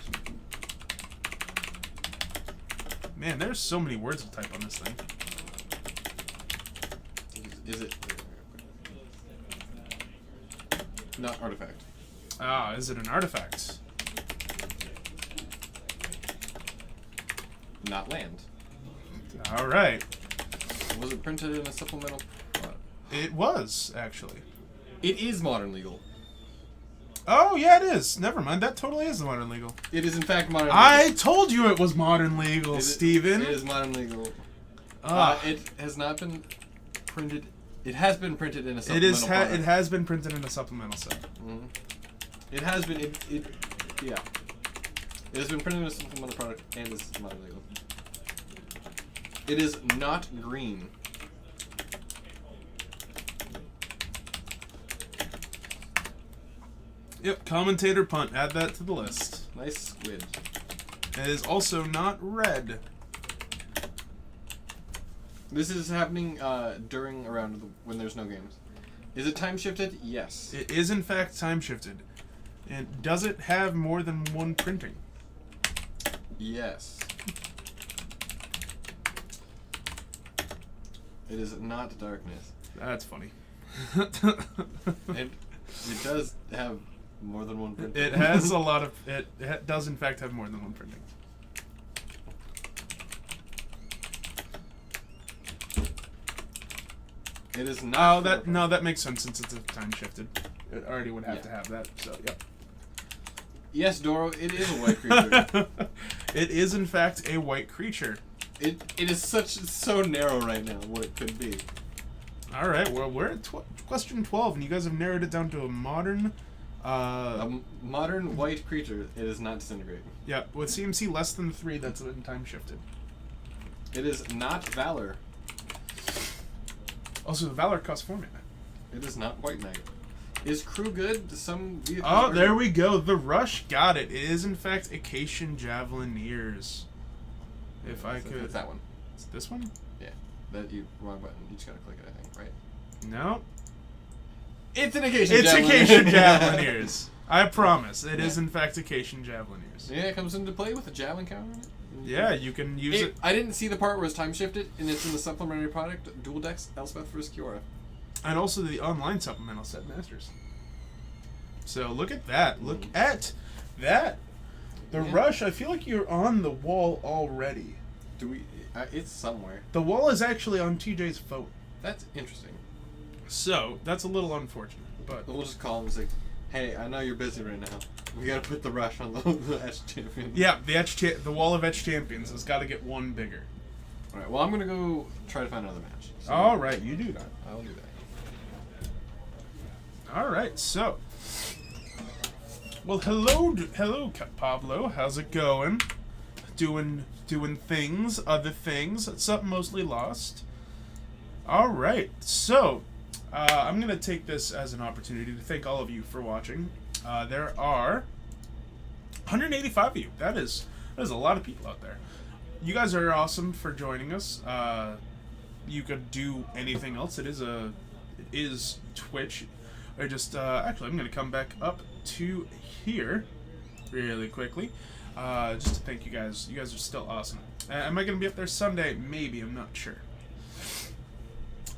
Speaker 1: Man, there's so many words to type on this thing.
Speaker 2: Is it? Not artifact.
Speaker 1: Ah, is it an artifact?
Speaker 2: Not land.
Speaker 1: All right.
Speaker 2: Was it printed in a supplemental?
Speaker 1: It was actually.
Speaker 2: It is modern legal.
Speaker 1: Oh yeah, it is. Never mind. That totally is the modern legal.
Speaker 2: It is in fact modern legal.
Speaker 1: I told you it was modern legal, Steven.
Speaker 2: It is modern legal.
Speaker 1: Ah.
Speaker 2: It has not been printed. It has been printed in a
Speaker 1: It
Speaker 2: supplemental
Speaker 1: is.
Speaker 2: product.
Speaker 1: It has been printed in a supplemental set.
Speaker 2: Mhm. It has been. Yeah. It has been printed in a supplemental product and is modern legal. It is not green.
Speaker 1: Yep. Commentator punt. Add that to the list.
Speaker 2: Nice squid.
Speaker 1: It is also not red.
Speaker 2: This is happening during a round of when there's no games. Is it time shifted? Yes.
Speaker 1: It is in fact time shifted. And does it have more than one printing?
Speaker 2: Yes. It is not darkness.
Speaker 1: That's funny.
Speaker 2: It does have more than one printing.
Speaker 1: It has a lot of. It does in fact have more than one printing.
Speaker 2: It is not.
Speaker 1: Oh, that makes sense since it's a time shifted. It already would have to have that. So yep.
Speaker 2: Yes, Doro. It is a white creature.
Speaker 1: It is in fact a white creature.
Speaker 2: It is so narrow right now what it could be.
Speaker 1: All right. Well, we're at question 12, and you guys have narrowed it down to a modern.
Speaker 2: A modern white creature. It is not disintegrating.
Speaker 1: Yeah, with CMC less than 3, that's been time shifted.
Speaker 2: It is not Valor.
Speaker 1: Also, the Valor costs 4 mana.
Speaker 2: It is not White Knight. Is crew good? Some vehicles
Speaker 1: Oh,
Speaker 2: are
Speaker 1: there
Speaker 2: good.
Speaker 1: we go. The Rush got it. It is in fact Acacian Javelineers. If I could.
Speaker 2: It's that one.
Speaker 1: It's this one?
Speaker 2: Yeah. That wrong button. You just gotta click it, I think, right?
Speaker 1: No.
Speaker 2: It's an Acacian
Speaker 1: It's
Speaker 2: Javelin.
Speaker 1: Acacian Javelineers. I promise. It is in fact Acacian Javelineers.
Speaker 2: Yeah, it comes into play with a javelin counter in it.
Speaker 1: Yeah, you can use it.
Speaker 2: I didn't see the part where it's time shifted, and it's in the supplementary product. Dual decks, Elspeth vs. Kiora.
Speaker 1: And also the online supplemental set Masters. So look at that. Look at that. The
Speaker 2: Yeah.
Speaker 1: Rush, I feel like you're on the wall already.
Speaker 2: Do we? It's somewhere.
Speaker 1: The wall is actually on TJ's phone.
Speaker 2: That's interesting.
Speaker 1: So, that's a little unfortunate. But
Speaker 2: We'll just call him and say, "Hey, I know you're busy right now. We gotta put the rush on the Etch Champion."
Speaker 1: yeah, the wall of Etch Champions has got to get one bigger.
Speaker 2: All right. Well, I'm gonna go try to find another match. So
Speaker 1: All right, you do that.
Speaker 2: I'll do that.
Speaker 1: All right, so. Well, hello, Pablo. How's it going? Doing things, other things. Something mostly lost. All right, so I'm gonna take this as an opportunity to thank all of you for watching. There are 185 of you. That is a lot of people out there. You guys are awesome for joining us. You could do anything else. It is Twitch. I just actually I'm gonna come back up to here really quickly, just to thank you guys. You guys are still awesome. Am I gonna be up there Sunday? Maybe. I'm not sure.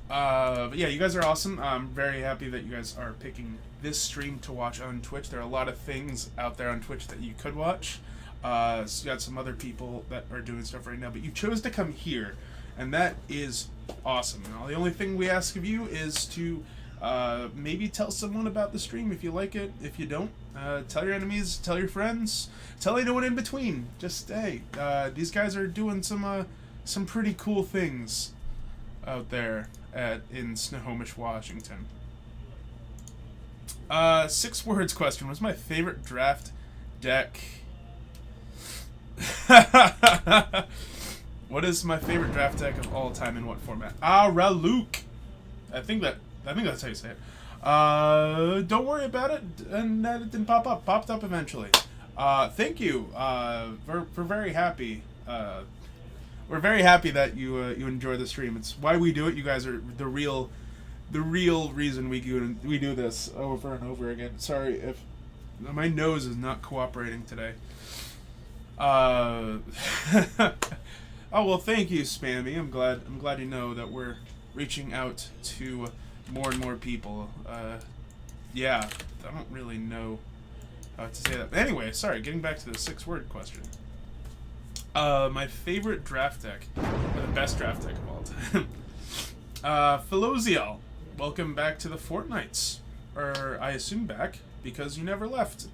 Speaker 1: But yeah, you guys are awesome. I'm very happy that you guys are picking this stream to watch on Twitch. There are a lot of things out there on Twitch that you could watch. So you got some other people that are doing stuff right now, but you chose to come here, and that is awesome. And the only thing we ask of you is to maybe tell someone about the stream if you like it. If you don't, tell your enemies, tell your friends, tell anyone in between. Just hey, these guys are doing some pretty cool things out there in Snohomish, Washington. 6 words question. What's my favorite draft deck? What is my favorite draft deck of all time in what format? Raluk. I think that's how you say it. Don't worry about it, and that it didn't pop up. Popped up eventually. Thank you. We're very happy. We're very happy that you enjoy the stream. It's why we do it. You guys are the real reason we do this over and over again. Sorry if my nose is not cooperating today. Oh well, thank you, Spammy. I'm glad you know that we're reaching out to more and more people. Yeah, I don't really know how to say that. But anyway, sorry. Getting back to the 6-word question. My favorite draft deck, or the best draft deck of all time. Philoziel, welcome back to the Fortnights. Or I assume back because you never left.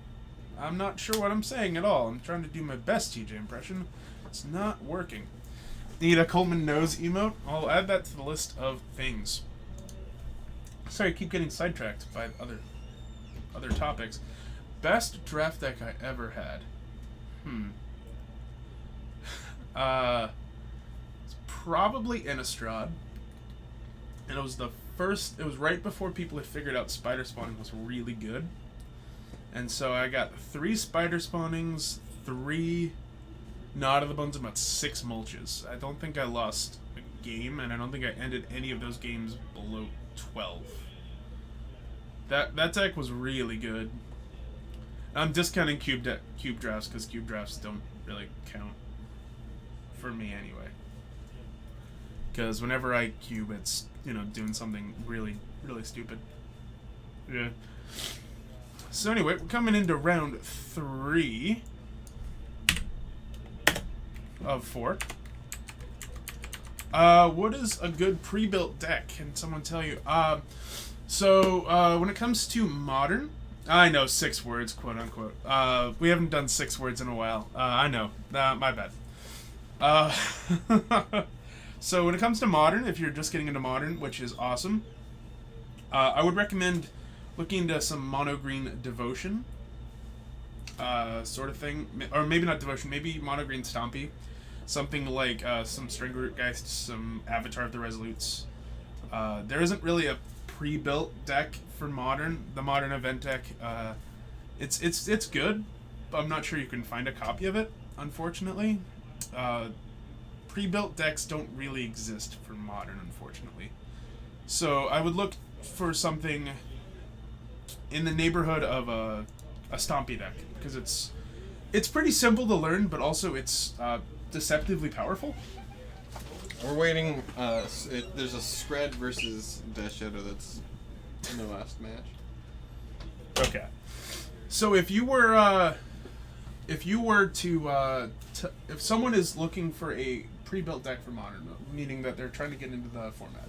Speaker 1: I'm not sure what I'm saying at all. I'm trying to do my best TJ impression. It's not working. Need a Coleman nose emote? I'll add that to the list of things. Sorry, I keep getting sidetracked by other topics. Best draft deck I ever had. It's probably Innistrad. And it was it was right before people had figured out spider spawning was really good. And so I got 3 spider spawnings, 3 Knot of the Bones, and about 6 mulches. I don't think I lost a game, and I don't think I ended any of those games below 12. That deck was really good. I'm discounting cube drafts because cube drafts don't really count for me anyway. Because whenever I cube, it's doing something really stupid. Yeah. So anyway, we're coming into round 3 of 4. What is a good pre-built deck? Can someone tell you? So when it comes to modern, I know 6 words, quote unquote. We haven't done 6 words in a while. I know. My bad. So when it comes to modern, if you're just getting into modern, which is awesome, I would recommend looking into some mono green devotion, sort of thing, or maybe not devotion, maybe mono green stompy, something like some Stringroot Geist, some Avatar of the Resolutes. There isn't really a pre-built deck for modern. The modern event deck, it's good, but I'm not sure you can find a copy of it, unfortunately. Pre-built decks don't really exist for modern, unfortunately. So I would look for something in the neighborhood of a Stompy deck, because it's pretty simple to learn, but also it's deceptively powerful.
Speaker 2: We're waiting. There's a Scred versus Death Shadow that's in the last match.
Speaker 1: Okay. So if you were to if someone is looking for a pre-built deck for modern, meaning that they're trying to get into the format,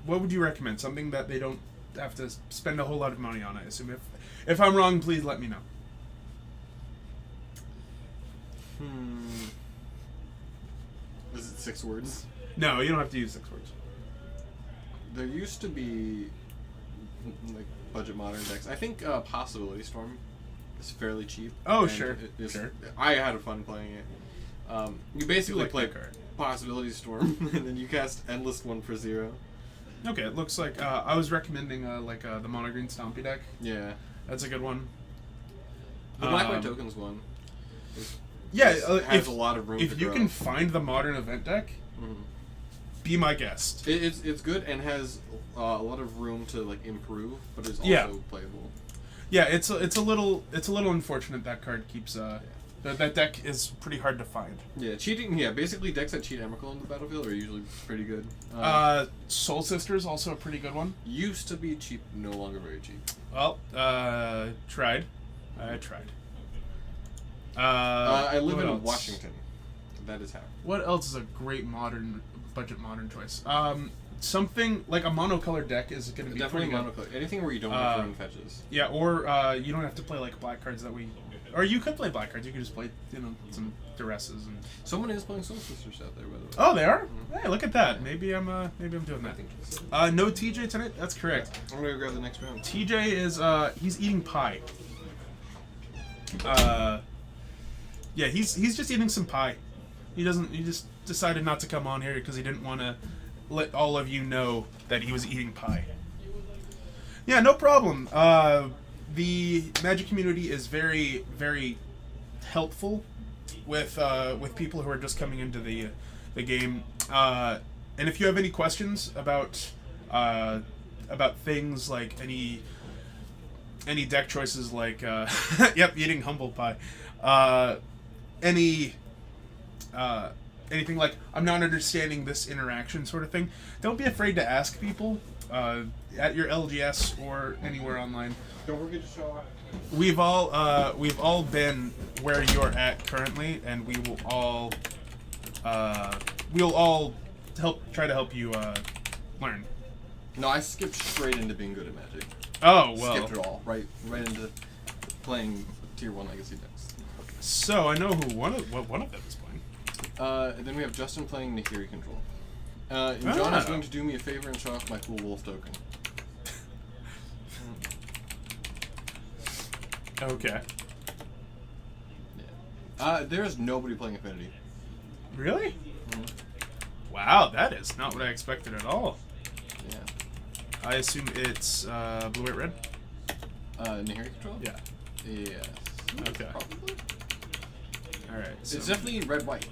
Speaker 1: what would you recommend? Something that they don't have to spend a whole lot of money on, I assume. If I'm wrong, please let me know.
Speaker 2: Is it 6 words?
Speaker 1: No, you don't have to use 6 words.
Speaker 2: There used to be like budget modern decks. I think Possibility Storm is fairly cheap.
Speaker 1: Oh,
Speaker 2: and
Speaker 1: sure.
Speaker 2: Sure. I had fun playing it. You basically
Speaker 1: like
Speaker 2: play
Speaker 1: that card.
Speaker 2: Possibility Storm, and then you cast Endless 1 for 0.
Speaker 1: Okay, it looks like I was recommending the mono green Stompy deck.
Speaker 2: Yeah.
Speaker 1: That's a good one.
Speaker 2: The Black White Tokens one.
Speaker 1: Yeah,
Speaker 2: has a lot of room to
Speaker 1: if you
Speaker 2: grow.
Speaker 1: can find the modern event deck, be my guest.
Speaker 2: It's good and has a lot of room to like improve, but it's also
Speaker 1: Yeah.
Speaker 2: playable.
Speaker 1: Yeah, it's a little unfortunate that card keeps that deck is pretty hard to find.
Speaker 2: Yeah, cheating. Yeah, basically decks that cheat Emrakul in the battlefield are usually pretty good.
Speaker 1: Soul Sister is also a pretty good one.
Speaker 2: Used to be cheap, no longer very cheap.
Speaker 1: Well, tried. I tried.
Speaker 2: I live
Speaker 1: what
Speaker 2: in
Speaker 1: else?
Speaker 2: Washington. That is how.
Speaker 1: What else is a great budget modern choice? Something like a monocolored deck is going to be
Speaker 2: Definitely
Speaker 1: pretty good.
Speaker 2: monocolor. Anything where you don't have to run fetches.
Speaker 1: Yeah, or you don't have to play like black cards that we, or you could play black cards. You could just play some duresses and.
Speaker 2: Someone is playing Soul Sisters out there, by the way.
Speaker 1: Oh, they are. Hey, look at that. Maybe I'm doing
Speaker 2: I
Speaker 1: that.
Speaker 2: think so.
Speaker 1: No TJ tonight. That's correct.
Speaker 2: I'm gonna go grab the next round.
Speaker 1: TJ is he's eating pie. Yeah, he's just eating some pie. He just decided not to come on here because he didn't want to let all of you know that he was eating pie. Yeah, no problem. The Magic community is very, very helpful with people who are just coming into the game. And if you have any questions about things like any deck choices, like yep, eating humble pie, anything like I'm not understanding this interaction sort of thing, don't be afraid to ask people at your LGS or anywhere online.
Speaker 2: Don't forget to show up.
Speaker 1: We've all been where you're at currently, and we'll all try to help you learn.
Speaker 2: No, I skipped straight into being good at Magic.
Speaker 1: Oh well.
Speaker 2: Skipped it all. Right into playing Tier 1 Legacy decks.
Speaker 1: So I know who one of them is playing.
Speaker 2: Then we have Justin playing Nahiri Control. And John is
Speaker 1: Ah.
Speaker 2: going to do me a favor and show off my cool wolf token.
Speaker 1: Okay.
Speaker 2: Yeah. There's nobody playing Affinity.
Speaker 1: Really?
Speaker 2: Mhm.
Speaker 1: Wow, that is not what I expected at all.
Speaker 2: Yeah.
Speaker 1: I assume it's blue, white, red.
Speaker 2: Nahiri Control?
Speaker 1: Yeah.
Speaker 2: Yes.
Speaker 1: Okay.
Speaker 2: Probably.
Speaker 1: All right.
Speaker 2: It's definitely red-white.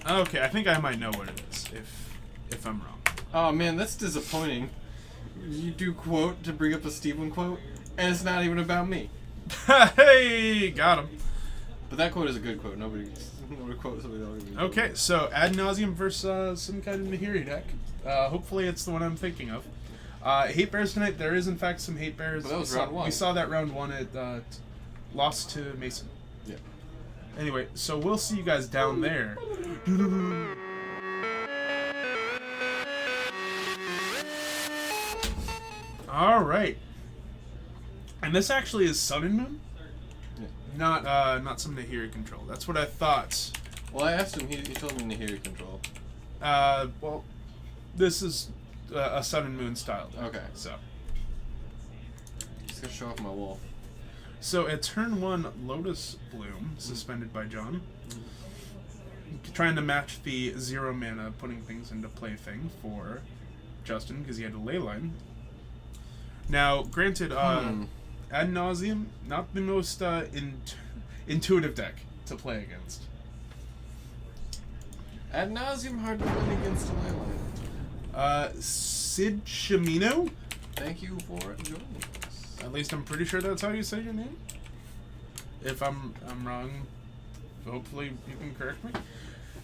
Speaker 1: Okay, I think I might know what it is if I'm wrong.
Speaker 2: Oh man, that's disappointing. You do quote to bring up a Steven quote, and it's not even about me.
Speaker 1: Hey, got him.
Speaker 2: But that quote is a good quote. Nobody quotes somebody else.
Speaker 1: Okay, so Ad Nauseam versus some kind of Nahiri deck. Hopefully it's the one I'm thinking of. Hate Bears tonight. There is in fact some Hate Bears.
Speaker 2: But that was
Speaker 1: we saw,
Speaker 2: round one.
Speaker 1: We saw that round one. It lost to Mason.
Speaker 2: Yeah.
Speaker 1: Anyway, so we'll see you guys down there. All right. And this actually is Sun and Moon,
Speaker 2: Yeah.
Speaker 1: not some Nahiri Control. That's what I thought.
Speaker 2: Well, I asked him. He told me Nahiri Control.
Speaker 1: Well, this is a Sun and Moon style deck.
Speaker 2: Okay.
Speaker 1: So
Speaker 2: Just gonna show off my wolf.
Speaker 1: at turn 1, Lotus Bloom, suspended by John. Trying to match the 0 mana putting things into play thing for Justin, because he had a ley line. Now, granted, Ad Nauseam, not the most intuitive deck to play against.
Speaker 2: Ad nauseum hard to win against a leyline.
Speaker 1: Sid Shimino?
Speaker 2: Thank you for joining us.
Speaker 1: At least I'm pretty sure that's how you say your name. If I'm wrong, hopefully you can correct me.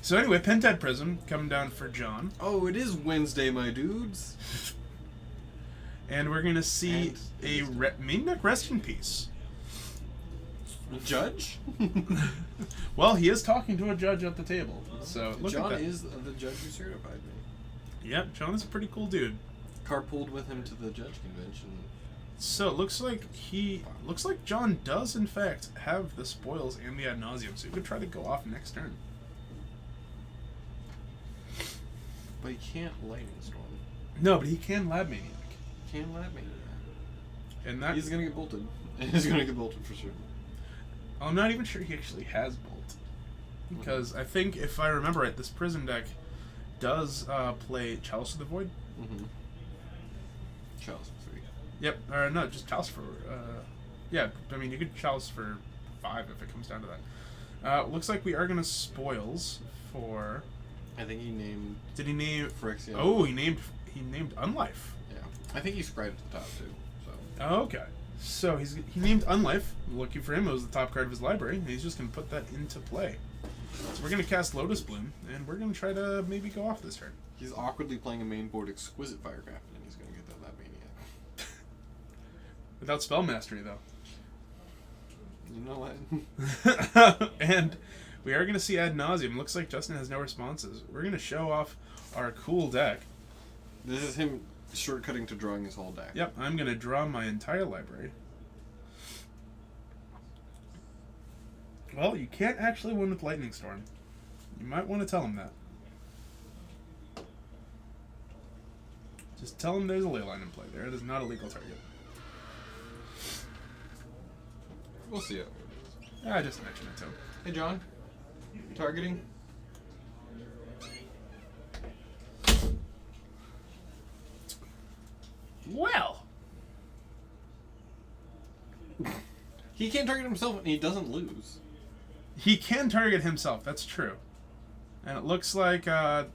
Speaker 1: So anyway, Pentad Prism coming down for John,
Speaker 2: Oh, it is Wednesday, my dudes.
Speaker 1: and we're gonna see
Speaker 2: And
Speaker 1: a main deck rest in peace.
Speaker 2: Judge?
Speaker 1: Well, he is talking to a judge at the table, so look
Speaker 2: John
Speaker 1: at that.
Speaker 2: is the judge who certified me.
Speaker 1: Yep, John is a pretty cool dude.
Speaker 2: Carpooled with him to the judge convention.
Speaker 1: So it looks like John does in fact have the spoils and the Ad Nauseam, so he could try to go off next turn.
Speaker 2: But he can't lightning storm.
Speaker 1: No, but he can Lab Maniac,
Speaker 2: Can't let me.
Speaker 1: and that
Speaker 2: He's gonna get bolted. He's gonna get bolted for sure.
Speaker 1: I'm not even sure he actually has Bolt, because I think if I remember right, this Prism deck does play Chalice of the Void.
Speaker 2: Mm-hmm. Charles 3.
Speaker 1: Yep, or no, just Chalice for. Yeah, I mean you could Chalice for 5 if it comes down to that. Looks like we are gonna spoils for
Speaker 2: I think he named
Speaker 1: Did he name?
Speaker 2: Phyrexian.
Speaker 1: Oh, he named Unlife.
Speaker 2: Yeah. I think he scried at the top too. So.
Speaker 1: Oh, okay. So he named Unlife. Lucky for him, it was the top card of his library, and he's just gonna put that into play. So we're gonna cast Lotus Bloom, and we're gonna try to maybe go off this turn.
Speaker 2: He's awkwardly playing a main board Exquisite Firecraft, and he's gonna get that Maniac.
Speaker 1: Without spell mastery, though.
Speaker 2: You know what?
Speaker 1: And we are going to see ad nauseum. Looks like Justin has no responses. We're going to show off our cool deck.
Speaker 2: This is him shortcutting to drawing his whole deck.
Speaker 1: Yep, I'm going to draw my entire library. Well, you can't actually win with Lightning Storm. You might want to tell him that. Just tell him there's a Leyline in play there. It is not a legal target.
Speaker 2: We'll see it.
Speaker 1: I just mentioned it to him.
Speaker 2: Hey, John. Targeting?
Speaker 1: Well,
Speaker 2: He can't target himself, and he doesn't lose.
Speaker 1: he can target himself. That's true. And it looks like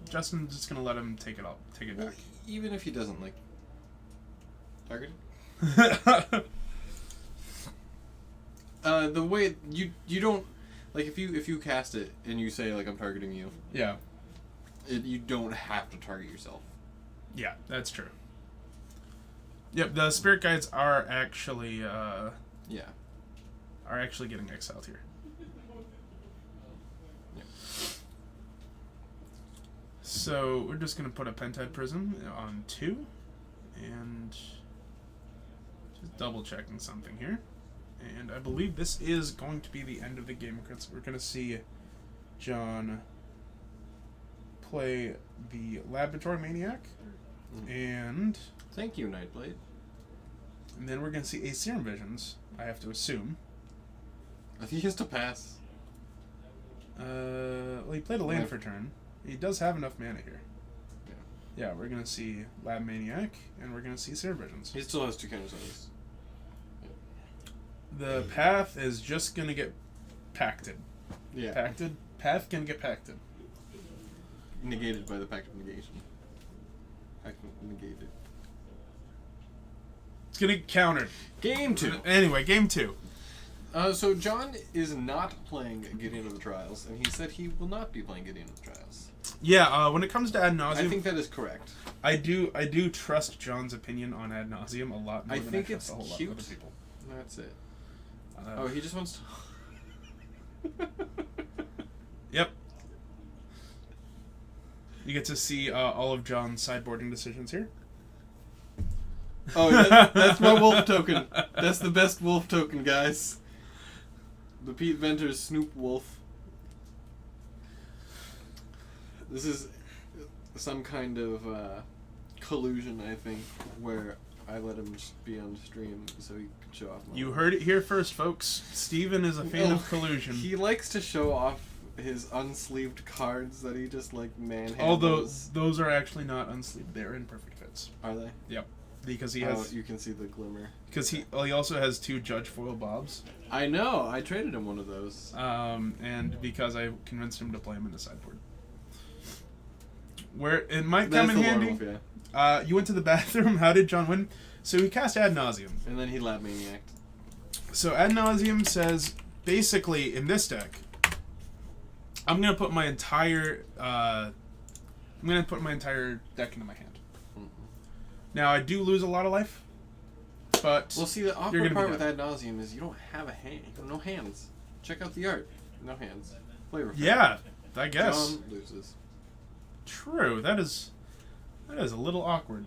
Speaker 1: Justin's just gonna let him take it
Speaker 2: Well,
Speaker 1: back.
Speaker 2: even if he doesn't, like, target the way you don't, like, if you cast it and you say, like, I'm targeting you,
Speaker 1: Yeah.
Speaker 2: you don't have to target yourself.
Speaker 1: Yeah, that's true. Yep, the spirit guides are actually
Speaker 2: Yeah.
Speaker 1: getting exiled here.
Speaker 2: Yeah.
Speaker 1: So we're just gonna put a Pentide Prism on 2, and just double checking something here. And I believe this is going to be the end of the game. We're gonna see John play the Laboratory Maniac, and
Speaker 2: Thank you, Nightblade.
Speaker 1: then we're gonna see a Serum Visions. I have to assume.
Speaker 2: I think he has to pass.
Speaker 1: Well, he played a land for turn. He does have enough mana here. Yeah, we're gonna see Lab Maniac, and we're gonna see Serum Visions.
Speaker 2: He still has 2 counters on this.
Speaker 1: The path is just gonna get pacted.
Speaker 2: Yeah.
Speaker 1: Pacted? Path can get pacted.
Speaker 2: Negated by the Pact of Negation. Pact of Negated.
Speaker 1: It's gonna get countered.
Speaker 2: Game 2.
Speaker 1: Anyway, game 2.
Speaker 2: So John is not playing Gideon of the Trials, and he said he will not be playing Gideon of the Trials.
Speaker 1: Yeah, when it comes to Ad Nauseum,
Speaker 2: I think that is correct.
Speaker 1: I do trust John's opinion on Ad Nauseum a lot more
Speaker 2: I
Speaker 1: than
Speaker 2: think
Speaker 1: I trust
Speaker 2: it's
Speaker 1: a whole lot
Speaker 2: cute.
Speaker 1: of other people.
Speaker 2: That's it. Oh, he just wants to...
Speaker 1: Yep. You get to see all of John's sideboarding decisions here.
Speaker 2: Oh, that's my wolf token. That's the best wolf token, guys. The Pete Venter's Snoop Wolf. This is some kind of collusion, I think, where I let him be on stream so he could show off my
Speaker 1: You
Speaker 2: wolf.
Speaker 1: heard it here first, folks. Steven is a fan
Speaker 2: Oh,
Speaker 1: of collusion.
Speaker 2: He likes to show off his unsleeved cards that he just, like, manhandles.
Speaker 1: Although those are actually not unsleeved; they're in perfect fits.
Speaker 2: Are they?
Speaker 1: Yep, because he
Speaker 2: Oh,
Speaker 1: has
Speaker 2: you can see the glimmer.
Speaker 1: he also has 2 Judge Foil Bobs,
Speaker 2: I know. I traded him one of those.
Speaker 1: and because I convinced him to play him in the sideboard, where it might
Speaker 2: That's
Speaker 1: come in
Speaker 2: the
Speaker 1: handy.
Speaker 2: werewolf, yeah.
Speaker 1: You went to the bathroom. How did John win? So he cast Ad Nauseum.
Speaker 2: And then he Lab Maniac.
Speaker 1: So Ad Nauseum says basically in this deck, I'm gonna put my entire deck into my hand.
Speaker 2: Mm-hmm.
Speaker 1: Now I do lose a lot of life, but
Speaker 2: Well, see, the
Speaker 1: You're
Speaker 2: awkward
Speaker 1: gonna be
Speaker 2: part with
Speaker 1: dead.
Speaker 2: Ad Nauseum is you don't have a hand. No hands. Check out the art. No hands. Flavor.
Speaker 1: yeah, I guess
Speaker 2: John loses.
Speaker 1: true. That is a little awkward,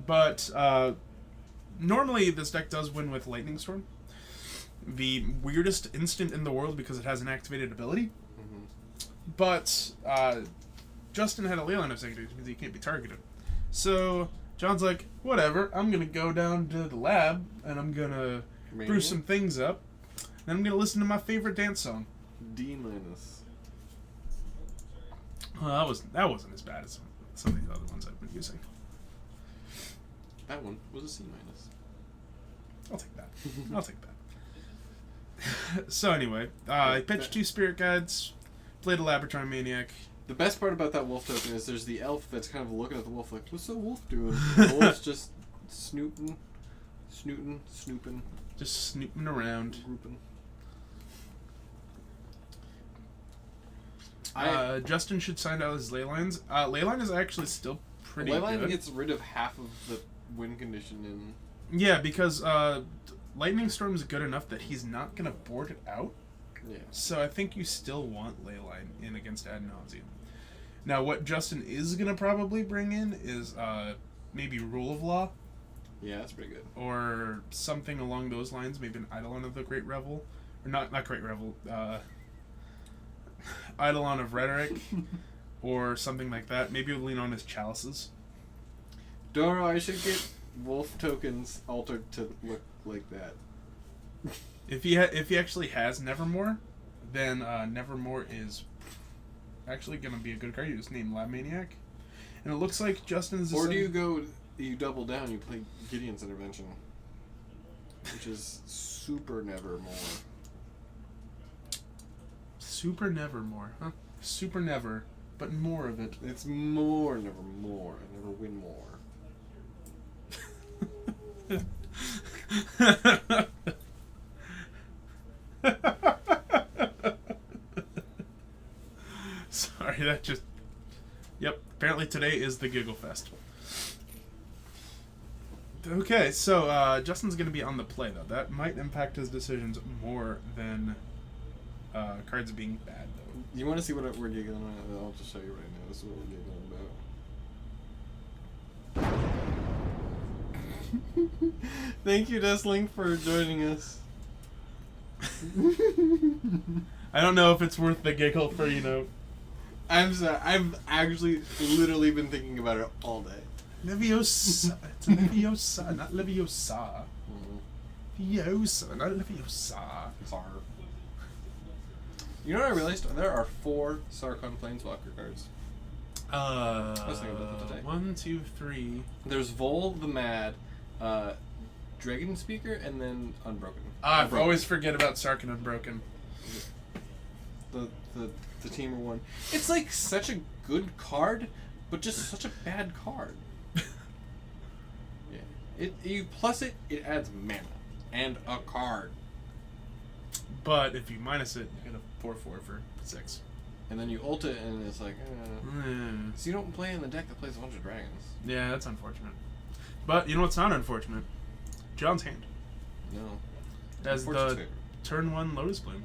Speaker 1: but normally this deck does win with Lightning Storm, the weirdest instant in the world because it has an activated ability.
Speaker 2: Mm-hmm.
Speaker 1: But Justin had a Leyline of Secondary because he can't be targeted. So John's like, whatever, I'm going to go down to the lab and I'm going to brew some things up. And I'm going to listen to my favorite dance song.
Speaker 2: D-.
Speaker 1: Well, that wasn't as bad as some of the other ones I've been using.
Speaker 2: That one was a C-.
Speaker 1: I'll take that. I'll take that. So anyway, I pitched 2 Spirit Guides, played a Laboratory Maniac.
Speaker 2: The best part about that wolf token is there's the elf that's kind of looking at the wolf like, what's the wolf doing? The wolf's just snooping,
Speaker 1: Just snooping around.
Speaker 2: grouping.
Speaker 1: Justin should sign out his ley lines. Leyline is actually still pretty
Speaker 2: Leyline
Speaker 1: good.
Speaker 2: gets rid of half of the win condition in.
Speaker 1: Yeah, because Lightning Storm's good enough that he's not going to board it out.
Speaker 2: Yeah.
Speaker 1: So I think you still want Leyline in against Ad Nauseam. Now, what Justin is going to probably bring in is maybe Rule of Law.
Speaker 2: Yeah, that's pretty good.
Speaker 1: Or something along those lines. Maybe an Eidolon of the Great Revel. Or not Great Revel. Eidolon of Rhetoric. Or something like that. Maybe we'll lean on his Chalices.
Speaker 2: Doro, I should get wolf tokens altered to look like that.
Speaker 1: If he actually has Nevermore, then Nevermore is actually going to be a good card. You just name Lab Maniac. And it looks like Justin's...
Speaker 2: Or do you double down, you play Gideon's Intervention, which is super Nevermore.
Speaker 1: Super Nevermore, huh? Super Never, but more of it.
Speaker 2: It's more Nevermore. I never win more. Sorry, that just... Yep, apparently today is the Giggle Fest. Okay, so Justin's going to be on the play, though. That might impact his decisions more than cards being bad, though. You want to see what we're giggling about? I'll just show you right now. This is what we're giggling about. Thank you, Dustling, for joining us.
Speaker 1: I don't know if it's worth the giggle for,
Speaker 2: I'm sorry. I've actually literally been thinking about it all day.
Speaker 1: Leviosa. It's Leviosa, not Leviosa. Leviosa, not Leviosa.
Speaker 2: Sorry. You know what I realized? There are 4 Sarkon Planeswalker cards. was thinking about that today.
Speaker 1: 1, 2, 3.
Speaker 2: There's Vol the Mad, Dragon Speaker, and then Unbroken.
Speaker 1: I
Speaker 2: Unbroken.
Speaker 1: always forget about Sark and Unbroken.
Speaker 2: The Teamer one. It's like such a good card, but just such a bad card. Yeah. You plus it adds mana and a card.
Speaker 1: But if you minus it, you get a 4/4 for 6.
Speaker 2: And then you ult it, and it's like, So you don't play in the deck that plays a bunch of dragons.
Speaker 1: Yeah, that's unfortunate. But you know what's not unfortunate? John's hand.
Speaker 2: No.
Speaker 1: As
Speaker 2: Unfortunate's
Speaker 1: the
Speaker 2: favor.
Speaker 1: turn 1 Lotus Bloom.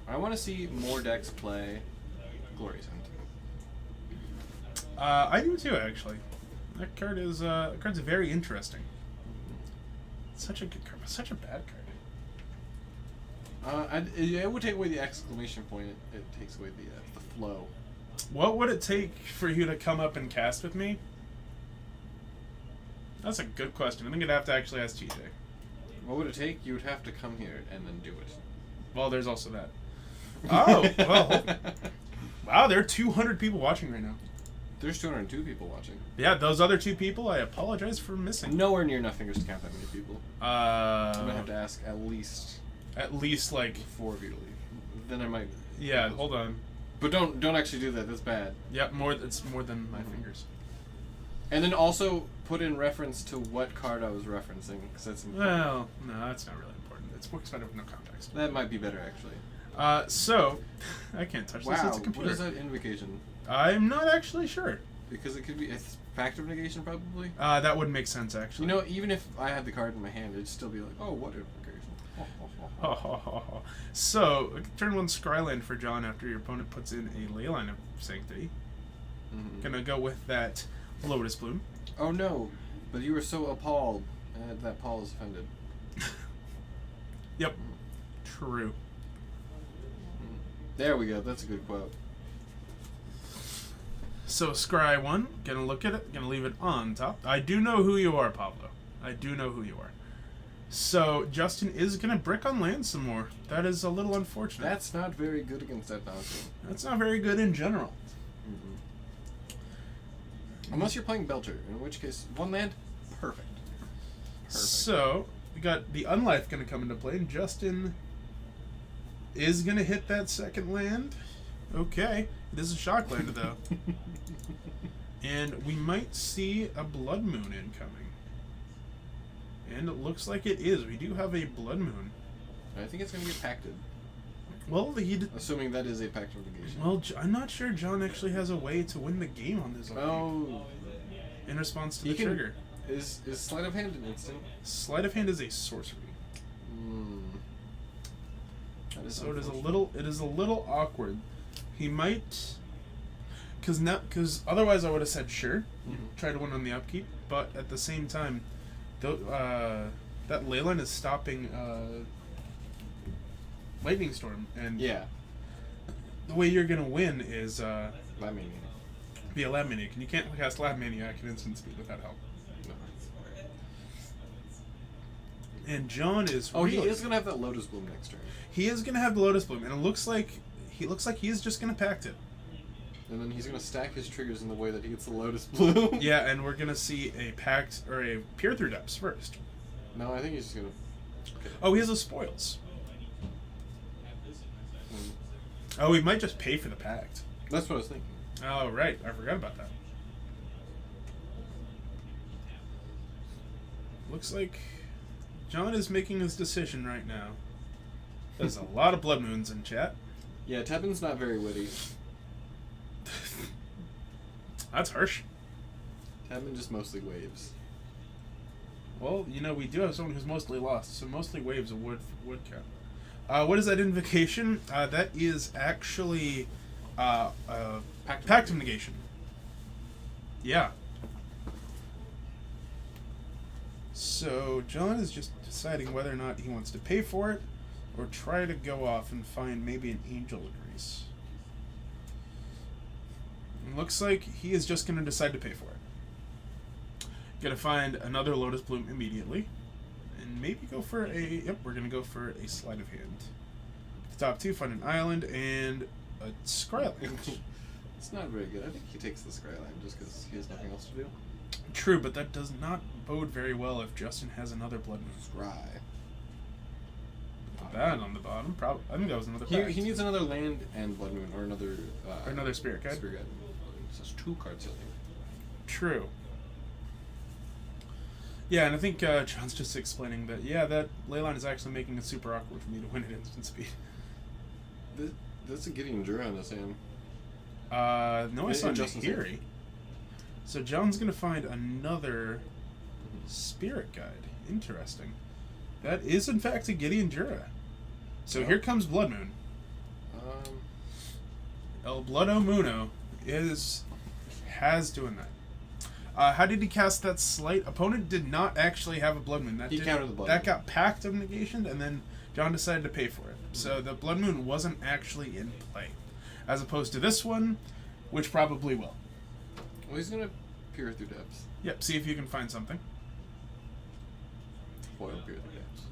Speaker 2: I want to see more decks play Glorious End.
Speaker 1: I do too, actually. That card is card's very interesting. Such a good card, but such a bad card.
Speaker 2: It would take away the exclamation point. It takes away the flow.
Speaker 1: What would it take for you to come up and cast with me? That's a good question. I think I'd have to actually ask TJ.
Speaker 2: What would it take? You would have to come here and then do it.
Speaker 1: Well, there's also that. Oh, well. Wow, there are 200 people watching right now.
Speaker 2: There's 202 people watching.
Speaker 1: Yeah, those other 2 people, I apologize for missing.
Speaker 2: Nowhere near enough fingers to count that many people. I'm gonna have to ask at least
Speaker 1: like
Speaker 2: 4 of you to leave. Then I might.
Speaker 1: Yeah, hold on.
Speaker 2: But don't actually do that. That's bad.
Speaker 1: Yep, it's more than my fingers.
Speaker 2: And then also put in reference to what card I was referencing, because that's important.
Speaker 1: Well, no, that's not really important. It's works better with no context.
Speaker 2: That might be better actually.
Speaker 1: So I can't touch this. It's a computer.
Speaker 2: What is that invocation?
Speaker 1: I'm not actually sure.
Speaker 2: Because it could be a factor negation, probably.
Speaker 1: That would make sense, actually.
Speaker 2: You know, even if I had the card in my hand, it'd still be like, oh, what invocation?
Speaker 1: So, turn 1 Scryland for John after your opponent puts in a Leyline of Sanctity. Gonna go with that Lotus Bloom.
Speaker 2: Oh no, but you were so appalled that Paul is offended.
Speaker 1: Yep. True.
Speaker 2: There we go, that's a good quote.
Speaker 1: So, Scry 1, gonna look at it, gonna leave it on top. I do know who you are, Pablo. I do know who you are. So, Justin is gonna brick on land some more. That is a little unfortunate.
Speaker 2: That's not very good against that bouncer.
Speaker 1: That's not very good in general.
Speaker 2: Unless you're playing Belcher, in which case, 1 land, perfect.
Speaker 1: So, we got the Unlife gonna come into play, and Justin is gonna hit that second land. Okay. It is a Shockland, though. And we might see a Blood Moon incoming. And it looks like it is. We do have a Blood Moon.
Speaker 2: I think it's going to get pacted.
Speaker 1: Well,
Speaker 2: Assuming that is a pact of negation.
Speaker 1: well, I'm not sure John actually has a way to win the game on this.
Speaker 2: Oh.
Speaker 1: In response to
Speaker 2: He
Speaker 1: the
Speaker 2: can-
Speaker 1: trigger.
Speaker 2: Is Sleight of Hand an instant?
Speaker 1: Sleight of Hand is a sorcery.
Speaker 2: That is
Speaker 1: So it is
Speaker 2: unfortunate.
Speaker 1: a little awkward. He might, because otherwise I would have said sure,
Speaker 2: Mhm.
Speaker 1: try to win on the upkeep. But at the same time, that Leyline is stopping Lightning Storm, and
Speaker 2: Yeah.
Speaker 1: the way you're gonna win is
Speaker 2: Lab Maniac.
Speaker 1: be a Lab Maniac, and you can't cast Lab Maniac at instant speed without help.
Speaker 2: No.
Speaker 1: And John is.
Speaker 2: Oh, he
Speaker 1: really-
Speaker 2: is gonna have that Lotus Bloom next turn,
Speaker 1: He is gonna have the Lotus Bloom, and it looks like he is just gonna pact it.
Speaker 2: and then he's gonna stack his triggers in the way that he gets the Lotus Bloom.
Speaker 1: Yeah, and we're gonna see a pact or a Peer Through Depths first.
Speaker 2: No, I think he's just gonna.
Speaker 1: Oh, he has a spoils.
Speaker 2: Mm.
Speaker 1: Oh, he might just pay for the pact.
Speaker 2: That's what I was thinking.
Speaker 1: Oh, right. I forgot about that. Looks like John is making his decision right now. There's a lot of Blood Moons in chat.
Speaker 2: Yeah, Tebin's not very witty.
Speaker 1: That's harsh.
Speaker 2: Tebin just mostly waves.
Speaker 1: Well, we do have someone who's mostly lost, so mostly waves would count. What is that invocation? That is actually Pact of Negation. Yeah. So John is just deciding whether or not he wants to pay for it or try to go off and find maybe an Angel of Grace. It looks like he is just going to decide to pay for it. Gonna find another Lotus Bloom immediately. And maybe go for we're gonna go for a Sleight of Hand. The top two, find an island and a Scryland.
Speaker 2: It's not very good. I think he takes the Skyline just because he has nothing else to do.
Speaker 1: True, but that does not bode very well if Justin has another Blood Moon.
Speaker 2: Scry.
Speaker 1: Put that on the bottom. I think that was another
Speaker 2: He
Speaker 1: pact.
Speaker 2: needs another land and Blood Moon, or another.
Speaker 1: Or another Spirit Guide.
Speaker 2: Spirit Guide. So it's 2 cards he'll need.
Speaker 1: True. Yeah, and I think John's just explaining that, that Leyline is actually making it super awkward for me to win at instant speed.
Speaker 2: That's a Gideon Jura in his hand.
Speaker 1: No, I
Speaker 2: In
Speaker 1: saw
Speaker 2: Justin's
Speaker 1: Nahiri.
Speaker 2: hand.
Speaker 1: So John's going to find another Spirit Guide. Interesting. That is, in fact, a Gideon Jura. So
Speaker 2: Yeah.
Speaker 1: here comes Blood Moon. El Bloodo Muno has doing that. How did he cast that slight? Opponent did not actually have a Blood Moon.
Speaker 2: He countered the Blood
Speaker 1: That
Speaker 2: Moon.
Speaker 1: got Pact of Negation, and then John decided to pay for it. So the Blood Moon wasn't actually in play. As opposed to this one, which probably will.
Speaker 2: Well, he's gonna peer through depths.
Speaker 1: Yep, see if you can find something.
Speaker 2: Foil peer through depths.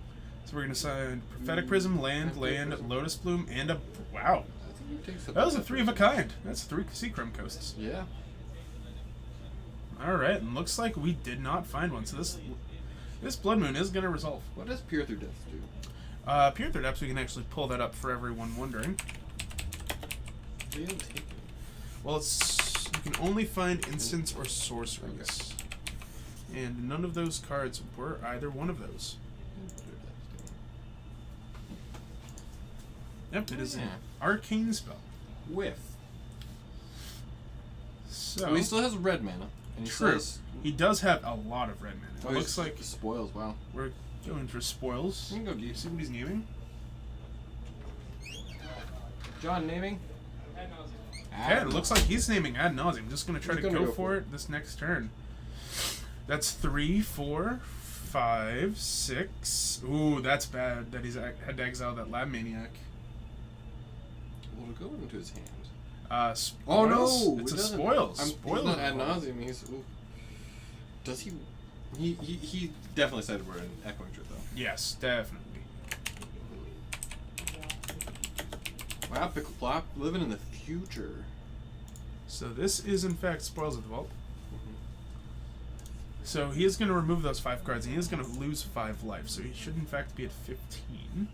Speaker 1: So we're going to sign Prophetic Prism, land,
Speaker 2: Prophetic Prism.
Speaker 1: Lotus Bloom, and a... Wow.
Speaker 2: I think he takes the
Speaker 1: That was a 3 of a kind. That's 3 Seachrome Coasts.
Speaker 2: Yeah.
Speaker 1: Alright, and looks like we did not find one. So this Blood Moon is going to resolve.
Speaker 2: What does peer through depths do?
Speaker 1: Peer Third Depths, we can actually pull that up for everyone wondering.
Speaker 2: They didn't take it.
Speaker 1: Well, you can only find instants or sorceries. And none of those cards were either one of those. Yep, it is an
Speaker 2: Yeah.
Speaker 1: arcane spell.
Speaker 2: Whiff.
Speaker 1: So
Speaker 2: Oh, he still has red mana. And he still
Speaker 1: true.
Speaker 2: has,
Speaker 1: He does have a lot of red mana.
Speaker 2: oh,
Speaker 1: It looks
Speaker 2: he's-
Speaker 1: like
Speaker 2: spoils. Wow.
Speaker 1: we're going for spoils.
Speaker 2: You can go deep.
Speaker 1: See what he's naming?
Speaker 2: John, naming?
Speaker 1: Yeah, it looks like he's naming ad nauseum. Just gonna try
Speaker 2: He's
Speaker 1: to
Speaker 2: gonna
Speaker 1: go
Speaker 2: go
Speaker 1: for
Speaker 2: for
Speaker 1: it this next turn. That's 3, 4, 5, 6. Ooh, that's bad that he's had to exile that Lab Maniac.
Speaker 2: Will it go into his hand?
Speaker 1: Spoils?
Speaker 2: Oh no!
Speaker 1: It's
Speaker 2: it
Speaker 1: a
Speaker 2: doesn't.
Speaker 1: spoils.
Speaker 2: He's
Speaker 1: Spoils.
Speaker 2: not ad nauseum. He's. Ooh. Does he? He definitely said we're in Echoing Truth though.
Speaker 1: Yes, definitely.
Speaker 2: Wow, Pickle Plop, living in the future.
Speaker 1: So this is in fact spoils of the vault. So he is going to remove those 5 cards, and he is going to lose 5 life. So he should in fact be at 15.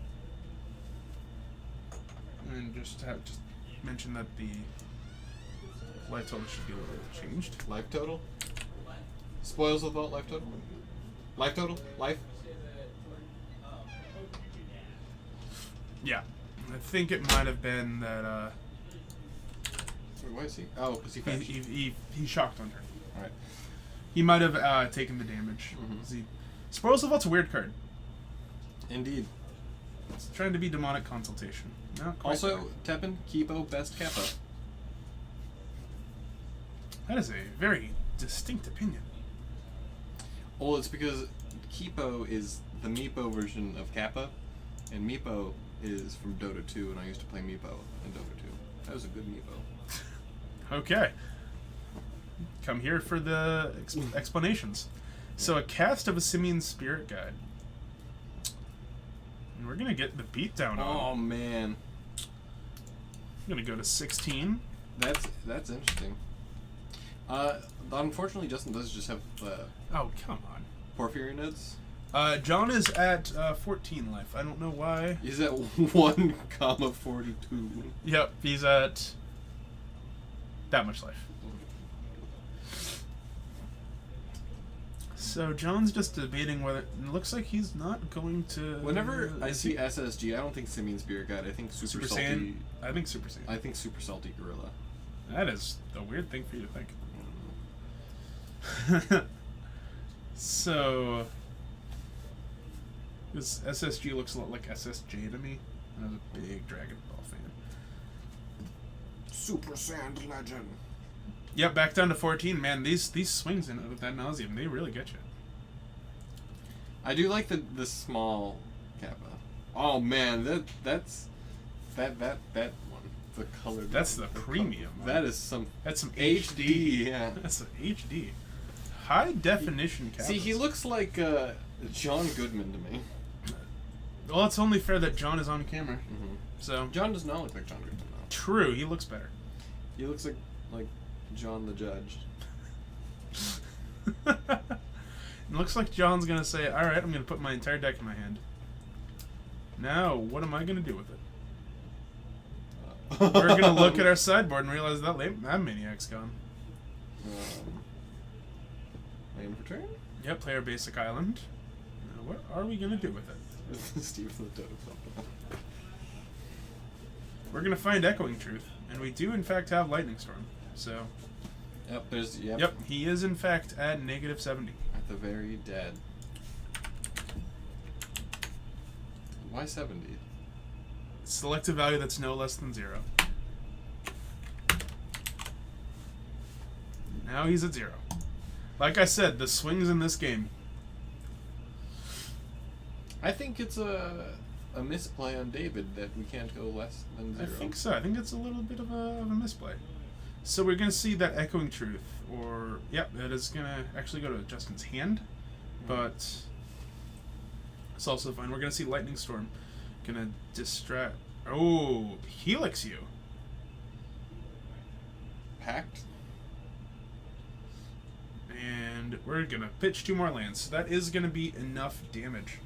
Speaker 1: And just mention that the Life total should be a little changed.
Speaker 2: Life total? Spoils of the vault, life total? Life total? Life?
Speaker 1: Yeah. I think it might have been that
Speaker 2: Wait, why is he? Oh, because he fetched.
Speaker 1: he shocked on her.
Speaker 2: Alright.
Speaker 1: He might have taken the damage.
Speaker 2: Mhm.
Speaker 1: Spoils of Vault's a weird card.
Speaker 2: Indeed.
Speaker 1: It's trying to be demonic consultation. Not quite
Speaker 2: Also, Teppen, Kipo, best Kappa.
Speaker 1: there. That is a very distinct opinion.
Speaker 2: Well, it's because Kipo is the Meepo version of Kappa, and Meepo is from Dota 2, and I used to play Meepo in Dota 2. That was a good Meepo.
Speaker 1: Okay. Come here for the explanations. So, a cast of a Simian Spirit Guide. And we're going to get the beatdown
Speaker 2: Oh
Speaker 1: on.
Speaker 2: man,
Speaker 1: I'm going to go to 16.
Speaker 2: that's interesting. Unfortunately, Justin does just have
Speaker 1: Oh, come on.
Speaker 2: Porphyry nodes.
Speaker 1: John is at 14 life. I don't know why.
Speaker 2: He's at 1,42.
Speaker 1: Yep, he's at that much life. So John's just debating whether it looks like he's not going to.
Speaker 2: Whenever I see SSG, I don't think Simian Spirit Guide. I think Super Salty.
Speaker 1: Saiyan, I think Super Saiyan.
Speaker 2: I think Super Salty Gorilla.
Speaker 1: That is a weird thing for you to think. So this SSG looks a lot like SSJ to me. I was a big Dragon Ball fan.
Speaker 2: Super Sand Legend.
Speaker 1: Yep, back down to 14. Man, these swings in with that nauseum, they really get you.
Speaker 2: I do like the small Kappa. Oh man, that's that one. The color.
Speaker 1: That's the premium one.
Speaker 2: That is some.
Speaker 1: That's some
Speaker 2: HD. Yeah.
Speaker 1: That's an HD. High definition Kappas.
Speaker 2: See, he looks like John Goodman to me.
Speaker 1: Well, it's only fair that John is on camera.
Speaker 2: Mm-hmm.
Speaker 1: So
Speaker 2: John does not look like John Goodman though.
Speaker 1: true, he looks better.
Speaker 2: He looks like John the Judge.
Speaker 1: It looks like John's gonna say, "All right, I'm gonna put my entire deck in my hand. Now, what am I gonna do with it?" We're gonna look at our sideboard and realize that that maniac's gone.
Speaker 2: Land return?
Speaker 1: Yep, play our basic island. Now, what are we gonna do with it?
Speaker 2: Steve from the Dota.
Speaker 1: We're gonna find Echoing Truth, and we do in fact have Lightning Storm. So,
Speaker 2: Yep, there's
Speaker 1: yep, he is in fact at -70.
Speaker 2: At the very dead. Why 70?
Speaker 1: Select a value that's no less than 0. Now he's at 0. Like I said, the swings in this game.
Speaker 2: I think it's a misplay on David that we can't go less than 0.
Speaker 1: I think so. I think it's a little bit of a misplay. So we're going to see that Echoing Truth, or, yep, that is going to actually go to Justin's hand, but it's also fine. We're going to see Lightning Storm. Going to distract. Oh, Helix you.
Speaker 2: Packed?
Speaker 1: And we're going to pitch 2 more lands. So that is going to be enough damage.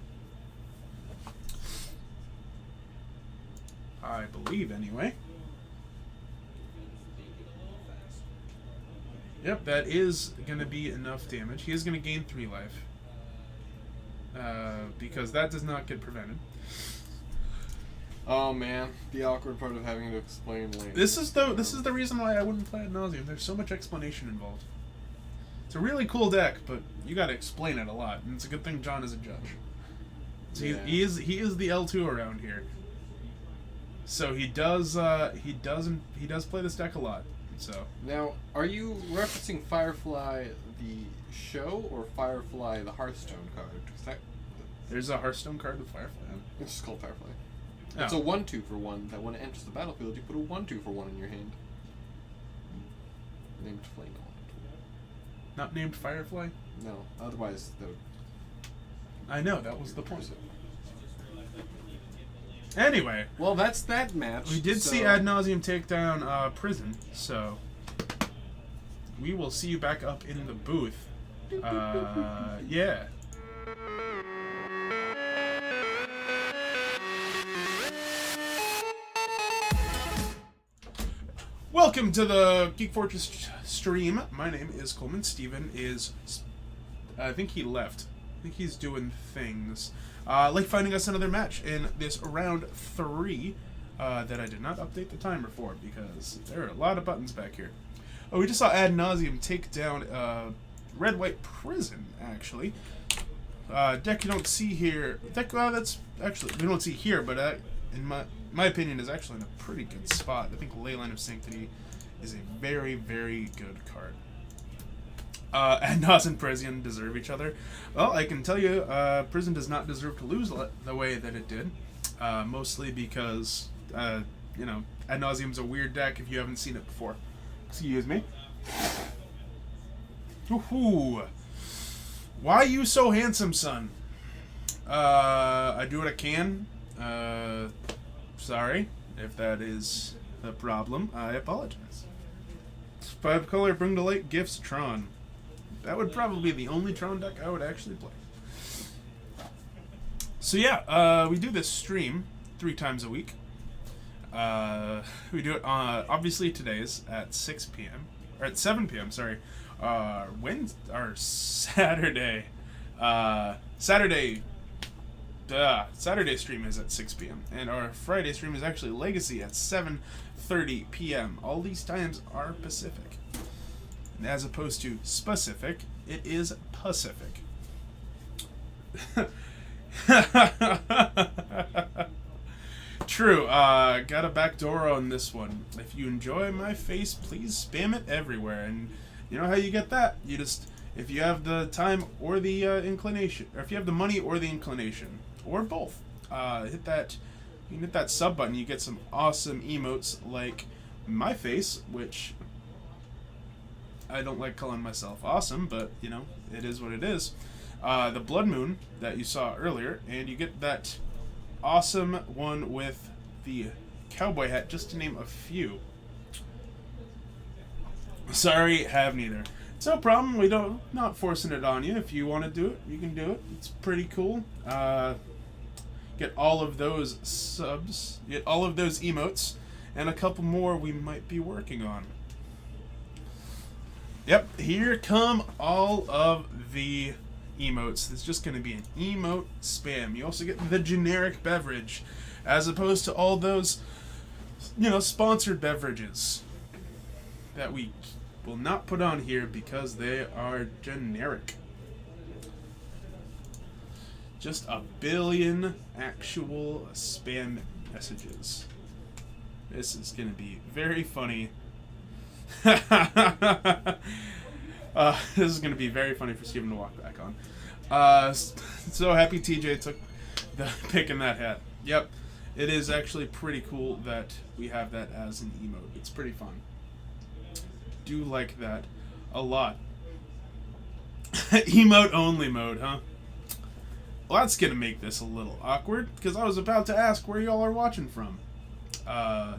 Speaker 1: I believe, anyway. Yep, that is going to be enough damage. He is going to gain 3 life. Because that does not get prevented.
Speaker 2: Oh man, the awkward part of having to explain later.
Speaker 1: This is the reason why I wouldn't play Ad Nauseam. There's so much explanation involved. It's a really cool deck, but you got to explain it a lot, and it's a good thing John is a judge. So
Speaker 2: Yeah.
Speaker 1: he is the L2 around here. So he does play this deck a lot. So
Speaker 2: Now, are you referencing Firefly the show or Firefly the Hearthstone card? 'Cause that,
Speaker 1: there's a Hearthstone card with Firefly on it.
Speaker 2: it's just called Firefly.
Speaker 1: Oh.
Speaker 2: It's a 1/2 for 1 that when it enters the battlefield, you put a 1/2 for 1 in your hand. Named Flame Element.
Speaker 1: Not named Firefly.
Speaker 2: No, otherwise they would.
Speaker 1: I know, that was the point. Anyway,
Speaker 2: Well, that's that match.
Speaker 1: we did
Speaker 2: so-
Speaker 1: see Ad Nauseam take down Prison, so we will see you back up in the booth. Yeah. Welcome to the Geek Fortress stream. My name is Coleman. Steven is... I think he left. I think he's doing things. Like finding us another match in this round 3 that I did not update the timer for because there are a lot of buttons back here. Oh, we just saw Ad Nauseam take down Red White Prison, actually. Deck you don't see here. Deck, that's actually, we don't see here, but in my opinion, is actually in a pretty good spot. I think Leyline of Sanctity is a very, very good card. Ad Nauseam and Prison deserve each other. Well, I can tell you, Prison does not deserve to lose the way that it did. Mostly because, you know, Ad Nauseam's a weird deck if you haven't seen it before. Excuse me. Woohoo! Why you so handsome, son? I do what I can. Sorry if that is a problem. I apologize. 5-color Bring to Light Gifts Tron. That would probably be the only Tron deck I would actually play. So yeah, we do this stream 3 times a week. We do it obviously today's at 6 p.m. or at 7 p.m. Sorry, Saturday. Saturday stream is at 6 p.m. and our Friday stream is actually Legacy at 7:30 p.m. All these times are Pacific, and as opposed to specific, it is Pacific. True. Got a backdoor on this one. If you enjoy my face, please spam it everywhere. And you know how you get that? You just, if you have the time or the inclination, or if you have the money or the inclination, or both, hit that. You can hit that sub button. You get some awesome emotes like my face, which I don't like calling myself awesome, but you know it is what it is. The Blood Moon that you saw earlier, and you get that awesome one with the cowboy hat, just to name a few. Sorry, have neither. It's no problem. We don't, not forcing it on you. If you want to do it, you can do it. It's pretty cool. Get all of those subs, get all of those emotes, and a couple more we might be working on. Yep, here come all of the emotes. It's just going to be an emote spam. You also get the generic beverage, as opposed to all those, you know, sponsored beverages that we will not put on here because they are generic. Just a billion actual spam messages. This is going to be very funny. This is going to be very funny for Steven to walk back on. So happy TJ took the pick in that hat. Yep, it is actually pretty cool that we have that as an emote. It's pretty fun. Do like that a lot. Emote only mode, huh? Well, that's going to make this a little awkward, because I was about to ask where y'all are watching from. I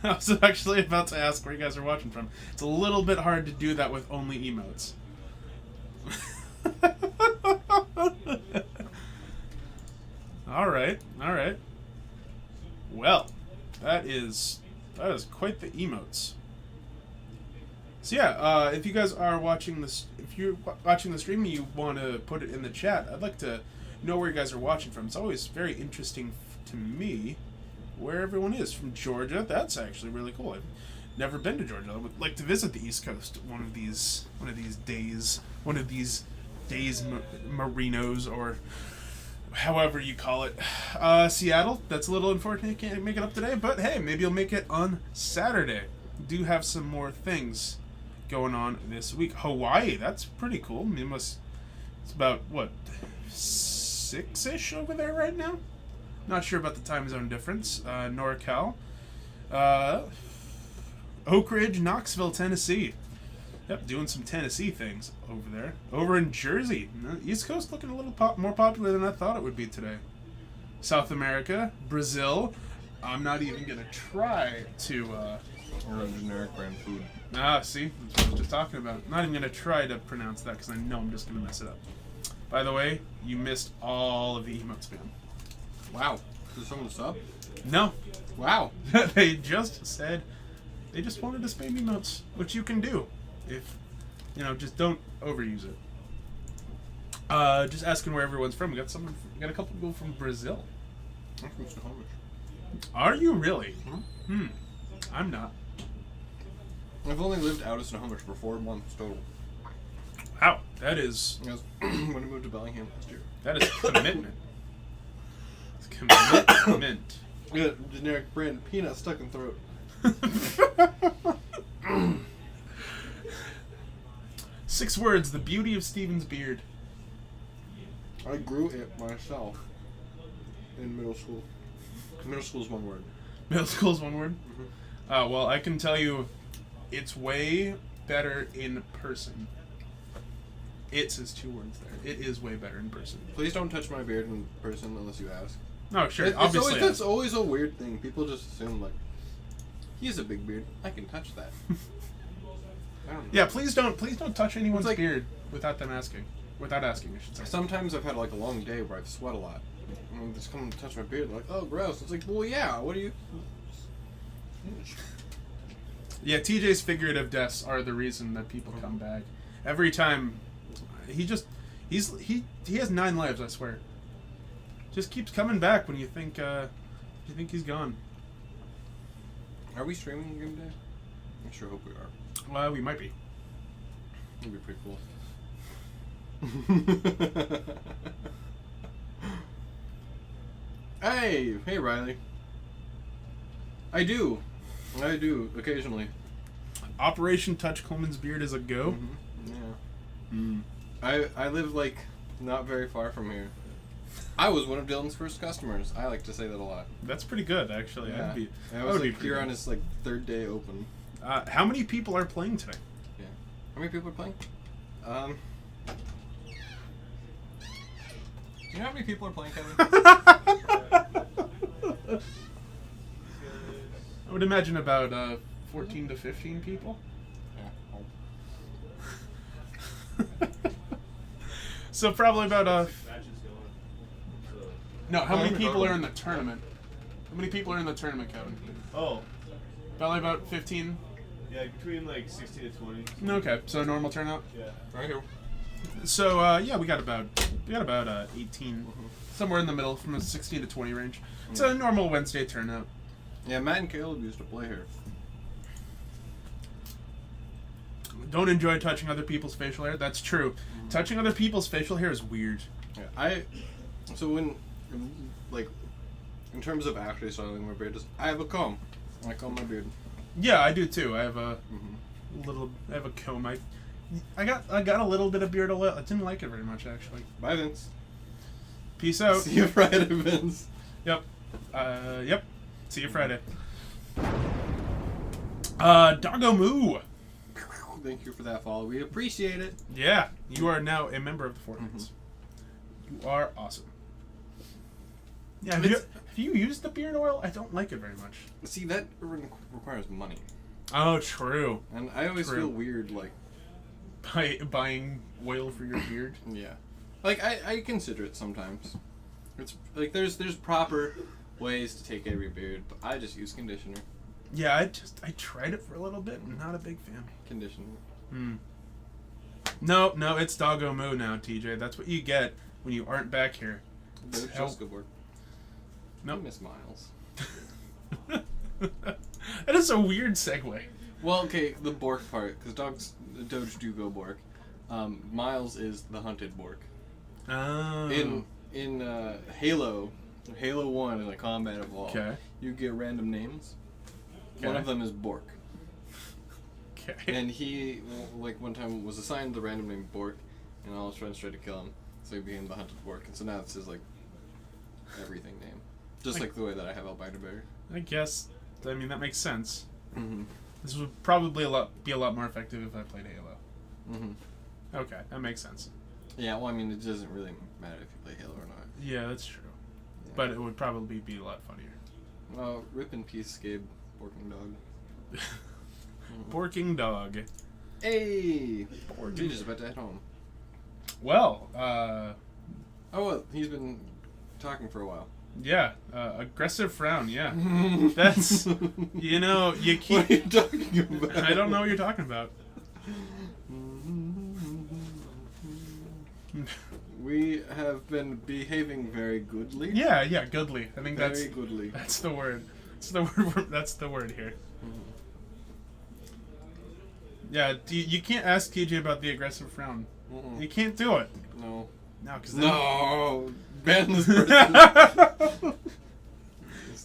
Speaker 1: was actually about to ask where you guys are watching from. It's a little bit hard to do that with only emotes. Alright, alright. Well, that is quite the emotes. So yeah, if you guys are watching this, if you're watching the stream and you want to put it in the chat, I'd like to know where you guys are watching from. It's always very interesting to me where everyone is. From Georgia, that's actually really cool. I've never been to Georgia. I would like to visit the East Coast one of these days, Marinos, or however you call it. Seattle, that's a little unfortunate you can't make it up today, but hey, maybe you'll make it on Saturday. Do have some more things going on this week. Hawaii, that's pretty cool. I mean, it's about, what, 6-ish over there right now? Not sure about the time zone difference. NorCal. Oak Ridge, Knoxville, Tennessee. Yep, doing some Tennessee things over there. Over in Jersey. East Coast looking a little more popular than I thought it would be today. South America, Brazil. I'm not even going to try to...
Speaker 2: Or a generic brand food.
Speaker 1: See? That's what I was just talking about. I'm not even going to try to pronounce that because I know I'm just going to mess it up. By the way, you missed all of the emote spam.
Speaker 2: Wow. Did someone sub?
Speaker 1: No.
Speaker 2: Wow.
Speaker 1: They just said they just wanted to spam emotes, which you can do if, just don't overuse it. Just asking where everyone's from. We got a couple people from Brazil.
Speaker 2: I'm from Snohomish.
Speaker 1: Are you really?
Speaker 2: Mhm.
Speaker 1: I'm not.
Speaker 2: I've only lived out of Snohomish for 4 months total.
Speaker 1: Wow, that is
Speaker 2: Yes. When I moved to Bellingham last year.
Speaker 1: commitment. It's commitment.
Speaker 2: Yeah, generic brand peanut stuck in throat.
Speaker 1: 6 words: the beauty of Steven's beard.
Speaker 2: I grew it myself in middle school. Middle school is 1 word.
Speaker 1: Middle school's 1 word. Well, I can tell you, it's way better in person. It says 2 words there. It is way better in person.
Speaker 2: Please don't touch my beard in person unless you ask.
Speaker 1: No, sure.
Speaker 2: It's
Speaker 1: Obviously,
Speaker 2: always, that's always a weird thing. People just assume, like, he has a big beard. I can touch that. I don't know.
Speaker 1: yeah. Please don't touch anyone's
Speaker 2: It's like-
Speaker 1: beard without them asking. Without asking, I should say.
Speaker 2: Sometimes I've had, like, a long day where I've sweat a lot. And they just come and touch my beard. Like, oh, gross. It's like, well, yeah. What do you...
Speaker 1: Yeah, TJ's figurative deaths are the reason that people come back. Every time, he has 9 lives. I swear. Just keeps coming back when you think he's gone.
Speaker 2: Are we streaming Game Day? I sure hope we are.
Speaker 1: Well, we might be.
Speaker 2: That'd be pretty cool. Hey, Riley. I do occasionally.
Speaker 1: Operation Touch Coleman's beard is a go.
Speaker 2: Yeah. I live like not very far from here. I was one of Dylan's first customers. I like to say that a lot.
Speaker 1: That's pretty good, actually.
Speaker 2: Yeah.
Speaker 1: I
Speaker 2: I
Speaker 1: would
Speaker 2: was
Speaker 1: be
Speaker 2: like here
Speaker 1: pretty
Speaker 2: on his like 3rd day open.
Speaker 1: How many people are playing today?
Speaker 2: Yeah. How many people are playing? Do you know how many people are playing, Kevin?
Speaker 1: I would imagine about 14 to 15 people.
Speaker 2: Yeah.
Speaker 1: So probably about
Speaker 3: Matches going. So.
Speaker 1: no. How many
Speaker 2: Oh,
Speaker 1: people
Speaker 2: oh.
Speaker 1: are in the tournament? How many people are in the tournament, Kevin?
Speaker 3: Oh,
Speaker 1: Probably about 15.
Speaker 3: yeah, between like 16 to 20.
Speaker 1: Okay, so normal turnout.
Speaker 3: Yeah.
Speaker 2: Right here.
Speaker 1: So yeah, we got about 18, somewhere in the middle, from a 16 to 20 range. It's a normal Wednesday turnout.
Speaker 2: Yeah, Matt and Caleb used to play here.
Speaker 1: Don't enjoy touching other people's facial hair. That's true. Touching other people's facial hair is weird.
Speaker 2: Yeah, so when, like, in terms of actually styling my beard, I have a comb. I comb my beard.
Speaker 1: Yeah, I do too. I have a comb. I got a little bit of beard oil. I didn't like it very much, actually.
Speaker 2: Bye, Vince.
Speaker 1: Peace out.
Speaker 2: See you Friday, Vince.
Speaker 1: Yep. Yep. See you Friday. Doggo Moo.
Speaker 2: Thank you for that follow. We appreciate it.
Speaker 1: Yeah, you are now a member of the Fortnite. You are awesome. Yeah, have you used the beard oil? I don't like it very much.
Speaker 2: See, that requires money.
Speaker 1: Oh, true.
Speaker 2: And I always
Speaker 1: True.
Speaker 2: feel weird, like,
Speaker 1: Buying oil for your beard.
Speaker 2: yeah. Like, I consider it sometimes. It's, like, there's proper ways to take care of your beard, but I just use conditioner.
Speaker 1: Yeah, I tried it for a little bit. I'm not a big fan.
Speaker 2: Conditioner.
Speaker 1: No, it's Doggo Moo now, TJ. That's what you get when you aren't back here.
Speaker 2: There's
Speaker 1: Help.
Speaker 2: just good work.
Speaker 1: Nope.
Speaker 2: I miss Miles.
Speaker 1: That is a weird segue.
Speaker 2: Well, okay, the Bork part, because dogs do go Bork. Miles is the hunted Bork.
Speaker 1: Oh.
Speaker 2: In Halo 1 in the Combat Evolved,
Speaker 1: Okay.
Speaker 2: you get random names.
Speaker 1: Okay.
Speaker 2: One of them is Bork.
Speaker 1: Okay.
Speaker 2: And he, like, one time was assigned the random name Bork, and all his friends tried to kill him, so he became the hunted Bork. And so now it's his, like, everything name. Just like the way that I have Albino Bear.
Speaker 1: I guess. I mean, that makes sense.
Speaker 2: Mm-hmm.
Speaker 1: This would probably be a lot more effective if I played Halo.
Speaker 2: Mm-hmm.
Speaker 1: Okay, that makes sense.
Speaker 2: Yeah, well, I mean, it doesn't really matter if you play Halo or not.
Speaker 1: Yeah, that's true.
Speaker 2: Yeah.
Speaker 1: But it would probably be a lot funnier.
Speaker 2: Well, rip in peace, Gabe, Borking Dog.
Speaker 1: Borking Dog.
Speaker 2: Hey! Ginger's about to head home.
Speaker 1: Well,
Speaker 2: Oh, well, he's been talking for a while.
Speaker 1: Yeah, aggressive frown. Yeah, that's you know you
Speaker 2: What
Speaker 1: keep.
Speaker 2: are you talking about?
Speaker 1: I don't know what you're talking about.
Speaker 2: We have been behaving very goodly.
Speaker 1: Yeah, yeah, goodly. I think
Speaker 2: Very goodly.
Speaker 1: that's the word. That's the word. That's the word here. Yeah, you can't ask TJ about the aggressive frown.
Speaker 2: Mm-mm.
Speaker 1: You can't do it.
Speaker 2: No.
Speaker 1: No, because
Speaker 2: No. Ban this person.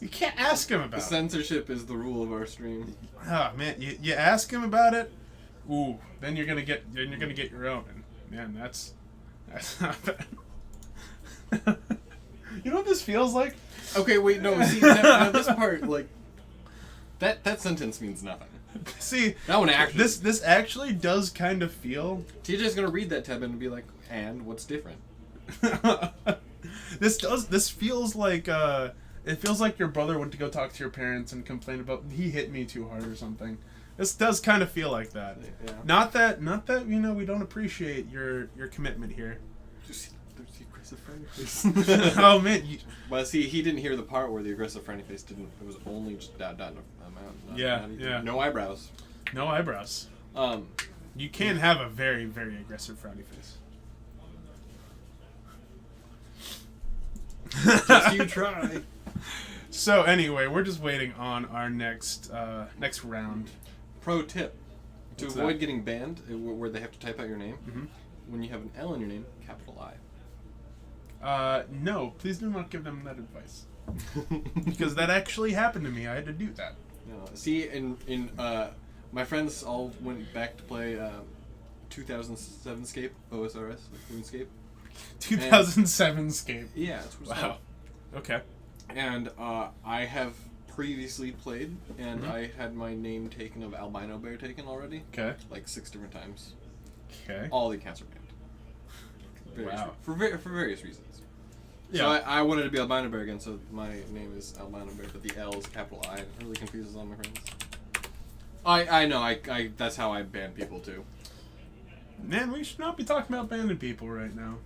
Speaker 1: you can't ask him
Speaker 2: The
Speaker 1: about it.
Speaker 2: censorship is the rule of our stream.
Speaker 1: Oh man, you ask him about it. Ooh, then you're gonna get your own. And man, that's not bad. You know what this feels like?
Speaker 2: Okay, wait, no. See, now this part, like, that sentence means nothing.
Speaker 1: See,
Speaker 2: That one actually.
Speaker 1: this actually does kind of feel.
Speaker 2: TJ's gonna read that tab and be like, and what's different?
Speaker 1: This feels like it feels like your brother went to go talk to your parents and complain about he hit me too hard or something. This does kind of feel like that.
Speaker 2: Yeah.
Speaker 1: Not that you know we don't appreciate your commitment here.
Speaker 2: There's the aggressive friendly face.
Speaker 1: Oh man,
Speaker 2: Well, see, he didn't hear the part where the aggressive friendly face didn't. It was only just dot amount.
Speaker 1: Yeah,
Speaker 2: even-
Speaker 1: yeah.
Speaker 2: No eyebrows.
Speaker 1: no eyebrows. You can have a very very aggressive frowny face.
Speaker 2: Just you try.
Speaker 1: So anyway, we're just waiting on our next round.
Speaker 2: Pro tip: to
Speaker 1: What's
Speaker 2: avoid
Speaker 1: that?
Speaker 2: getting banned, where they have to type out your name,
Speaker 1: Mhm.
Speaker 2: when you have an L in your name, capital I.
Speaker 1: No, please do not give them that advice because that actually happened to me. I had to do that.
Speaker 2: No, see, in my friends all went back to play 2007 Scape OSRS, like RuneScape.
Speaker 1: 2007 Scape.
Speaker 2: Yeah, that's what it's
Speaker 1: Wow.
Speaker 2: called.
Speaker 1: Okay.
Speaker 2: And I have previously played, and
Speaker 1: Mhm.
Speaker 2: I had my name taken of Albino Bear taken already,
Speaker 1: Okay.
Speaker 2: like 6 different times.
Speaker 1: Okay.
Speaker 2: All the accounts are banned.
Speaker 1: Wow.
Speaker 2: For various reasons.
Speaker 1: Yeah.
Speaker 2: So I wanted to be Albino Bear again, so my name is Albino Bear, but the L is capital I. It really confuses all my friends. I know, I that's how I ban people too.
Speaker 1: Man, we should not be talking about banded people right now.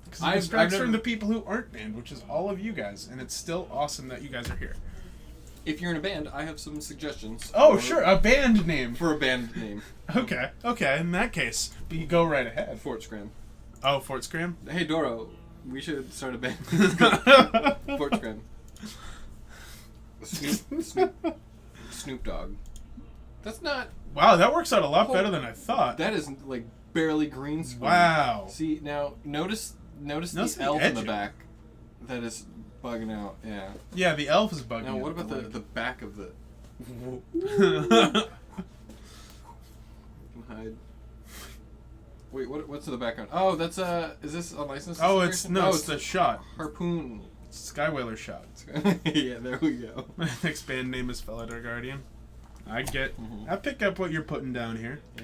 Speaker 1: Because it
Speaker 2: I've
Speaker 1: distracts
Speaker 2: never-
Speaker 1: from the people who aren't banned, which is all of you guys, and it's still awesome that you guys are here.
Speaker 2: If you're in a band, I have some suggestions.
Speaker 1: Oh,
Speaker 2: for-
Speaker 1: sure, a band name.
Speaker 2: For a band name.
Speaker 1: Okay, okay, in that case, but you go right ahead.
Speaker 2: Fort Scram.
Speaker 1: Oh, Fort Scram?
Speaker 2: Hey Doro, we should start a band. Fort Scram. Snoop Dogg. That's not.
Speaker 1: Wow, that works out a lot better than I thought.
Speaker 2: That is like barely green screen.
Speaker 1: Wow.
Speaker 2: See now, notice
Speaker 1: Notice
Speaker 2: the
Speaker 1: the
Speaker 2: elf in the
Speaker 1: edging.
Speaker 2: back. That is bugging out. Yeah.
Speaker 1: Yeah, the elf is bugging
Speaker 2: Now
Speaker 1: out
Speaker 2: what about
Speaker 1: leg.
Speaker 2: the back of the? Can hide. Wait, what's in the background? Oh, that's is this a license?
Speaker 1: Oh, it's
Speaker 2: situation?
Speaker 1: no, it's the shot.
Speaker 2: harpoon.
Speaker 1: Skywhaler shot.
Speaker 2: Yeah, there we go.
Speaker 1: My next band name is Felidar Guardian. I get.
Speaker 2: Mhm.
Speaker 1: I pick up what you're putting down here.
Speaker 2: Yeah.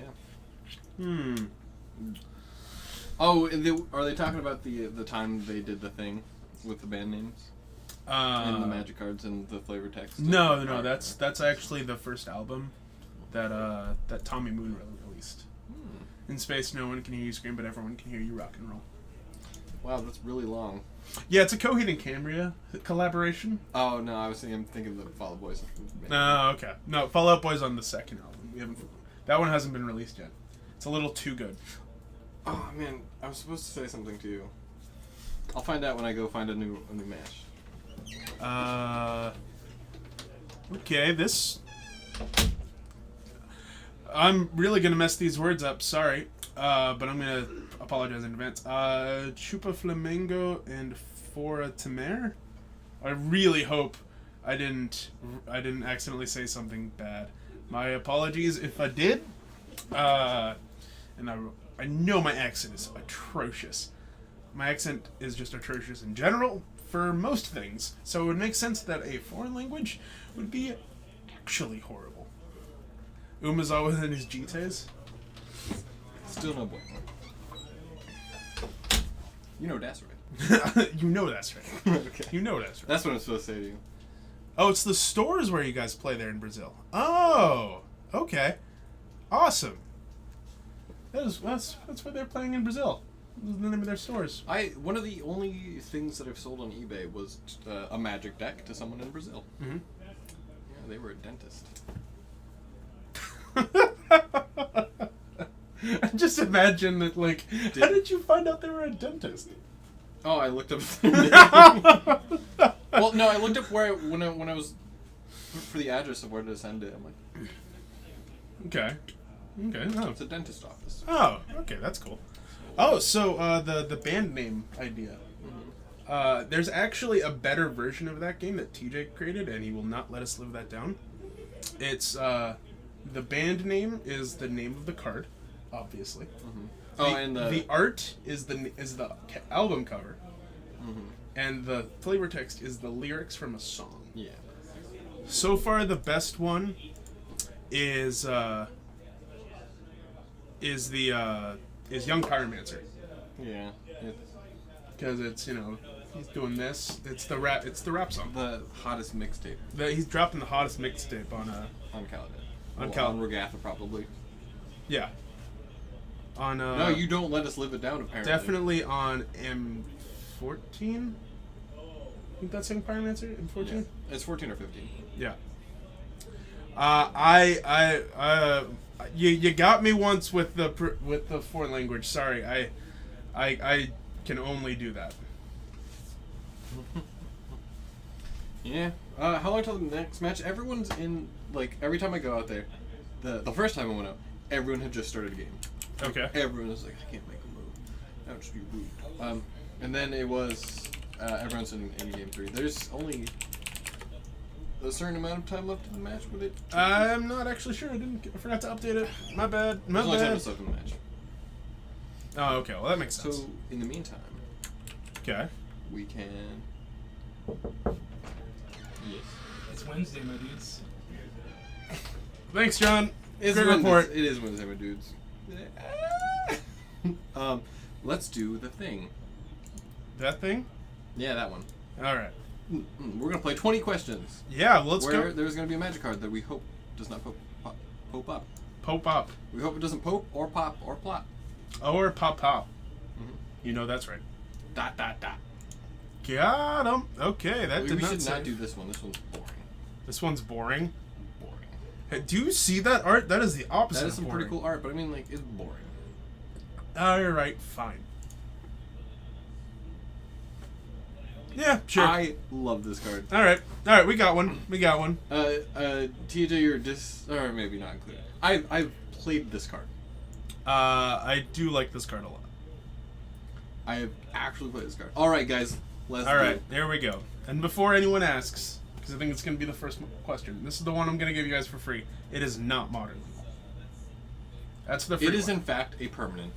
Speaker 1: Hmm.
Speaker 2: Oh, and are they talking about the time they did the thing with the band names and the magic cards and the flavor text?
Speaker 1: No. That's actually the first album that Tommy Moon released.
Speaker 2: Hmm.
Speaker 1: In space, no one can hear you scream, but everyone can hear you rock and roll.
Speaker 2: Wow, that's really long.
Speaker 1: Yeah, it's a Coheed and Cambria collaboration.
Speaker 2: Oh no, I'm thinking the Fall Out Boys.
Speaker 1: Oh, okay. No, Fall Out Boy's on the second album. We haven't. That one hasn't been released yet. It's a little too good.
Speaker 2: Oh man, I was supposed to say something to you. I'll find out when I go find a new match.
Speaker 1: Okay, this. I'm really gonna mess these words up. Sorry, but I'm gonna apologize in advance. Chupa Flamingo and Fora Temer. I really hope I didn't accidentally say something bad. My apologies if I did. And I know my accent is atrocious. My accent is just atrocious in general for most things, so it would make sense that a foreign language would be actually horrible. Umazawa and his jites.
Speaker 2: Still no boy. You know that's right.
Speaker 1: You know that's right.
Speaker 2: Okay.
Speaker 1: You know that's right.
Speaker 2: That's what I'm supposed to say to you.
Speaker 1: Oh, it's the stores where you guys play there in Brazil. Oh, okay, awesome. That's where they're playing in Brazil. Those are the name of their stores.
Speaker 2: One of the only things that I've sold on eBay was a magic deck to someone in Brazil.
Speaker 1: Mm-hmm.
Speaker 2: Yeah, they were a dentist.
Speaker 1: Just imagine that, like, how did you find out they were a dentist?
Speaker 2: Oh, I looked up. Well, no, I looked up when I was for the address of where to send it. I'm like,
Speaker 1: Okay. Oh.
Speaker 2: it's a dentist office.
Speaker 1: Oh, okay, that's cool. Oh, so the band name idea. There's actually a better version of that game that TJ created, and he will not let us live that down. It's the band name is the name of the card, obviously.
Speaker 2: Oh, and
Speaker 1: the art is the album cover,
Speaker 2: Mhm.
Speaker 1: and the flavor text is the lyrics from a song.
Speaker 2: Yeah.
Speaker 1: So far, the best one is Young Pyromancer,
Speaker 2: Yeah.
Speaker 1: because it's he's doing this. It's the rap song.
Speaker 2: The hottest mixtape
Speaker 1: He's dropping the hottest mixtape on
Speaker 2: on Caladan.
Speaker 1: On
Speaker 2: On Regatha, probably.
Speaker 1: yeah. On
Speaker 2: No, you don't let us live it down, apparently.
Speaker 1: definitely on M14. I think that's Young Pyromancer. M14.
Speaker 2: Yeah. It's 14 or 15.
Speaker 1: Yeah. You got me once with the foreign language. Sorry, I can only do that.
Speaker 2: Yeah. How long till the next match? Everyone's in, like, every time I go out there, the first time I went out, everyone had just started a game.
Speaker 1: Okay.
Speaker 2: Everyone was like, I can't make a move. That would just be rude. And then it was, everyone's in game 3. There's only a certain amount of time left in the match with it.
Speaker 1: I'm not actually sure. I forgot to update it. My bad. My
Speaker 2: There's only 10
Speaker 1: bad.
Speaker 2: minutes left in the match.
Speaker 1: Oh, okay. Well, that makes sense.
Speaker 2: So, in the meantime,
Speaker 1: Okay.
Speaker 2: we can... Yes.
Speaker 4: It's Wednesday, my dudes.
Speaker 1: Thanks, John.
Speaker 2: It's
Speaker 1: Great
Speaker 2: Wednesday.
Speaker 1: report.
Speaker 2: It is Wednesday, my dudes. Let's do the thing.
Speaker 1: That thing.
Speaker 2: Yeah, that one.
Speaker 1: All right.
Speaker 2: We're gonna play 20 questions.
Speaker 1: Yeah. Let's
Speaker 2: where
Speaker 1: go.
Speaker 2: there's gonna be a magic card that we hope does not pope up.
Speaker 1: Pope up.
Speaker 2: We hope it doesn't pope or pop or plop.
Speaker 1: Or pop.
Speaker 2: Mhm.
Speaker 1: You know that's right.
Speaker 2: Dot dot dot.
Speaker 1: Got him. Okay, that
Speaker 2: We
Speaker 1: did not
Speaker 2: should
Speaker 1: say.
Speaker 2: not do this one. This one's boring.
Speaker 1: This one's boring.
Speaker 2: Boring.
Speaker 1: Hey, do you see that art? That is the opposite.
Speaker 2: That is
Speaker 1: of
Speaker 2: some
Speaker 1: boring.
Speaker 2: pretty cool art, but I mean, like, it's boring.
Speaker 1: All right, fine. Yeah, sure.
Speaker 2: I love this card.
Speaker 1: All right, we got one.
Speaker 2: TJ, you're or maybe not included. I've played this card.
Speaker 1: I do like this card a lot.
Speaker 2: I have actually played this card. All right, guys, let's.
Speaker 1: All
Speaker 2: do
Speaker 1: right,
Speaker 2: it.
Speaker 1: there we go. And before anyone asks, because I think it's going to be the first question, this is the one I'm going to give you guys for free. It is not modern. That's the free
Speaker 2: It is
Speaker 1: one.
Speaker 2: in fact a permanent.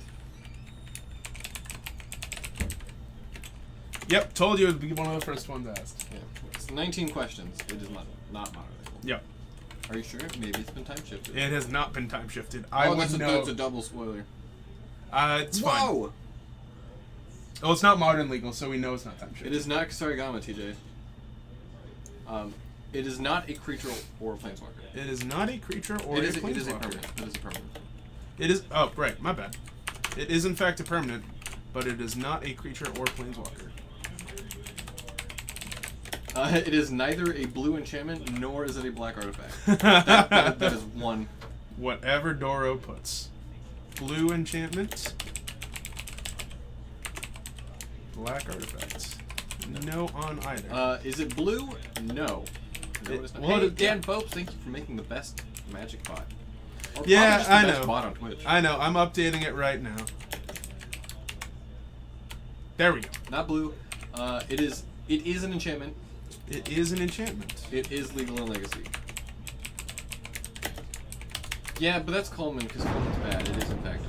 Speaker 1: Yep, told you it would be one of the first ones asked.
Speaker 2: Yeah. It's 19 questions. It is not modern.
Speaker 1: Yep.
Speaker 2: Are you sure? Maybe it's been time shifted.
Speaker 1: It has not been time shifted. I would
Speaker 2: that's
Speaker 1: know.
Speaker 2: that's a double spoiler.
Speaker 1: It's fine.
Speaker 2: Whoa!
Speaker 1: Oh, it's not modern legal, so we know it's not time shifted.
Speaker 2: It is not Kusarigama, TJ. It is not a creature or a planeswalker.
Speaker 1: It is not a creature or
Speaker 2: It
Speaker 1: a
Speaker 2: is a
Speaker 1: planeswalker.
Speaker 2: permanent. It is a permanent.
Speaker 1: It is. Oh, right. My bad. It is in fact a permanent, but it is not a creature or planeswalker.
Speaker 2: It is neither a blue enchantment nor is it a black artifact. that is one.
Speaker 1: Whatever Doro puts. Blue enchantment. Black artifact. No on either.
Speaker 2: Is it blue? No. No, it is not.
Speaker 1: Well,
Speaker 2: Hey,
Speaker 1: it-
Speaker 2: Dan Phopes, thank you for making the best Magic bot. Or
Speaker 1: Yeah,
Speaker 2: probably just the
Speaker 1: I
Speaker 2: best
Speaker 1: know.
Speaker 2: bot on Twitch.
Speaker 1: I know. I'm updating it right now. There we go.
Speaker 2: Not blue. It is an enchantment.
Speaker 1: It is an enchantment.
Speaker 2: It is legal in Legacy. Yeah, but that's Coleman because Coleman's bad. It is in fact.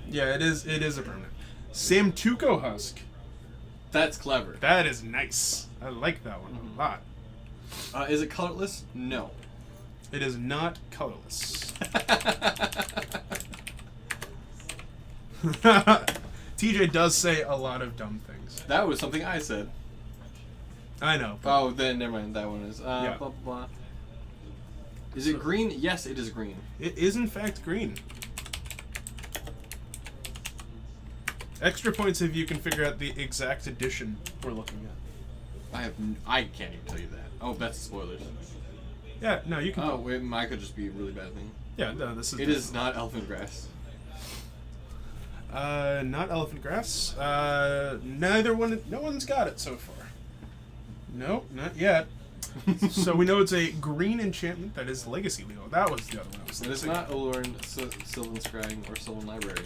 Speaker 1: Yeah, it is. It is a permanent. Samtuco Husk.
Speaker 2: That's clever.
Speaker 1: That is nice. I like that one a lot.
Speaker 2: Is it colorless? No.
Speaker 1: It is not colorless. TJ does say a lot of dumb things.
Speaker 2: That was something I said.
Speaker 1: I know. But
Speaker 2: Oh, then never mind. That one is.
Speaker 1: Yeah.
Speaker 2: Blah, blah, blah. Is it green? Yes, it is green.
Speaker 1: it is in fact green. Extra points if you can figure out the exact edition we're looking at.
Speaker 2: I can't even tell you that. Oh, that's spoilers.
Speaker 1: Yeah, no, you can.
Speaker 2: Oh, it might could just be a really bad thing.
Speaker 1: Yeah, no, this is.
Speaker 2: It is not Elephant Grass.
Speaker 1: Not elephant grass. Neither one. No one's got it so far. No, not yet. So we know it's a green enchantment that is Legacy Leo. That was the other one I was
Speaker 2: It is
Speaker 1: thinking.
Speaker 2: not Olorin, Sylvan Scrying, or Sylvan Library.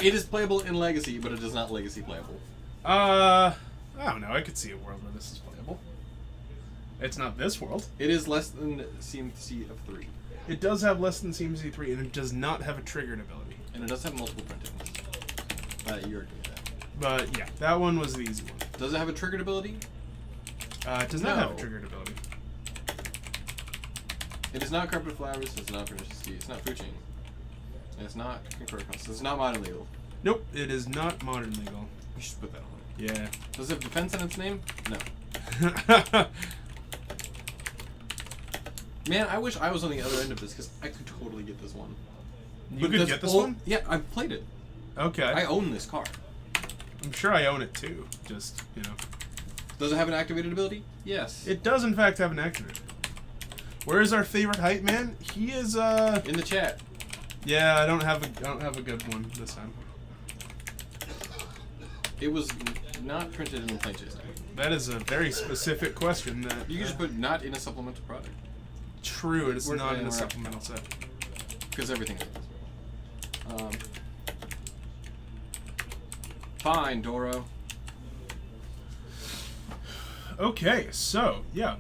Speaker 2: It is playable in Legacy, but it is not Legacy playable.
Speaker 1: I don't know. I could see a world where this is playable. It's not this world.
Speaker 2: It is less than CMC of 3.
Speaker 1: It does have less than CMC3, and it does not have a triggered ability.
Speaker 2: And it does have multiple printings. You already knew that.
Speaker 1: But yeah, that one was the easy one.
Speaker 2: Does it have a triggered ability?
Speaker 1: It does not have a
Speaker 2: No.
Speaker 1: triggered ability.
Speaker 2: It is not Carpet Flowers, it's not Pernicious Tea, it's not Fuching. It's not Concordant Cost, it's not Modern Legal.
Speaker 1: Nope, it is not modern legal.
Speaker 2: We should put that on.
Speaker 1: Yeah.
Speaker 2: Does it have defense in its name? No. Man, I wish I was on the other end of this because I could totally get this one.
Speaker 1: You
Speaker 2: But
Speaker 1: could
Speaker 2: that's
Speaker 1: get this
Speaker 2: all-
Speaker 1: one?
Speaker 2: Yeah, I've played it.
Speaker 1: Okay.
Speaker 2: I own this car.
Speaker 1: I'm sure I own it too. Just, you know.
Speaker 2: Does it have an activated ability? Yes.
Speaker 1: It does in fact have an accident. Where is our favorite hype man? He is
Speaker 2: In the chat.
Speaker 1: yeah, I don't have a good one this time.
Speaker 2: It was not printed in the Plane Chase Night.
Speaker 1: That is a very specific question that
Speaker 2: You can just put not in a supplemental product.
Speaker 1: true, it is
Speaker 2: We're-
Speaker 1: not
Speaker 2: yeah,
Speaker 1: in a
Speaker 2: we're-
Speaker 1: supplemental set.
Speaker 2: Because everything is. Fine, Doro.
Speaker 1: Okay, so yeah,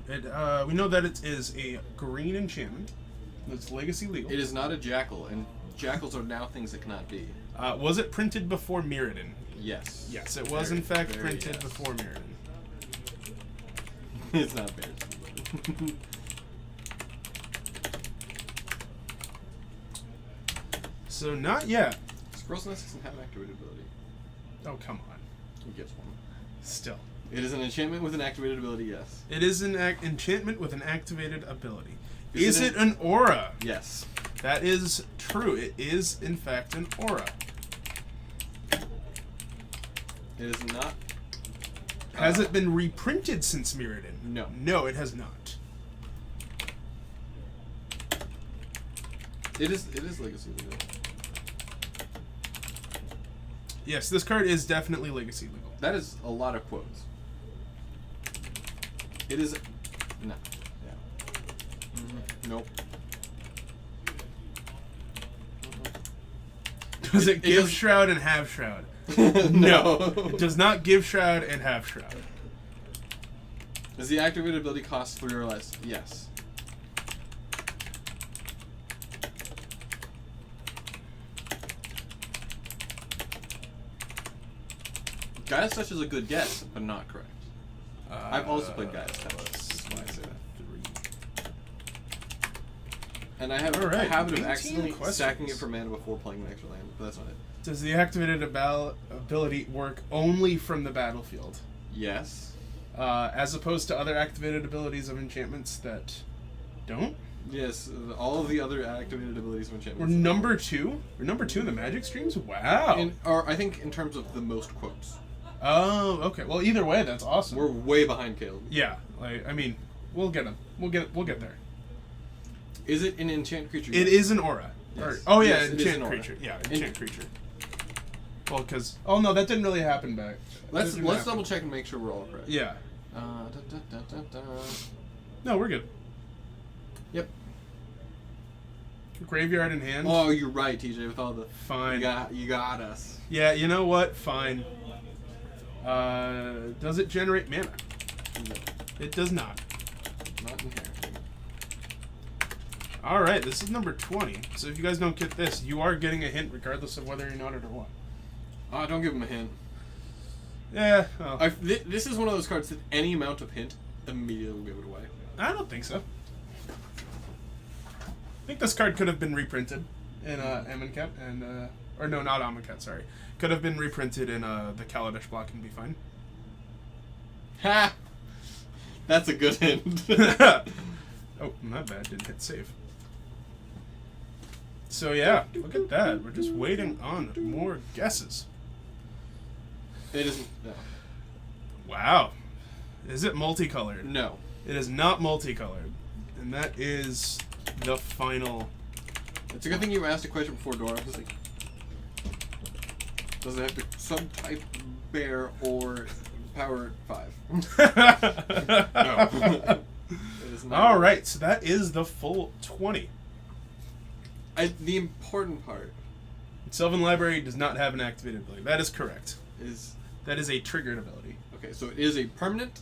Speaker 1: we know that it is a green enchantment. It's legacy legal.
Speaker 2: It is not a jackal, and jackals are now things that cannot be.
Speaker 1: Was it printed before Mirrodin?
Speaker 2: Yes.
Speaker 1: Yes, it was
Speaker 2: Very-
Speaker 1: in fact
Speaker 2: very
Speaker 1: printed
Speaker 2: yes.
Speaker 1: before Mirrodin.
Speaker 2: It's not bears.
Speaker 1: So not yet.
Speaker 2: Scroll's Nest doesn't have an activated ability.
Speaker 1: Oh come on.
Speaker 2: It gives one.
Speaker 1: Still,
Speaker 2: It is an enchantment with an activated ability, yes.
Speaker 1: it is an enchantment with an activated ability.
Speaker 2: Is
Speaker 1: Is
Speaker 2: it
Speaker 1: it an aura?
Speaker 2: Yes.
Speaker 1: That is true. It is in fact an aura.
Speaker 2: It is not.
Speaker 1: Has it been reprinted since Mirrodin?
Speaker 2: No.
Speaker 1: No, it has not.
Speaker 2: It is legacy legal.
Speaker 1: Yes, this card is definitely legacy legal.
Speaker 2: That is a lot of quotes. It is. No. Yeah. Nope.
Speaker 1: Does it
Speaker 2: It
Speaker 1: give
Speaker 2: does-
Speaker 1: Shroud and have Shroud?
Speaker 2: No.
Speaker 1: It does not give Shroud and have Shroud.
Speaker 2: Does the activated ability cost 3 or less? Yes. Gaia's Touch is a good guess, but not correct. I've also played Gaia's Touch. That's why I say that. And I have a
Speaker 1: Alright,
Speaker 2: habit of
Speaker 1: 18
Speaker 2: accidentally
Speaker 1: questions.
Speaker 2: stacking it for mana before playing an extra land, but that's not it.
Speaker 1: Does the activated ability work only from the battlefield?
Speaker 2: Yes.
Speaker 1: As opposed to other activated abilities of enchantments that don't?
Speaker 2: Yes, all of the other activated abilities of
Speaker 1: We're
Speaker 2: enchantments.
Speaker 1: number 2? We're number 2 in the Magic streams? Wow.
Speaker 2: Or I think in terms of the most quotes.
Speaker 1: Oh, okay. Well, either way, that's awesome.
Speaker 2: We're way behind Caleb.
Speaker 1: Yeah, like I mean, we'll get them. We'll get there.
Speaker 2: Is it an enchant creature?
Speaker 1: It is an aura.
Speaker 2: Yes.
Speaker 1: Or, oh yeah,
Speaker 2: Yes, it is
Speaker 1: enchant
Speaker 2: an aura.
Speaker 1: creature. Yeah, enchant creature. Well, because no, that didn't really happen back.
Speaker 2: Let's
Speaker 1: That didn't happen.
Speaker 2: double check and make sure we're all correct.
Speaker 1: Yeah.
Speaker 2: Da, da, da, da, da.
Speaker 1: No, we're good.
Speaker 2: Yep.
Speaker 1: Graveyard in hand.
Speaker 2: Oh, you're right, TJ. With all the
Speaker 1: Fine.
Speaker 2: you got us.
Speaker 1: Yeah, you know what? Fine. Does it generate mana?
Speaker 2: No,
Speaker 1: It does not.
Speaker 2: not inherently.
Speaker 1: All right, this is number 20. So if you guys don't get this, you are getting a hint regardless of whether you know it or what.
Speaker 2: Don't give him a hint.
Speaker 1: Yeah. Well,
Speaker 2: This is one of those cards that any amount of hint immediately will give it away.
Speaker 1: I don't think so. I think this card could have been reprinted in Amonkhet and or no, not Amonkhet. Sorry, could have been reprinted in the Kaladesh block and be fine.
Speaker 2: Ha! That's a good hint.
Speaker 1: Oh, my bad. Didn't hit save. So yeah, look at that. We're just waiting on more guesses.
Speaker 2: It isn't. No.
Speaker 1: Wow. Is it multicolored?
Speaker 2: No.
Speaker 1: It is not multicolored. And that is the final.
Speaker 2: It's a good thing you asked a question before, Dora. I was like, does it have to subtype bear or power 5? No. It is not.
Speaker 1: All right, so that is the full 20.
Speaker 2: The important part
Speaker 1: Sylvan Library does not have an activated ability. That is correct.
Speaker 2: is
Speaker 1: That is a triggered ability.
Speaker 2: okay. So it is a permanent.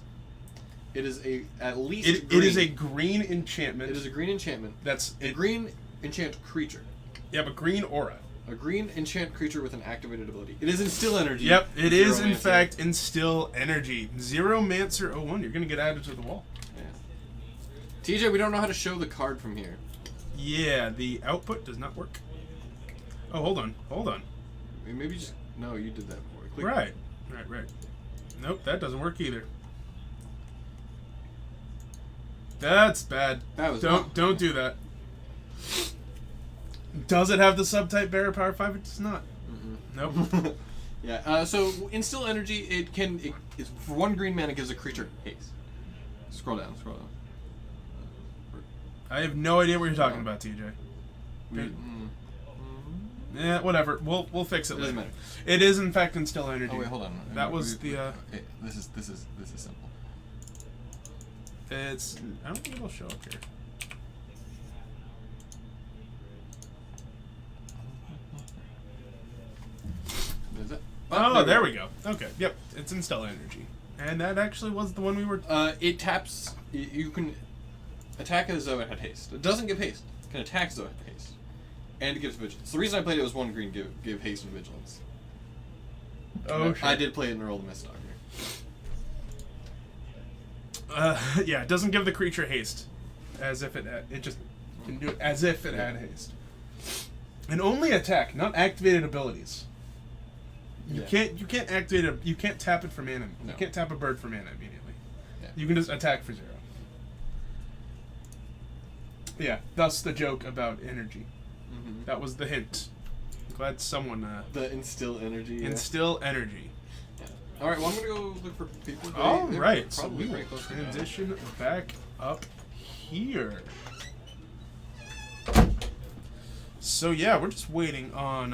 Speaker 2: It is a at least.
Speaker 1: It
Speaker 2: green.
Speaker 1: is a green enchantment.
Speaker 2: It is a green enchantment.
Speaker 1: That's
Speaker 2: A
Speaker 1: it.
Speaker 2: green enchant creature.
Speaker 1: Yep, a green aura.
Speaker 2: A green enchant creature with an activated ability. It is instill energy.
Speaker 1: Yep, it is in
Speaker 2: Zeromancer.
Speaker 1: fact instill energy. Zeromancer 01. You're gonna get added to the wall.
Speaker 2: Yeah. TJ, we don't know how to show the card from here.
Speaker 1: Yeah, the output does not work. Oh, hold on.
Speaker 2: Maybe just no. You did that before. Click.
Speaker 1: Right. Nope, that doesn't work either. That's bad.
Speaker 2: That was
Speaker 1: Don't do that. Does it have the subtype bearer power 5? It does not. Nope.
Speaker 2: Yeah. So instill energy. It's for 1 green mana. It gives a creature haste. Scroll down.
Speaker 1: I have no idea what you're talking about, TJ. Yeah, whatever. We'll fix it
Speaker 2: It doesn't
Speaker 1: later.
Speaker 2: matter.
Speaker 1: It is in fact instill energy.
Speaker 2: Oh wait, hold on.
Speaker 1: That was the.
Speaker 2: This is simple.
Speaker 1: It's. I don't think it'll show up here.
Speaker 2: Is it?
Speaker 1: Oh, there we go. Okay. Yep. It's instill energy, and that actually was the one we were.
Speaker 2: It taps. You can attack as though it had haste. It doesn't give haste. It can attack as though it had haste, and it gives vigilance. The reason I played it was 1 green give haste and vigilance.
Speaker 1: Oh, sure.
Speaker 2: I did play it in the Roll the Mist Dog here.
Speaker 1: Yeah, it doesn't give the creature haste, as if it just can do it as if it had haste, and only attack, not activated abilities. You
Speaker 2: Yeah.
Speaker 1: can't activate a. You can't tap it for mana.
Speaker 2: No.
Speaker 1: You can't tap a bird for mana immediately.
Speaker 2: Yeah.
Speaker 1: You can just attack for 0. Yeah, thus the joke about energy.
Speaker 2: Mm-hmm.
Speaker 1: That was the hint. I'm glad someone
Speaker 2: The instill energy. Yeah.
Speaker 1: instill energy.
Speaker 2: All right. Well, I'm gonna go look for people.
Speaker 1: All
Speaker 2: They're
Speaker 1: right, so
Speaker 2: probably
Speaker 1: we will
Speaker 2: very close to now.
Speaker 1: transition back up here. So yeah, we're just waiting on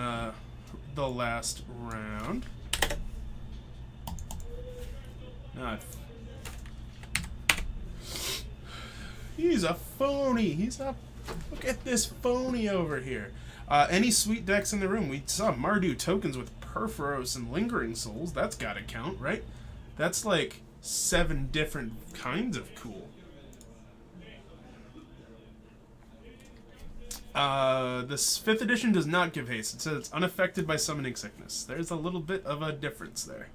Speaker 1: the last round. He's a phony. Look at this phony over here. Any sweet decks in the room? We saw Mardu tokens with Perforos and Lingering Souls. That's gotta count, right? That's like 7 different kinds of cool. This 5th edition does not give haste. It says it's unaffected by summoning sickness. There's a little bit of a difference there.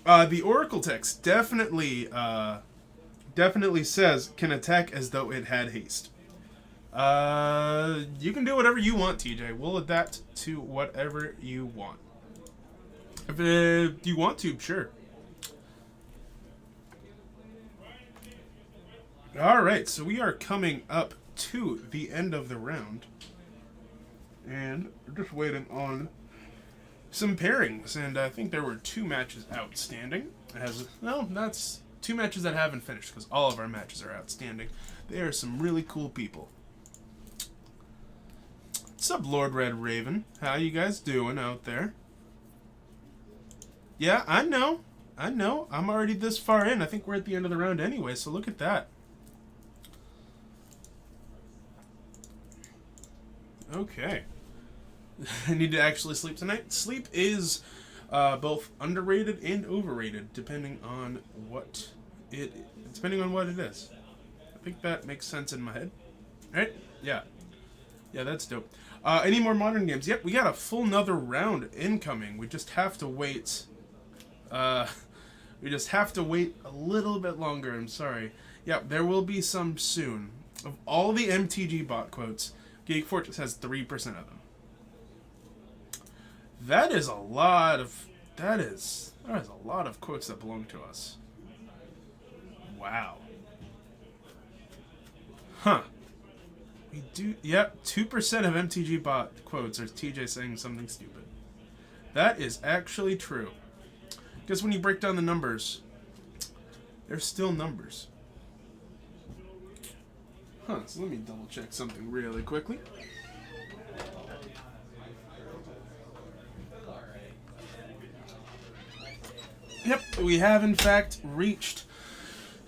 Speaker 1: The Oracle text definitely says can attack as though it had haste. You can do whatever you want, TJ. We'll adapt to whatever you want. If you want to, sure. Alright, so we are coming up to the end of the round. And we're just waiting on some pairings. And I think there were 2 matches outstanding. That's 2 matches that haven't finished, because all of our matches are outstanding. They are some really cool people. What's up, Lord Red Raven? How you guys doing out there? Yeah, I know. I'm already this far in. I think we're at the end of the round anyway, so look at that. Okay. I need to actually sleep tonight. Sleep is both underrated and overrated, depending on what it is. I think that makes sense in my head. Right? Yeah. Yeah, that's dope. Any more modern games? Yep, we got a full another round incoming. We just have to wait. We just have to wait a little bit longer. I'm sorry. Yep, there will be some soon. Of all the MTG bot quotes, Geek Fortress has 3% of them. That is a lot of quotes that belong to us. Wow. Huh. We do. Yep, 2% of MTG bot quotes are TJ saying something stupid. That is actually true. Because when you break down the numbers, they're still numbers. Huh, so let me double check something really quickly. Yep, we have in fact reached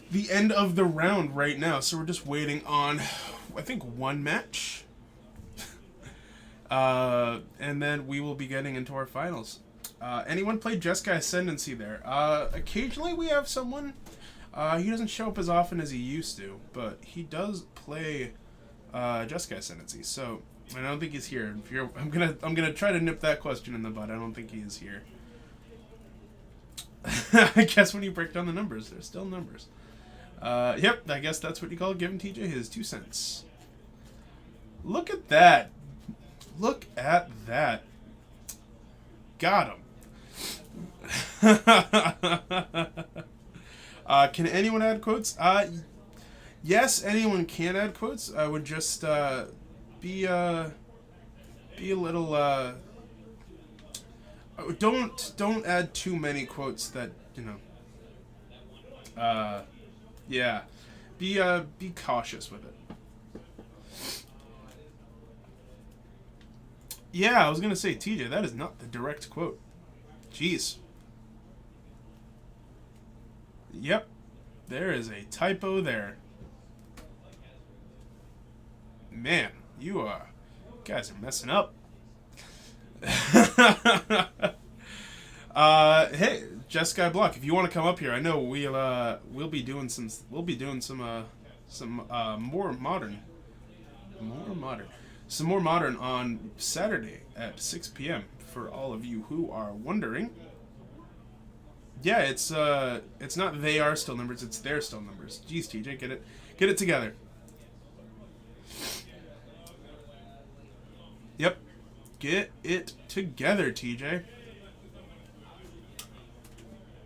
Speaker 1: the end of the round right now, so we're just waiting on, I think, one match. And then we will be getting into our finals. Anyone played Jeskai Ascendancy there? Occasionally we have someone. He doesn't show up as often as he used to, but he does play Jeskai Ascendancy. So I don't think he's here. I'm gonna try to nip that question in the bud. I don't think he is here. I guess when you break down the numbers, they're still numbers. Yep, I guess that's what you call giving TJ his 2 cents. Look at that. Look at that. Got him. Can anyone add quotes? Yes, anyone can add quotes. I would just be a little don't add too many quotes that, you know. Yeah. Be cautious with it. Yeah, I was gonna say, TJ, that is not the direct quote. Jeez. Yep. There is a typo there. Man, you guys are messing up. Hey, Jeskai Block, if you want to come up here, I know we'll be doing some more modern on Saturday at 6 p.m. for all of you who are wondering. Yeah, it's not they are still numbers, it's their still numbers. Jeez, TJ, get it together. Yep. Get it together, TJ.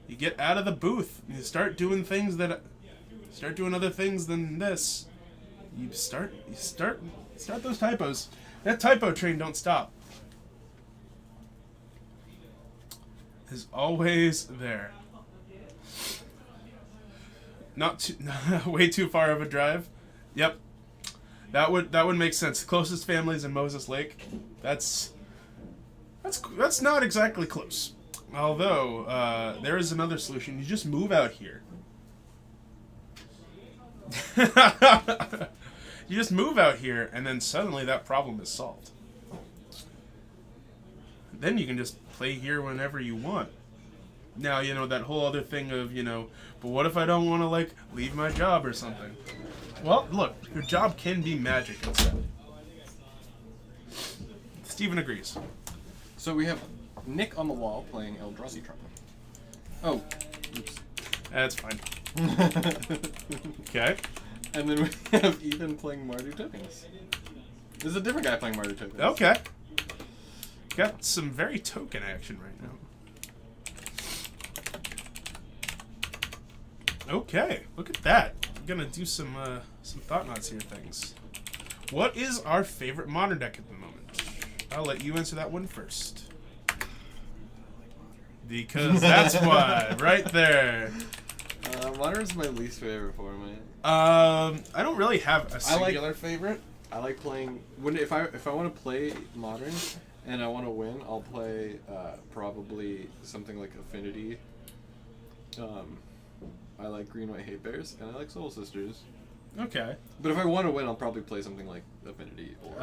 Speaker 1: You get out of the booth. You start doing other things than this. You start those typos. That typo train don't stop. Is always there. Not too, way too far of a drive. Yep. That would make sense. The closest families in Moses Lake. That's not exactly close. Although there is another solution. You just move out here. You just move out here, and then suddenly that problem is solved. Then you can just play here whenever you want. Now, you know, that whole other thing of, you know, but what if I don't want to, like, leave my job or something? Well, look, your job can be magic instead. Steven agrees.
Speaker 2: So we have Nick on the wall playing Eldrazi Trump. Oh, oops.
Speaker 1: That's fine. Okay.
Speaker 2: And then we have Ethan playing Mardu Tokens. There's a different guy playing Mardu Tokens.
Speaker 1: Okay. Got some very token action right now. Okay, look at that. I'm gonna do some Thought-Knots here things. What is our favorite modern deck at the moment? I'll let you answer that one first. Because that's why, right there.
Speaker 2: Modern's my least favorite format.
Speaker 1: I don't really have a singular favorite.
Speaker 2: I like playing if I want to play Modern and I want to win, I'll play probably something like Affinity. I like Green White Hate Bears and I like Soul Sisters.
Speaker 1: Okay.
Speaker 2: But if I want to win, I'll probably play something like Affinity or.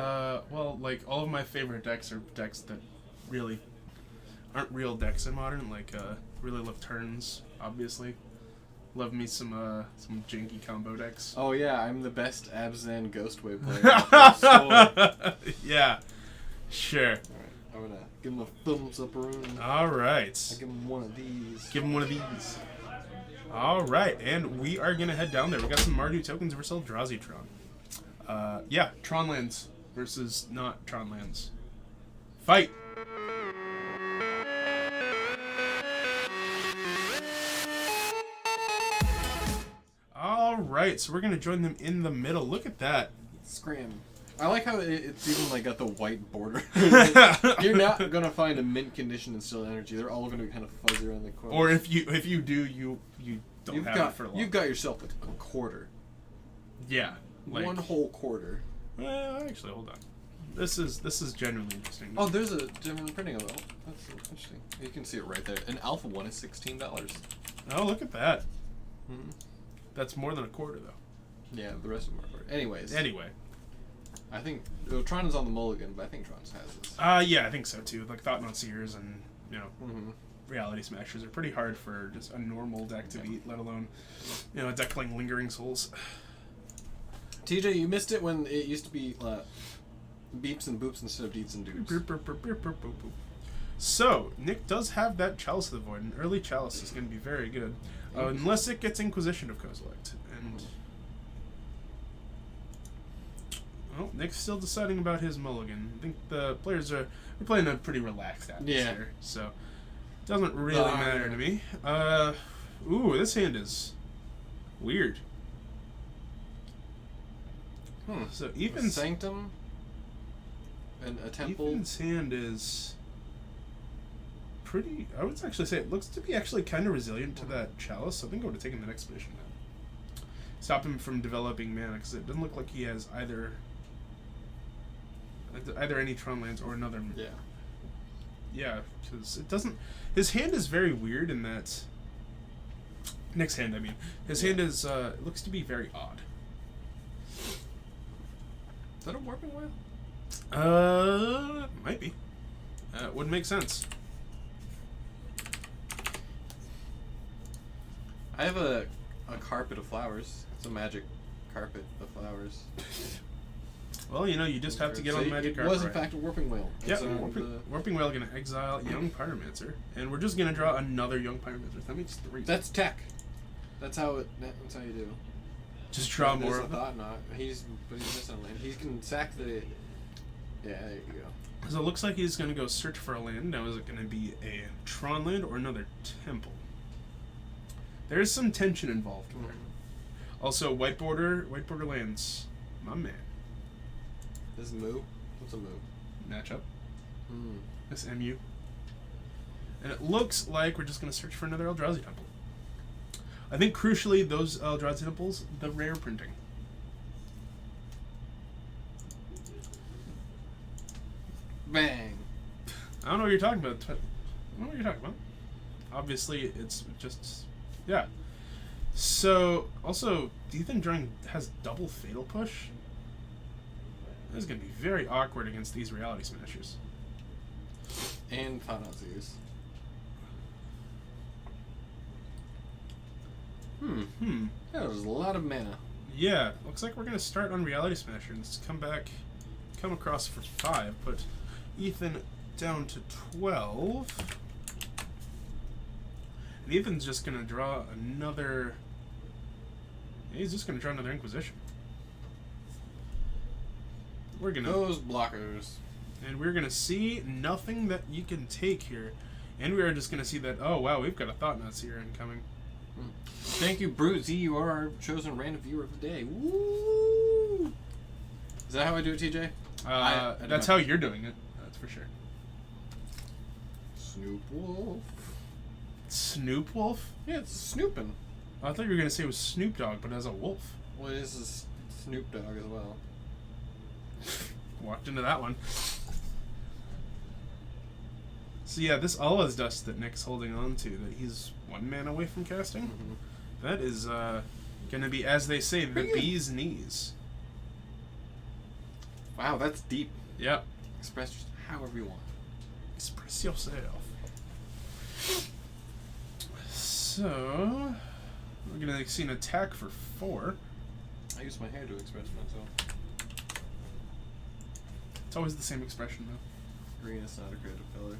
Speaker 1: Well, like all of my favorite decks are decks that really aren't real decks in Modern. Like really love turns, obviously. Love me some janky combo decks.
Speaker 2: Oh yeah, I'm the best Abzan Ghostwave player.
Speaker 1: Yeah, sure.
Speaker 2: Alright, I'm gonna give him a thumbs up around.
Speaker 1: Alright.
Speaker 2: I'll give him one of these.
Speaker 1: Give him one of these. Alright, and we are gonna head down there. We got some Mardu Tokens versus Eldrazi Tron. Yeah, Tron lands versus not Tron lands. Fight! Alright. right, so we're gonna join them in the middle. Look at that.
Speaker 2: Scram. I like how it's even like got the white border. You're not gonna find a mint condition Instill Energy. They're all gonna be kind of fuzzy around the corner.
Speaker 1: Or if you do, you don't
Speaker 2: you've
Speaker 1: have
Speaker 2: got
Speaker 1: it for long.
Speaker 2: you've got yourself a quarter.
Speaker 1: Yeah. Like,
Speaker 2: One whole quarter.
Speaker 1: Well, actually, hold on. This is genuinely interesting.
Speaker 2: Oh, there's a German printing of it. That's interesting. You can see it right there. An Alpha one is $16.
Speaker 1: Oh, look at that.
Speaker 2: Mm-hmm.
Speaker 1: That's more than a quarter, though.
Speaker 2: Yeah, the rest of them are quarter. Anyways,
Speaker 1: Anyway.
Speaker 2: I think Tron is on the mulligan, but I think Tron's has this.
Speaker 1: Yeah, I think so too. Like Thought-Knot Seers and
Speaker 2: Mm-hmm.
Speaker 1: Reality Smashers are pretty hard for just a normal deck to beat, let alone a deck playing Lingering Souls.
Speaker 2: TJ, you missed it when it used to be beeps and boops instead of deeds and dudes.
Speaker 1: So Nick does have that Chalice of the Void. An early Chalice is going to be very good, unless it gets Inquisition of Kozilek. And well, Nick's still deciding about his mulligan. I think the players are playing a pretty relaxed atmosphere, so it doesn't really matter to me. Ooh, this hand is weird. So
Speaker 2: A
Speaker 1: Ethan's
Speaker 2: Sanctum and a temple.
Speaker 1: Ethan's hand is pretty. I would actually say it looks to be actually kind of resilient to that Chalice. I think I would have taken that Expedition now. Stop him from developing mana because it doesn't look like he has either any Tron lands or another.
Speaker 2: Yeah.
Speaker 1: Yeah, because it doesn't. His hand is very weird in that. Nick's hand, I mean, his hand is looks to be very odd.
Speaker 2: Is that a Warping Whale?
Speaker 1: Might be. Would make sense.
Speaker 2: I have a carpet of flowers. It's a magic carpet of flowers.
Speaker 1: Well, you just have to get on the magic
Speaker 2: It
Speaker 1: carpet.
Speaker 2: was in
Speaker 1: right?
Speaker 2: fact a Warping Whale.
Speaker 1: Yeah,
Speaker 2: It's,
Speaker 1: Warping Whale gonna exile Young Pyromancer, and we're just gonna draw another Young Pyromancer. That makes 3.
Speaker 2: That's tech. That's how you do.
Speaker 1: Just draw
Speaker 2: There's
Speaker 1: more
Speaker 2: a
Speaker 1: of them.
Speaker 2: Thought-Knot. But he's missing a land. He can sack the. Yeah, there you go.
Speaker 1: So it looks like he's gonna go search for a land. Now, is it gonna be a Tron land or another temple? There is some tension involved there. Also, white border lands. My man.
Speaker 2: This Moo. What's a Moo?
Speaker 1: Matchup. This MU. And it looks like we're just going to search for another Eldrazi Temple. I think crucially, those Eldrazi Temples, the rare printing.
Speaker 2: Bang.
Speaker 1: I don't know what you're talking about. But I don't know what you're talking about. Obviously, it's just. Yeah. So, also, do you think drawing has double Fatal Push? This is going to be very awkward against these Reality Smashers.
Speaker 2: And Thought-Knot Seers. Yeah, there's a lot of mana.
Speaker 1: Yeah, looks like we're going to start on Reality Smasher and come across for 5, put Ethan down to 12. And Ethan's just going to draw another. He's just going to draw another Inquisition. We're going to.
Speaker 2: Those blockers.
Speaker 1: And we're going to see nothing that you can take here. And we are just going to see that, oh wow, we've got a Thought-Knot Seer incoming.
Speaker 2: Thank you, Brute Z. You are our chosen random viewer of the day. Woo! Is that how I do it, TJ? I
Speaker 1: That's how you're doing it. That's for sure.
Speaker 2: Snoop Wolf.
Speaker 1: Snoop Wolf?
Speaker 2: Yeah, it's snooping.
Speaker 1: I thought you were going to say it was Snoop Dogg, but as a wolf.
Speaker 2: Well, it is a Snoop Dogg as well.
Speaker 1: Walked into that one. So yeah, this Allah's Dust that Nick's holding on to, that he's 1 mana away from casting, that is gonna be, as they say, the bee's knees.
Speaker 2: Wow, that's deep.
Speaker 1: Yep.
Speaker 2: Express just however you want.
Speaker 1: Express yourself. So we're gonna see an attack for 4.
Speaker 2: I use my hair to express myself.
Speaker 1: It's always the same expression though.
Speaker 2: Green is not a creative color.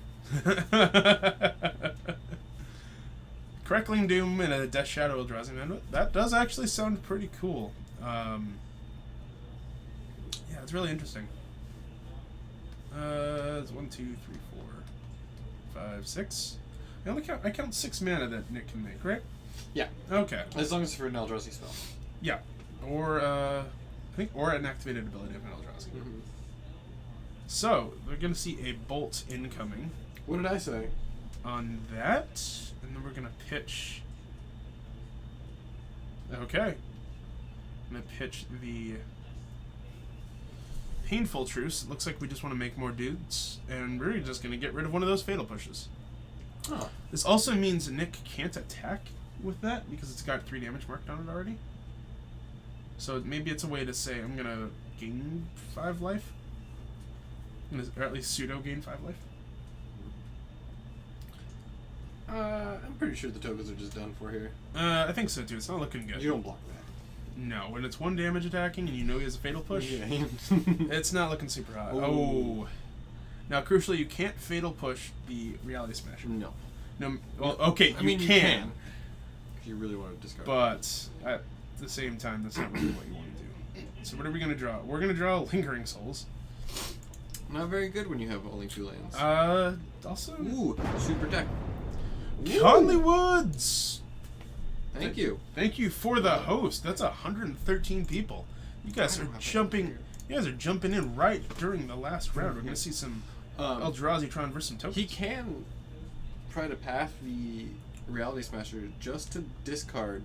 Speaker 1: Crackling Doom and a Death Shadow Eldrazi Man. That does actually sound pretty cool. Yeah, it's really interesting. It's 1, 2, 3, 4, 5, 6. I count 6 mana that Nick can make, right?
Speaker 2: Yeah.
Speaker 1: Okay.
Speaker 2: As long as it's for an Eldrazi spell.
Speaker 1: Yeah. or I think, or an activated ability of an Eldrazi.
Speaker 2: Mhm.
Speaker 1: So we're gonna see a bolt incoming
Speaker 2: What did I say?
Speaker 1: on that, and then we're gonna pitch. Okay, I'm gonna pitch the Painful Truce. It looks like we just want to make more dudes, and we're just gonna get rid of one of those fatal pushes.
Speaker 2: Oh.
Speaker 1: This also means Nick can't attack with that because it's got 3 damage marked on it already. So maybe it's a way to say I'm gonna gain 5 life, or at least pseudo gain 5 life.
Speaker 2: I'm pretty sure the tokens are just done for here.
Speaker 1: I think so too. It's not looking good.
Speaker 2: You don't block that.
Speaker 1: No, when it's 1 damage attacking and you know he has a fatal push,
Speaker 2: Yeah.
Speaker 1: it's not looking super hot.
Speaker 2: Ooh.
Speaker 1: Oh. Now, crucially, you can't fatal push the Reality Smasher.
Speaker 2: No.
Speaker 1: No. Well, okay,
Speaker 2: I mean,
Speaker 1: you
Speaker 2: you
Speaker 1: can,
Speaker 2: if you really want to discard.
Speaker 1: but at the same time, that's not really what you want to do. So what are we gonna draw? We're gonna draw Lingering Souls.
Speaker 2: Not very good when you have only 2 lands.
Speaker 1: Also,
Speaker 2: Ooh, super deck.
Speaker 1: Conley Woods.
Speaker 2: Thank you.
Speaker 1: Thank you for the host. That's 113 people. You guys
Speaker 2: I
Speaker 1: are
Speaker 2: don't have that
Speaker 1: jumping.
Speaker 2: here.
Speaker 1: You guys are jumping in right during the last round. We're gonna see some Eldrazi Tron versus some tokens.
Speaker 2: He can try to path the Reality Smasher just to discard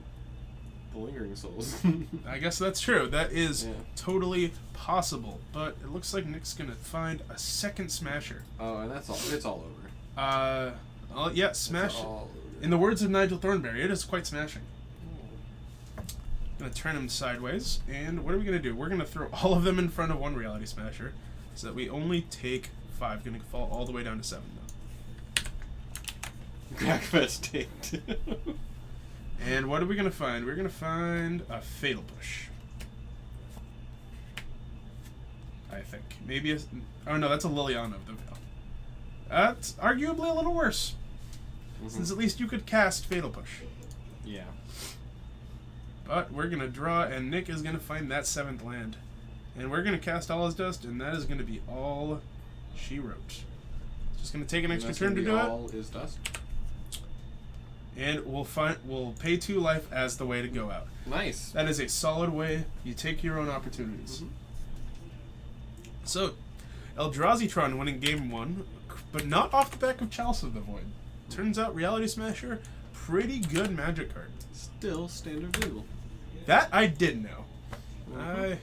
Speaker 2: the Lingering Souls.
Speaker 1: I guess that's true. That is
Speaker 2: Yeah.
Speaker 1: totally possible. But it looks like Nick's gonna find a second Smasher.
Speaker 2: Oh, and that's all. It's all over.
Speaker 1: Yeah, smash.
Speaker 2: It's all over.
Speaker 1: In the words of Nigel Thornberry, it is quite smashing. Gonna turn him sideways, and what are we gonna do? We're gonna throw all of them in front of one Reality Smasher, so that we only take 5. Gonna fall all the way down to 7 though.
Speaker 2: Crackfest State.
Speaker 1: And what are we gonna find? We're gonna find a Fatal Push. I think maybe a. Oh no, that's a Liliana of the Veil. That's arguably a little worse, since at least you could cast Fatal Push.
Speaker 2: Yeah.
Speaker 1: But we're gonna draw, and Nick is gonna find that 7th land, and we're gonna cast All Is Dust, and that is gonna be all she wrote. Just gonna take an extra turn to do it,
Speaker 2: All is dust.
Speaker 1: and we'll pay 2 life as the way to go out.
Speaker 2: Nice.
Speaker 1: That is a solid way. You take your own opportunities. So, Eldrazi-tron winning game 1, but not off the back of Chalice of the Void. Turns out Reality Smasher, pretty good Magic card.
Speaker 2: Still standard legal.
Speaker 1: That I did know. I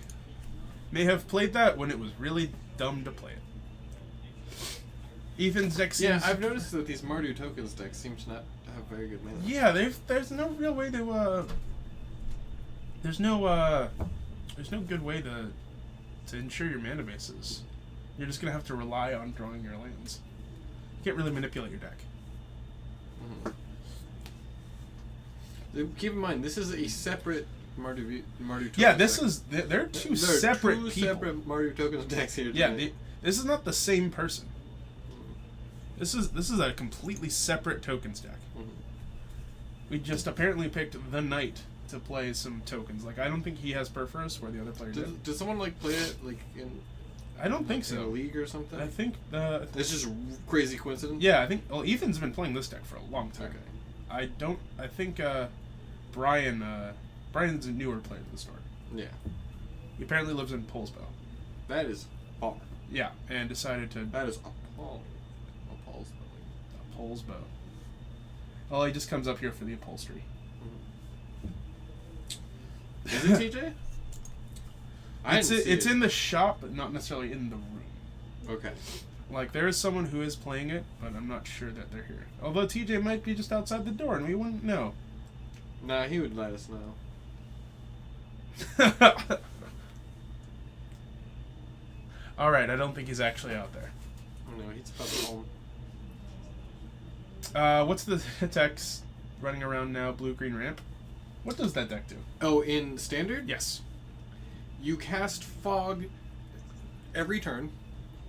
Speaker 1: may have played that when it was really dumb to play it. Ethan's deck seems...
Speaker 2: Yeah, I've noticed that these Mardu tokens decks seem to not have very good mana.
Speaker 1: Yeah, there's no real way to there's no good way to ensure your mana bases. You're just gonna have to rely on drawing your lands. You can't really manipulate your deck.
Speaker 2: Keep in mind, this is a separate Mardu token.
Speaker 1: Yeah, this
Speaker 2: deck.
Speaker 1: is they're two
Speaker 2: There are
Speaker 1: separate
Speaker 2: two
Speaker 1: people.
Speaker 2: separate Mardu tokens decks here.
Speaker 1: Yeah,
Speaker 2: today.
Speaker 1: this is not the same person. This is a completely separate tokens deck. We just apparently picked the Knight to play some tokens. Like, I don't think he has Perforos where the other player did.
Speaker 2: Does someone like play it like in
Speaker 1: I don't think
Speaker 2: in a
Speaker 1: so.
Speaker 2: league or something?
Speaker 1: I think
Speaker 2: It's just crazy coincidence.
Speaker 1: yeah, I think well Ethan's been playing this deck for a long time.
Speaker 2: Okay.
Speaker 1: I think Brian's a newer player to the store.
Speaker 2: Yeah.
Speaker 1: He apparently lives in Polesbow.
Speaker 2: That is far.
Speaker 1: Yeah, and decided to
Speaker 2: That is appalling.
Speaker 1: Polesbow. Well, he just comes up here for the upholstery.
Speaker 2: Is it TJ?
Speaker 1: It's in the shop, but not necessarily in the room.
Speaker 2: Okay.
Speaker 1: Like, there is someone who is playing it, but I'm not sure that they're here. Although TJ might be just outside the door, and we wouldn't know.
Speaker 2: Nah, he would let us know.
Speaker 1: Alright, I don't think he's actually out there.
Speaker 2: No, he's probably home.
Speaker 1: What's the text running around now? Blue-green ramp? What does that deck do?
Speaker 2: Oh, in standard?
Speaker 1: Yes.
Speaker 2: You cast Fog every turn,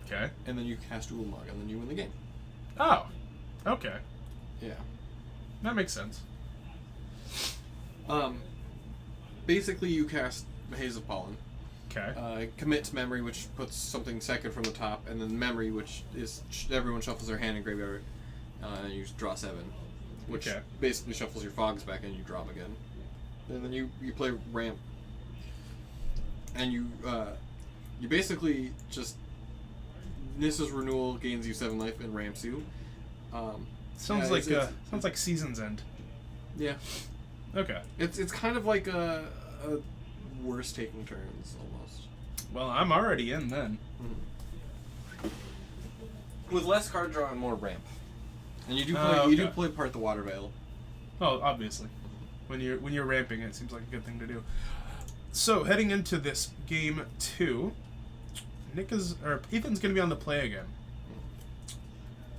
Speaker 1: Okay.
Speaker 2: and then you cast Ulamog, and then you win the game.
Speaker 1: Oh. Okay.
Speaker 2: Yeah.
Speaker 1: That makes sense.
Speaker 2: Basically, you cast Haze of Pollen.
Speaker 1: Okay.
Speaker 2: Commit to Memory, which puts something second from the top, and then Memory, which is everyone shuffles their hand and graveyard, and you draw 7, which
Speaker 1: Okay.
Speaker 2: basically shuffles your Fogs back and you draw them again. And then you play Ramp. and you basically just Nissa's renewal gains you 7 life and ramps you.
Speaker 1: Sounds
Speaker 2: yeah,
Speaker 1: like
Speaker 2: it's-
Speaker 1: sounds like Season's End.
Speaker 2: Yeah,
Speaker 1: Okay.
Speaker 2: it's kind of like a worse taking turns almost.
Speaker 1: Well, I'm already in then.
Speaker 2: With less card draw and more ramp. And you do play
Speaker 1: Oh,
Speaker 2: you do
Speaker 1: okay.
Speaker 2: play part the water veil.
Speaker 1: Oh, obviously. When you're ramping, it seems like a good thing to do. So heading into this game 2, Ethan's gonna be on the play again.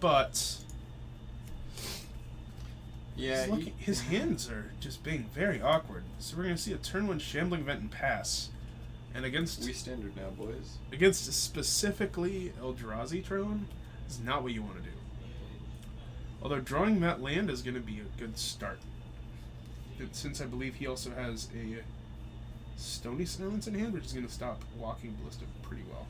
Speaker 1: But
Speaker 2: Yeah,
Speaker 1: his hands are just being very awkward. So we're gonna see a turn 1 Shambling Vent and pass. And against
Speaker 2: we standard now, boys.
Speaker 1: specifically Eldrazi Trone is not what you want to do. Although drawing that land is going to be a good start. Since I believe he also has a Stony Silence in hand, which is going to stop Walking Ballista pretty well.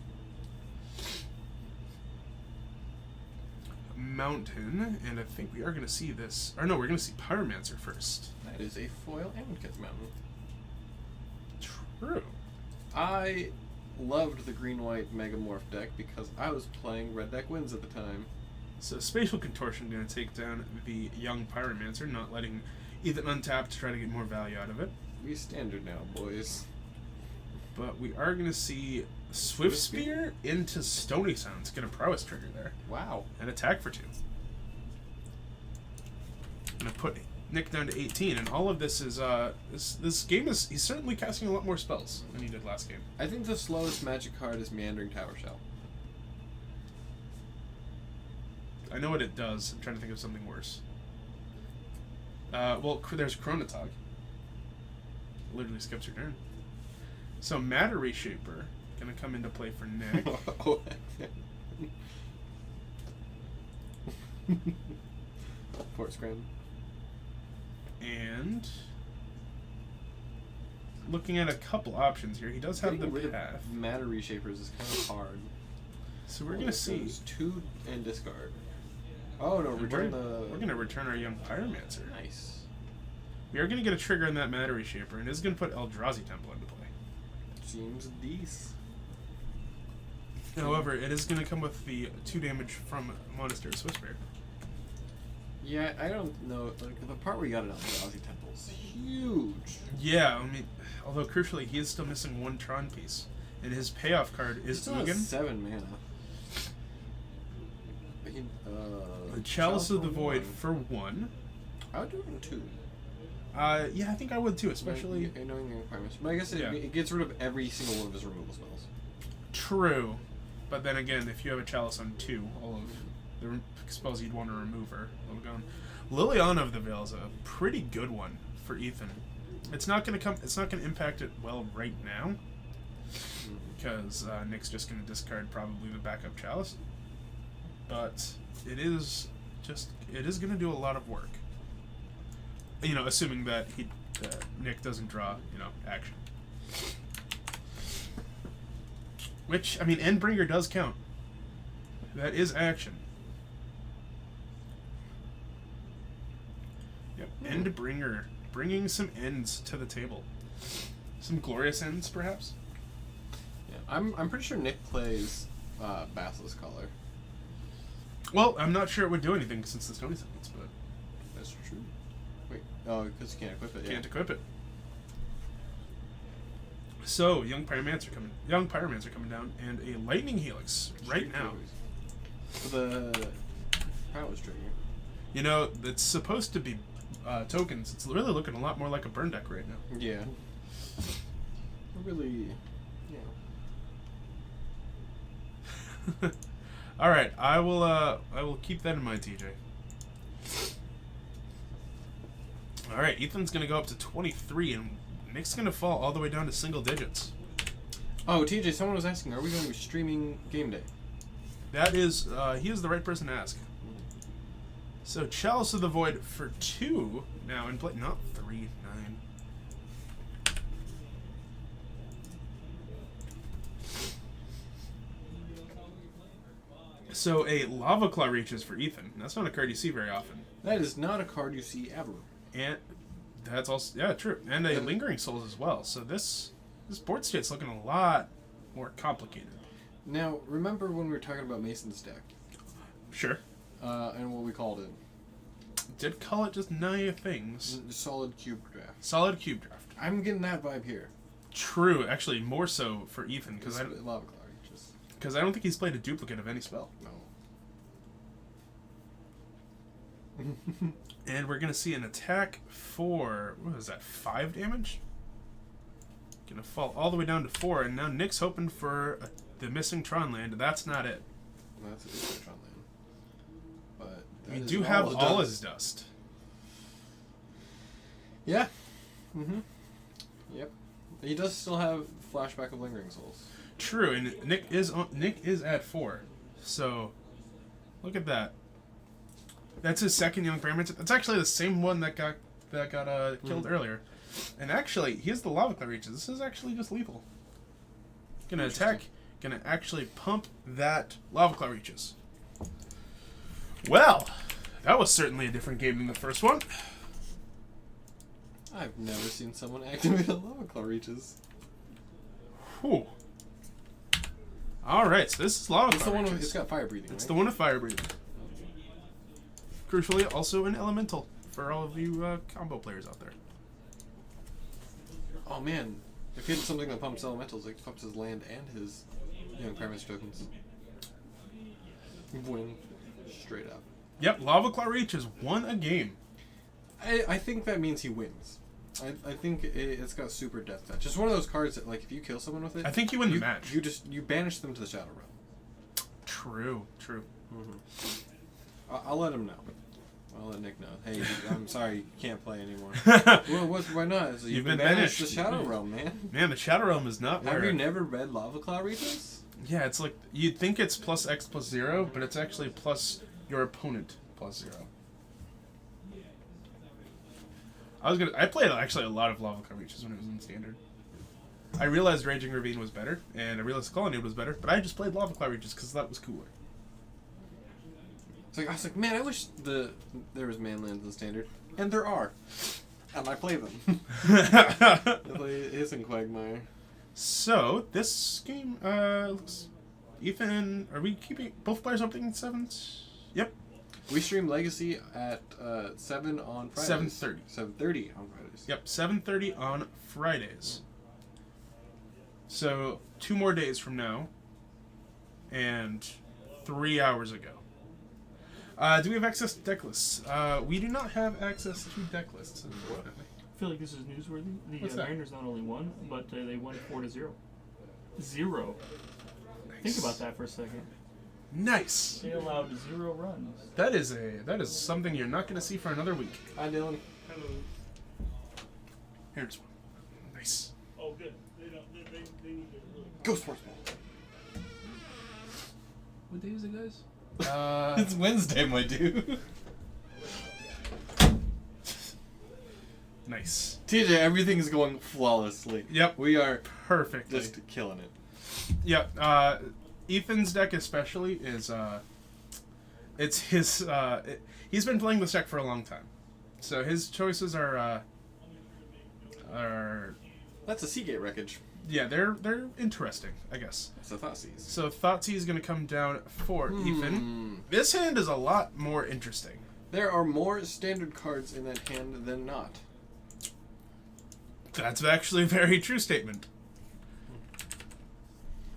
Speaker 1: Mountain, and I think we are going to see this. Or no, we're going to see Pyromancer first.
Speaker 2: That is a foil Amonkhet Mountain.
Speaker 1: True.
Speaker 2: I loved the green-white Megamorph deck because I was playing Red Deck Wins at the time.
Speaker 1: So Spatial Contortion going to take down the young Pyromancer, not letting Ethan untap to try to get more value out of it.
Speaker 2: We standard now, boys.
Speaker 1: But we are going to see Swift Spear into Stony Sounds. Get a prowess trigger there.
Speaker 2: Wow.
Speaker 1: And attack for 2. Going to put Nick down to 18. And all of this is, this game is, he's certainly casting a lot more spells than he did last game.
Speaker 2: I think the slowest magic card is Meandering Tower Shell.
Speaker 1: I know what it does. I'm trying to think of something worse. Well, there's Chronotog. Literally skips your turn. So Matter Reshaper gonna come into play for Nick.
Speaker 2: Fort Scram.
Speaker 1: And looking at a couple options here, he does have
Speaker 2: Getting
Speaker 1: the
Speaker 2: rid of
Speaker 1: path.
Speaker 2: Matter Reshapers is kind of hard.
Speaker 1: So we're gonna see.
Speaker 2: Goes 2 and discard. Oh no, return
Speaker 1: We're gonna return our young Pyromancer.
Speaker 2: Nice.
Speaker 1: We are gonna get a trigger on that Matter Reshaper, and it's gonna put Eldrazi Temple into play.
Speaker 2: Seems decent.
Speaker 1: However, it is gonna come with the 2 damage from Monastery Swissbear.
Speaker 2: Yeah, I don't know. Like the part where you got an Eldrazi Temple is huge.
Speaker 1: Yeah, I mean, although crucially, he is still missing 1 Tron piece, and his payoff card
Speaker 2: He
Speaker 1: is
Speaker 2: still has
Speaker 1: Ugin.
Speaker 2: 7 mana.
Speaker 1: The Chalice of the Void
Speaker 2: 1.
Speaker 1: for 1.
Speaker 2: I would do it in 2.
Speaker 1: Yeah, I think I would too, especially.
Speaker 2: Knowing the requirements. But I guess
Speaker 1: Yeah.
Speaker 2: it gets rid of every single one of his removal spells.
Speaker 1: True, but then again, if you have a Chalice on 2, all of the spells you'd want to remove are all gone. Liliana of the Veil is a pretty good one for Ethan. It's not gonna impact it well right now, because Nick's just gonna discard probably the backup Chalice. But it is gonna do a lot of work. You know, assuming that Nick doesn't draw, action. Which, I mean, Endbringer does count. That is action. Yep, Endbringer. Bringing some ends to the table. Some glorious ends, perhaps?
Speaker 2: Yeah, I'm pretty sure Nick plays Basilisk Collar.
Speaker 1: Well, I'm not sure it would do anything since the Stony Silence, but
Speaker 2: That's true. Wait, oh, because you can't equip it.
Speaker 1: can't equip it. So, young Pyromancer coming down, and a Lightning Helix right now.
Speaker 2: For the Prowess trigger.
Speaker 1: You know, it's supposed to be tokens. It's really looking a lot more like a burn deck right now.
Speaker 2: Yeah. Really, yeah.
Speaker 1: All right, I will keep that in mind, TJ. All right, Ethan's gonna go up to 23, and Nick's gonna fall all the way down to single digits.
Speaker 2: Oh, TJ, someone was asking, are we going to be streaming game day?
Speaker 1: That is, he is the right person to ask. So Chalice of the Void for 2 now in play, not 3, 9. So a Lava Claw reaches for Ethan. That's not a card you see very often.
Speaker 2: That is not a card you see ever.
Speaker 1: And that's also, yeah, true. And a Lingering Souls as well. So this This board state's looking a lot more complicated.
Speaker 2: Now, remember when we were talking about Mason's deck?
Speaker 1: Sure.
Speaker 2: And what we called it?
Speaker 1: Did call it just Naya things.
Speaker 2: Solid cube draft.
Speaker 1: Solid cube draft.
Speaker 2: I'm getting that vibe here.
Speaker 1: True, actually, more so for Ethan, because
Speaker 2: It's
Speaker 1: I
Speaker 2: Lava Claw Reaches.
Speaker 1: don't think he's played a duplicate of any spell.
Speaker 2: No.
Speaker 1: And we're gonna see an attack for what is that? 5 damage. Gonna fall all the way down to 4, and now Nick's hoping for the missing Tron land. That's not it.
Speaker 2: That's a good on land. But
Speaker 1: We
Speaker 2: that
Speaker 1: do
Speaker 2: is
Speaker 1: have
Speaker 2: it
Speaker 1: all
Speaker 2: does.
Speaker 1: his dust.
Speaker 2: Yeah. Mm-hmm. Yep. He does still have flashback of Lingering Souls.
Speaker 1: True, and Nick is at 4. So look at that. That's his second Young Pyramid. That's actually the same one that got killed earlier. And actually, he has the Lava Claw Reaches. This is actually just lethal. Gonna attack. Gonna actually pump that Lava Claw Reaches. Well, that was certainly a different game than the first one.
Speaker 2: I've never seen someone activate a Lava Claw Reaches.
Speaker 1: Whew. Alright, so this is Lava
Speaker 2: It's
Speaker 1: Claw
Speaker 2: the one
Speaker 1: Reaches.
Speaker 2: with, it's got fire breathing,
Speaker 1: It's
Speaker 2: right?
Speaker 1: the one of Fire Breathing. Crucially, also an Elemental for all of you combo players out there.
Speaker 2: Oh man, if he had something that pumps elementals, it pumps his land and his Young Pyramid tokens. Win. Straight up.
Speaker 1: Yep, Lava Claw Reaches won a game.
Speaker 2: I think that means he wins. I think it's got super death touch. It's one of those cards that, like, if you kill someone with it,
Speaker 1: I think you win the match.
Speaker 2: You banish them to the Shadow Realm.
Speaker 1: True, true.
Speaker 2: I'll let him know. I'll let Nick know. Hey, I'm sorry, you can't play anymore. Well, why not? It's like,
Speaker 1: You've
Speaker 2: been
Speaker 1: been
Speaker 2: banished.
Speaker 1: banished.
Speaker 2: The Shadow Realm, man.
Speaker 1: Man, the Shadow Realm is not
Speaker 2: Have
Speaker 1: where...
Speaker 2: you never read Lava Claw Reaches?
Speaker 1: Yeah, it's like, you'd think it's plus X plus 0, but it's actually plus your opponent plus 0. I played actually a lot of Lava Claw Reaches when it was in Standard. I realized Raging Ravine was better, and I realized Colonnade was better, but I just played Lava Claw Reaches because that was cooler.
Speaker 2: It's like, I was like, man, I wish there was manlands in Standard. And there are. And I play them. I play Hiss and Quagmire.
Speaker 1: So, this game, looks... Ethan, are we keeping both players upping 7s? Yep.
Speaker 2: We stream Legacy at 7 on Fridays.
Speaker 1: 7:30.
Speaker 2: 7:30 on Fridays.
Speaker 1: Yep, 7:30 on Fridays. So, 2 more days from now, and 3 hours ago. Do we have access to deck lists? We do not have access to deck lists, unfortunately.
Speaker 5: I feel like this is newsworthy.
Speaker 1: What's
Speaker 5: The
Speaker 1: that?
Speaker 5: Mariners not only won, but they won 4-0. 0. Think about that for a second.
Speaker 1: Nice.
Speaker 5: They allowed 0 runs.
Speaker 1: That is something you're not going to see for another week.
Speaker 2: Hi, Dylan.
Speaker 3: Hello.
Speaker 1: Here's one. Nice.
Speaker 3: Oh, good. They need to really
Speaker 2: Go Sports Ball.
Speaker 4: What day is it, guys?
Speaker 2: It's Wednesday, my dude.
Speaker 1: Nice.
Speaker 2: TJ, everything's going flawlessly.
Speaker 1: Yep.
Speaker 2: We are
Speaker 1: Perfectly.
Speaker 2: just killing it.
Speaker 1: Yep. Ethan's deck especially is it's his he's been playing this deck for a long time, so his choices are
Speaker 2: That's a Seagate wreckage.
Speaker 1: yeah, they're interesting, I guess.
Speaker 2: That's a Thoughtseize.
Speaker 1: So Thoughtseize is going to come down for Ethan. This hand is a lot more interesting.
Speaker 2: There are more standard cards in that hand than not.
Speaker 1: That's actually a very true statement.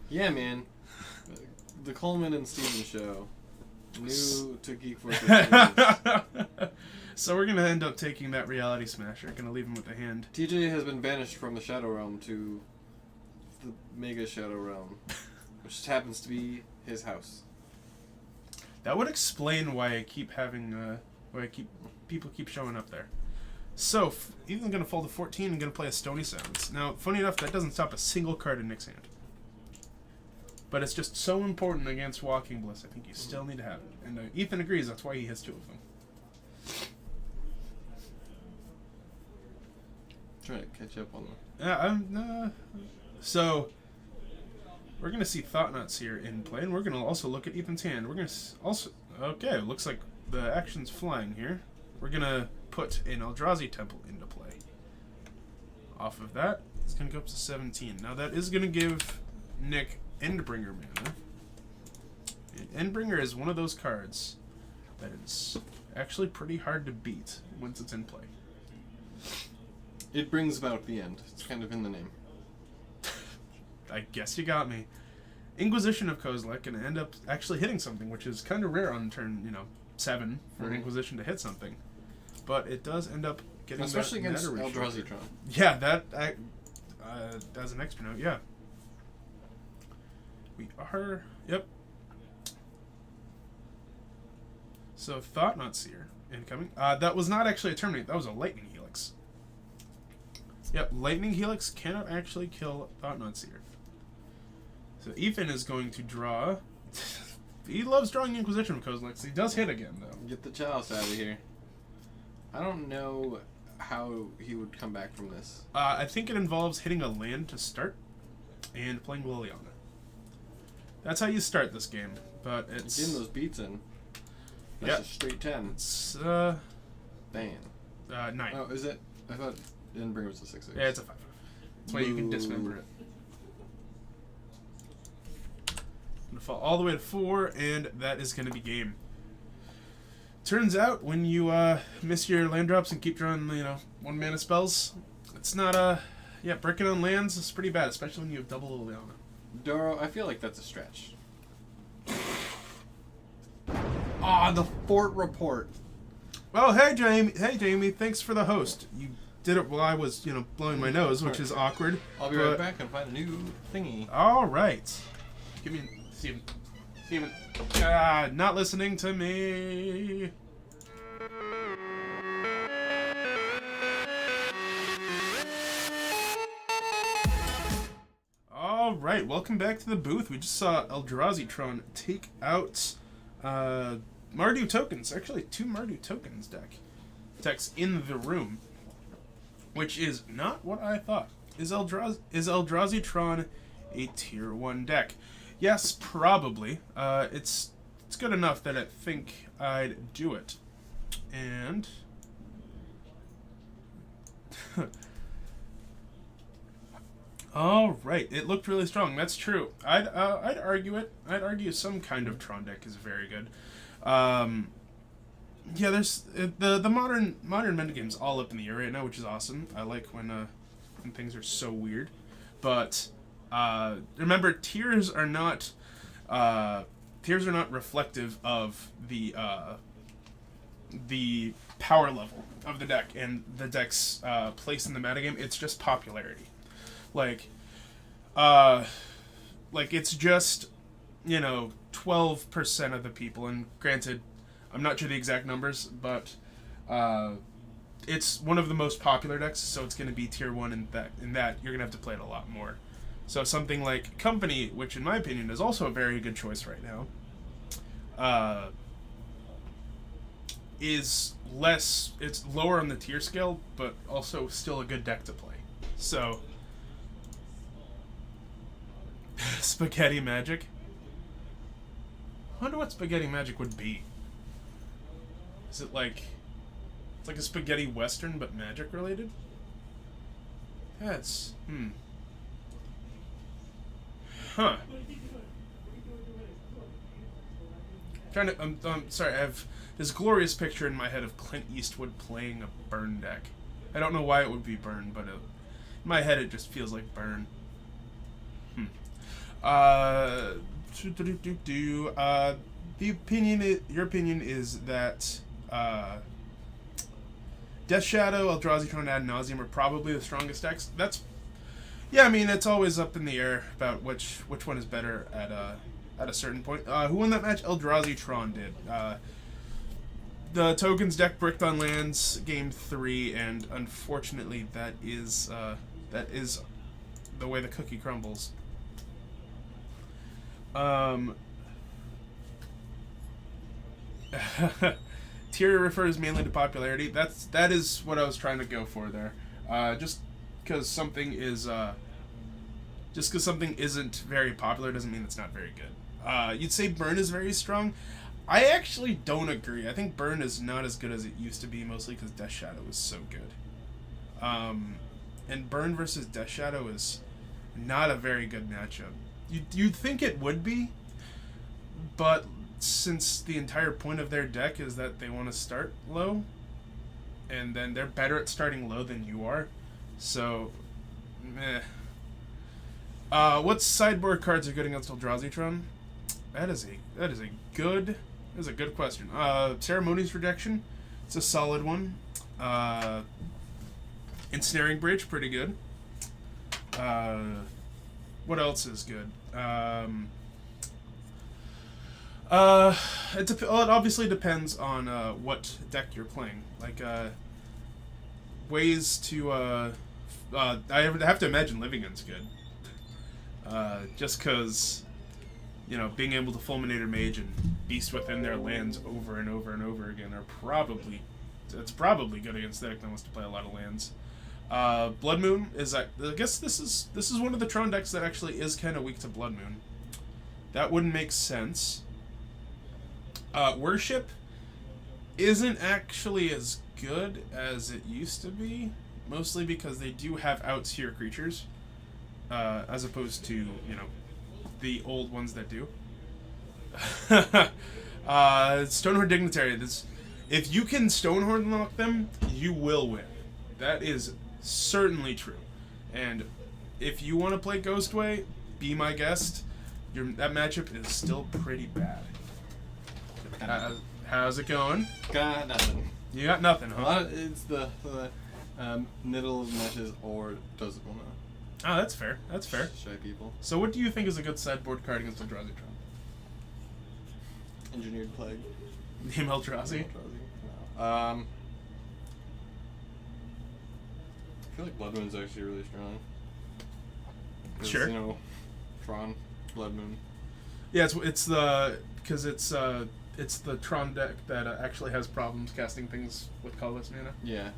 Speaker 2: Yeah, man. The Coleman and Steven show. New to Geek Force.
Speaker 1: So we're going to end up taking that Reality Smasher. Going to leave him with the hand.
Speaker 2: TJ has been banished from the Shadow Realm to the Mega Shadow Realm, which just happens to be his house.
Speaker 1: That would explain why I keep having, people keep showing up there. So, Ethan's going to fall to 14 and going to play a Stony Silence. Now, funny enough, that doesn't stop a single card in Nick's hand. But it's just so important against Walking Bliss, I think you still need to have it. And Ethan agrees, that's why he has 2 of them.
Speaker 2: Trying to catch up on them.
Speaker 1: So, we're going to see Thoughtnuts here in play, and we're going to also look at Ethan's hand. We're going to also... Okay, looks like the action's flying here. We're going to put an Eldrazi Temple into play. Off of that, It's going to go up to 17. Now that is going to give Nick Endbringer mana. And Endbringer is one of those cards that is actually pretty hard to beat once it's in play.
Speaker 2: It brings about the end. It's kind of in the name.
Speaker 1: I guess you got me. Inquisition of Kozilek can end up actually hitting something, which is kind of rare on turn, 7 for
Speaker 2: Mhm.
Speaker 1: Inquisition to hit something. But it does end up getting
Speaker 2: Especially
Speaker 1: that
Speaker 2: against
Speaker 1: mana restrictor.
Speaker 2: Eldrazi-Tron.
Speaker 1: Yeah, that as an extra note, yeah. We are, yep. So Thought-Knot Seer incoming. That was not actually a Terminate, that was a Lightning Helix. Yep, Lightning Helix cannot actually kill Thought-Knot Seer. So Ethan is going to draw. He loves drawing Inquisition of Kozilek. He does hit again, though.
Speaker 2: Get the Chalice out of here. I don't know how he would come back from this.
Speaker 1: I think it involves hitting a land to start and playing Liliana. That's how you start this game, but it's
Speaker 2: Getting those beats in. That's
Speaker 1: Yeah.
Speaker 2: a straight 10.
Speaker 1: it's
Speaker 2: Damn.
Speaker 1: 9.
Speaker 2: Oh, is it? I thought Endbringer was a 6/6.
Speaker 1: Yeah, it's a 5/5. That's why you can dismember it. Gonna fall all the way to 4, and that is gonna be game. Turns out when you miss your land drops and keep drawing 1 mana spells, it's not breaking on lands is pretty bad, especially when you have double Liliana.
Speaker 2: Doro, I feel like that's a stretch. Ah, the Fort Report.
Speaker 1: Well, hey Jamie, thanks for the host. You did it while I was blowing my nose, which is awkward.
Speaker 2: I'll be right back and find a new thingy.
Speaker 1: All right, give me Steven. Not listening to me. All right, welcome back to the booth. We just saw Eldrazi-Tron take out Mardu tokens. Actually, 2 Mardu tokens decks in the room, which is not what I thought. Is Eldrazi-Tron a tier 1 deck? Yes, probably. It's good enough that I think I'd do it. And all right, it looked really strong. That's true. I'd argue it. I'd argue some kind of Tron deck is very good. Yeah, there's the modern metagame's all up in the air right now, which is awesome. I like when things are so weird. But remember, tiers are not reflective of the power level of the deck and the deck's place in the metagame. It's just popularity. Like it's just 12% of the people, and granted, I'm not sure the exact numbers, but it's one of the most popular decks, so it's going to be tier 1 in that you're going to have to play it a lot more. So something like Company, which in my opinion is also a very good choice right now, it's lower on the tier scale, but also still a good deck to play. So Spaghetti Magic. I wonder what Spaghetti Magic would be. Is it like... It's like a spaghetti western, but magic related? That's... Huh. I'm sorry, I have this glorious picture in my head of Clint Eastwood playing a burn deck. I don't know why it would be burn, but in my head it just feels like burn. Your opinion is that Death Shadow, Eldrazi-Tron, Ad Nauseam are probably the strongest decks. Yeah, I mean, it's always up in the air about which one is better at a certain point. Who won that match? Eldrazi-Tron did. The tokens deck bricked on lands game 3, and unfortunately that is the way the cookie crumbles. Tier refers mainly to popularity. That is what I was trying to go for there. Just because something isn't very popular doesn't mean it's not very good. You'd say Burn is very strong. I actually don't agree. I think Burn is not as good as it used to be, mostly because Death Shadow is so good. and Burn versus Death Shadow is not a very good matchup. You'd think it would be, but since the entire point of their deck is that they want to start low, and then they're better at starting low than you are, so meh. What sideboard cards are good against Eldrazi? That is a good question. Ceremonious Rejection, it's a solid one. Ensnaring Bridge, pretty good. What else is good? It obviously depends on what deck you're playing. Like ways to I have to imagine Living-End's good. Just because, you know, being able to Fulminator Mage and Beast within their lands over and over and over again are probably good against the deck that wants to play a lot of lands. Blood Moon is, I guess this is one of the Tron decks that actually is kind of weak to Blood Moon. That wouldn't make sense. Worship isn't actually as good as it used to be, mostly because they do have outs here creatures, as opposed to, you know, the old ones that do. Stonehorn Dignitary. If you can Stonehorn lock them, you will win. That is certainly true. And if you want to play Ghostway, be my guest. That matchup is still pretty bad. How's it going?
Speaker 2: Got nothing.
Speaker 1: You got nothing, huh?
Speaker 2: It's the middle meshes or doesn't want to.
Speaker 1: Oh, that's fair. That's fair.
Speaker 2: Shy people.
Speaker 1: So what do you think is a good sideboard card against Eldrazi?
Speaker 2: Engineered Plague.
Speaker 1: Name Eldrazi?
Speaker 2: No. I feel like Blood Moon's actually really strong.
Speaker 1: Sure.
Speaker 2: You know, Tron, Blood Moon.
Speaker 1: Yeah, it's the Tron deck that actually has problems casting things with colorless mana.
Speaker 2: Yeah.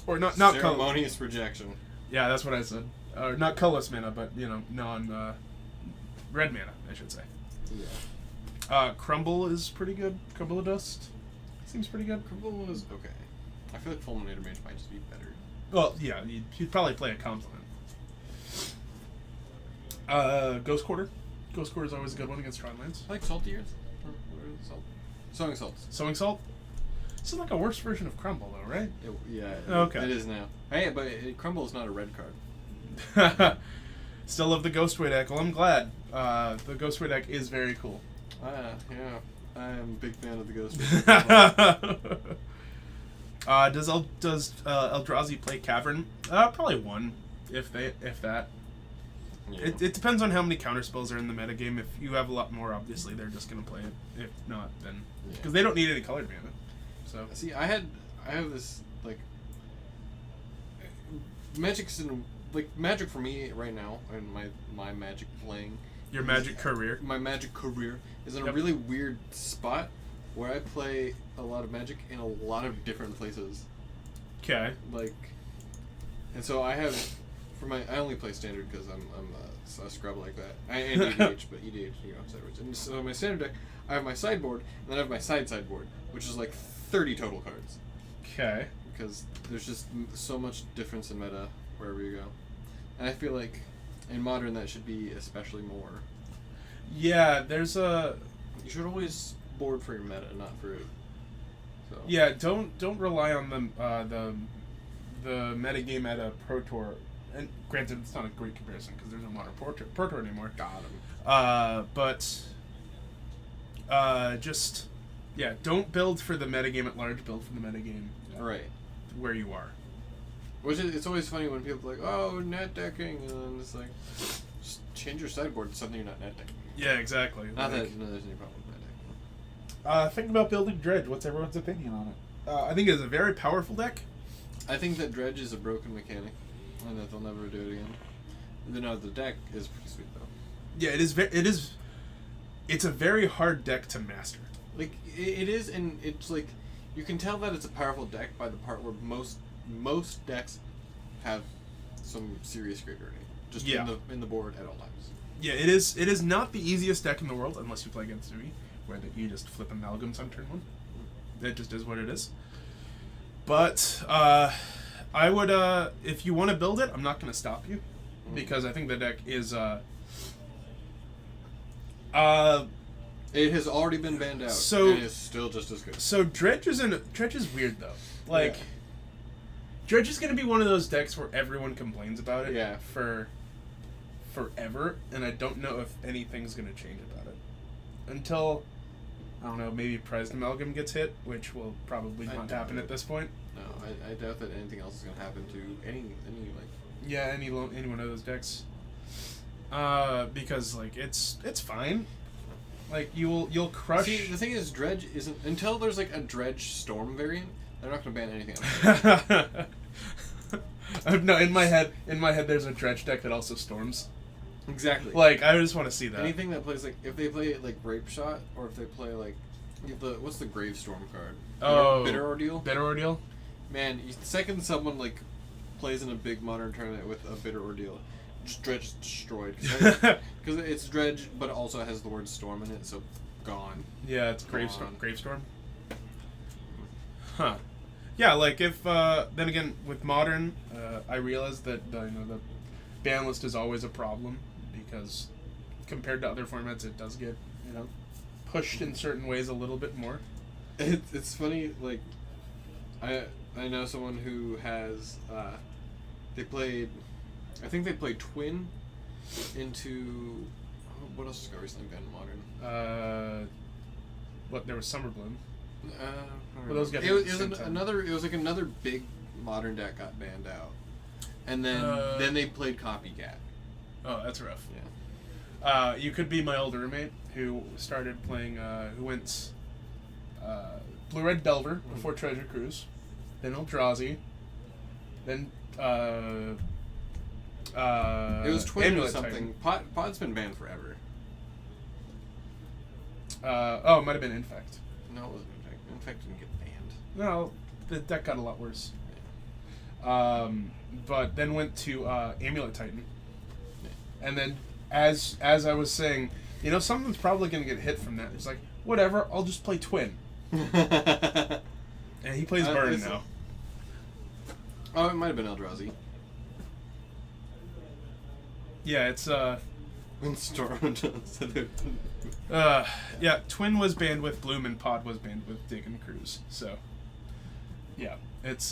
Speaker 1: Or not color.
Speaker 2: Ceremonious Rejection.
Speaker 1: Yeah, that's what I said. Or not colorless mana, but you know, red mana, I should say.
Speaker 2: Yeah.
Speaker 1: Crumble is pretty good. Crumble of Dust seems pretty good.
Speaker 2: Crumble is okay. I feel like Fulminator Mage might just be better.
Speaker 1: Well, yeah, you'd probably play a complement. Ghost Quarter. Ghost Quarter is always a good one against Tron lands.
Speaker 2: I like Salty Earth. Or Salt? Sowing Salts.
Speaker 1: Sowing Salt. This is like a worse version of Crumble, though, right?
Speaker 2: Okay. It is now. Hey, but Crumble is not a red card.
Speaker 1: Still love the Ghostway deck. Well, I'm glad. The Ghostway deck is very cool.
Speaker 2: Yeah. I am a big fan of the Ghost.
Speaker 1: Does Eldrazi play Cavern? Probably one, if that.
Speaker 2: Yeah.
Speaker 1: It depends on how many counterspells are in the metagame. If you have a lot more, obviously they're just gonna play it. If not, then because they don't need any colored mana. So
Speaker 2: see, I have this like Magic's in Magic for me right now, and my Magic playing.
Speaker 1: Your Magic career.
Speaker 2: My Magic career is in a
Speaker 1: Yep.
Speaker 2: really weird spot where I play a lot of Magic in a lot of different places.
Speaker 1: Okay.
Speaker 2: And so I have I only play Standard because I'm a scrub like that. And EDH, but EDH, you know, sideways. And so my Standard deck, I have my sideboard, and then I have my sideboard, which is like 30 total cards.
Speaker 1: Okay.
Speaker 2: Because there's just so much difference in meta wherever you go. And I feel like in Modern that should be especially more.
Speaker 1: Yeah, there's a.
Speaker 2: You should always board for your meta, not for. So.
Speaker 1: Yeah, don't rely on the metagame at a Pro Tour. And granted, it's not a great comparison because there's no Modern Pro Tour anymore.
Speaker 2: Got him.
Speaker 1: But just don't build for the metagame at large. Build for the metagame
Speaker 2: Right.
Speaker 1: where you are.
Speaker 2: Which is, it's always funny when people are like, oh, net decking, and then it's like, just change your sideboard to something you're not net decking.
Speaker 1: Yeah, exactly.
Speaker 2: Not that there's any problem with net decking.
Speaker 1: Think about building Dredge. What's everyone's opinion on it? I think it's a very powerful deck.
Speaker 2: I think that Dredge is a broken mechanic, and that they'll never do it again. The deck is pretty sweet though.
Speaker 1: Yeah, it is. It's a very hard deck to master.
Speaker 2: Like it is, and it's like you can tell that it's a powerful deck by the part where most decks have some serious graveyard just in the board at all times.
Speaker 1: Yeah, it is. It is not the easiest deck in the world unless you play against me, where you just flip amalgams on turn one. That just is what it is. But I would, if you want to build it, I'm not going to stop you, because I think the deck is
Speaker 2: It has already been banned out.
Speaker 1: So-
Speaker 2: and it's still just as good.
Speaker 1: so Dredge is weird though. Like,
Speaker 2: Yeah.
Speaker 1: Dredge is going to be one of those decks where everyone complains about it
Speaker 2: Yeah.
Speaker 1: for forever, and I don't know if anything's going to change about it until, I don't know, maybe Prized Amalgam gets hit, which will probably
Speaker 2: I
Speaker 1: not
Speaker 2: doubt
Speaker 1: happen
Speaker 2: it.
Speaker 1: at this point.
Speaker 2: No, I doubt that anything else is gonna happen to any like.
Speaker 1: Yeah, any one of those decks. Because like it's fine. Like you'll crush.
Speaker 2: See, the thing is, Dredge isn't until there's like a Dredge Storm variant. They're not gonna ban anything else.
Speaker 1: No, in my head, there's a Dredge deck that also storms.
Speaker 2: Exactly.
Speaker 1: Like I just want to see that.
Speaker 2: Anything that plays like if they play like Rape Shot or if they play like what's the Gravestorm card? Bitter Ordeal.
Speaker 1: Bitter Ordeal.
Speaker 2: Man, the second someone like plays in a big modern tournament with a Bitter Ordeal, just Dredge is destroyed because it's Dredge, but it also has the word Storm in it, so gone.
Speaker 1: Yeah, it's
Speaker 2: Gone.
Speaker 1: Gravestorm. Huh. Yeah, like if then again with modern, I realized that the ban list is always a problem because compared to other formats, it does get pushed in certain ways a little bit more.
Speaker 2: It's funny, like I know someone who has I think they played Twin into what else has got recently banned in Modern?
Speaker 1: There was Summer Bloom.
Speaker 2: Well,
Speaker 1: those got
Speaker 2: it
Speaker 1: hit
Speaker 2: was,
Speaker 1: at the
Speaker 2: it was
Speaker 1: same time.
Speaker 2: another. It was like another big Modern deck got banned out, and then they played Copycat.
Speaker 1: Oh, that's rough.
Speaker 2: Yeah.
Speaker 1: You could be my old roommate who started playing, who went Blue Red Delver before Treasure Cruise, then Eldrazi, then
Speaker 2: It was Twin or
Speaker 1: Amulet
Speaker 2: something. Pod's been banned forever.
Speaker 1: Titan. It might have been Infect.
Speaker 2: No, it wasn't Infect. Infect didn't get banned.
Speaker 1: No, the deck got a lot worse. But then went to Amulet Titan, and then as I was saying, something's probably gonna get hit from that. He's like, whatever, I'll just play Twin, and he plays Burn
Speaker 2: it's-
Speaker 1: now.
Speaker 2: Oh, it might have been Eldrazi.
Speaker 1: Yeah, it's
Speaker 2: When Storm
Speaker 1: yeah, Twin was banned with Bloom and Pod was banned with Dig and Cruise. So, yeah, it's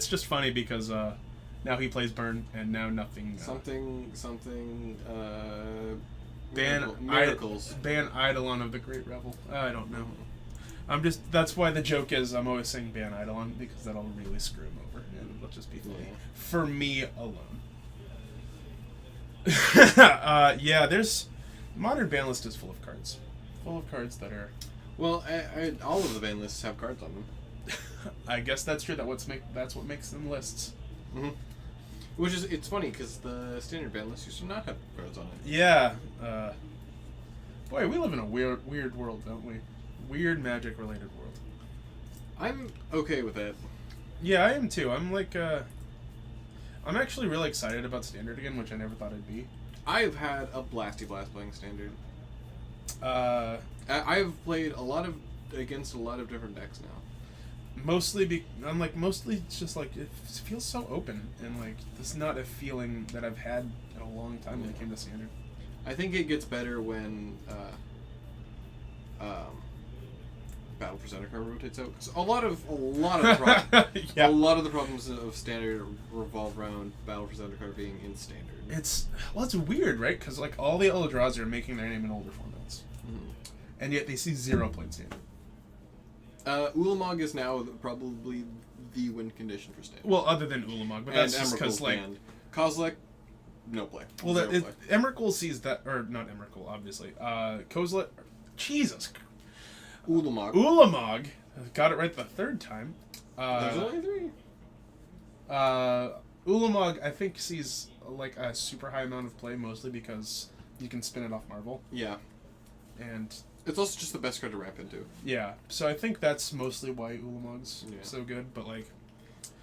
Speaker 1: just funny because now he plays Burn and now nothing.
Speaker 2: something.
Speaker 1: Ban
Speaker 2: miracles.
Speaker 1: ban Eidolon of the Great Revel. I don't know. That's why the joke is I'm always saying ban Eidolon because that'll really screw him over and it'll just be funny
Speaker 2: Yeah.
Speaker 1: for me alone. There's modern ban list is full of cards that are.
Speaker 2: Well, all of the ban lists have cards on them.
Speaker 1: I guess that's true. That's what makes them lists.
Speaker 2: Mm-hmm. Which is it's funny because the standard ban list used to not have cards on it.
Speaker 1: Yeah. Boy, we live in a weird world, don't we? Weird Magic related world.
Speaker 2: I'm okay with it.
Speaker 1: Yeah, I am too. I'm like, I'm actually really excited about Standard again, which I never thought I'd be.
Speaker 2: I've had a blasty blast playing standard.
Speaker 1: Uh,
Speaker 2: I've played against a lot of different decks now.
Speaker 1: mostly it's just like it feels so open and like this is not a feeling that I've had in a long time when it came to Standard.
Speaker 2: I think it gets better when Battle for Zendikar rotates out. 'Cause a lot of the
Speaker 1: Yeah.
Speaker 2: a lot of the problems of standard revolve around Battle for Zendikar being in standard.
Speaker 1: It's weird, right? Because like all the Eldrazi are making their name in older formats,
Speaker 2: Mhm.
Speaker 1: and yet they see 0 played Standard.
Speaker 2: Ulamog is now probably the win condition for standard.
Speaker 1: Well, other than Ulamog, but
Speaker 2: And
Speaker 1: that's just because
Speaker 2: Emrakul's
Speaker 1: like.
Speaker 2: banned. Kozilek, no play.
Speaker 1: Well,
Speaker 2: Zero play.
Speaker 1: Emrakul sees that, or not Emrakul, obviously. Kozilek, Jesus,
Speaker 2: Ulamog.
Speaker 1: Ulamog got it right the third time.
Speaker 2: There's only 3.
Speaker 1: Ulamog, I think, sees like a super high amount of play, mostly because you can spin it off Marvel,
Speaker 2: Yeah.
Speaker 1: and
Speaker 2: It's also just the best card to ramp into.
Speaker 1: yeah, so I think that's mostly why Ulamog's
Speaker 2: Yeah.
Speaker 1: so good. But like,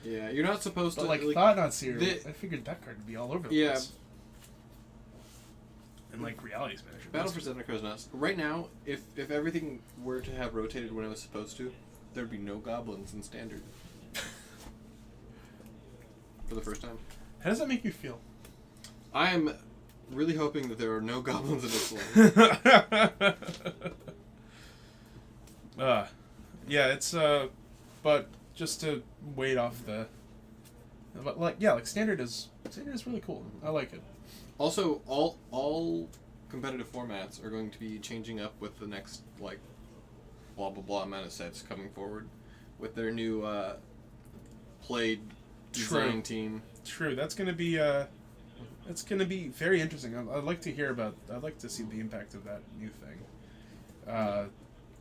Speaker 2: Yeah, you're not supposed to
Speaker 1: Thought Not Seer,
Speaker 2: the-
Speaker 1: I figured that card would be all over the
Speaker 2: Yeah.
Speaker 1: place. And like Reality Smasher.
Speaker 2: Battle for Zendikar is nuts. Right now, if everything were to have rotated when it was supposed to, there'd be no goblins in standard. For the first time.
Speaker 1: How does that make you feel?
Speaker 2: I am really hoping that there are no goblins in this one.
Speaker 1: Yeah, it's but just to wait off the, but like standard is really cool. I like it.
Speaker 2: Also, all competitive formats are going to be changing up with the next like blah blah blah amount of sets coming forward with their new play design team.
Speaker 1: True. That's gonna be very interesting. I'd like to hear about. I'd like to see the impact of that new thing.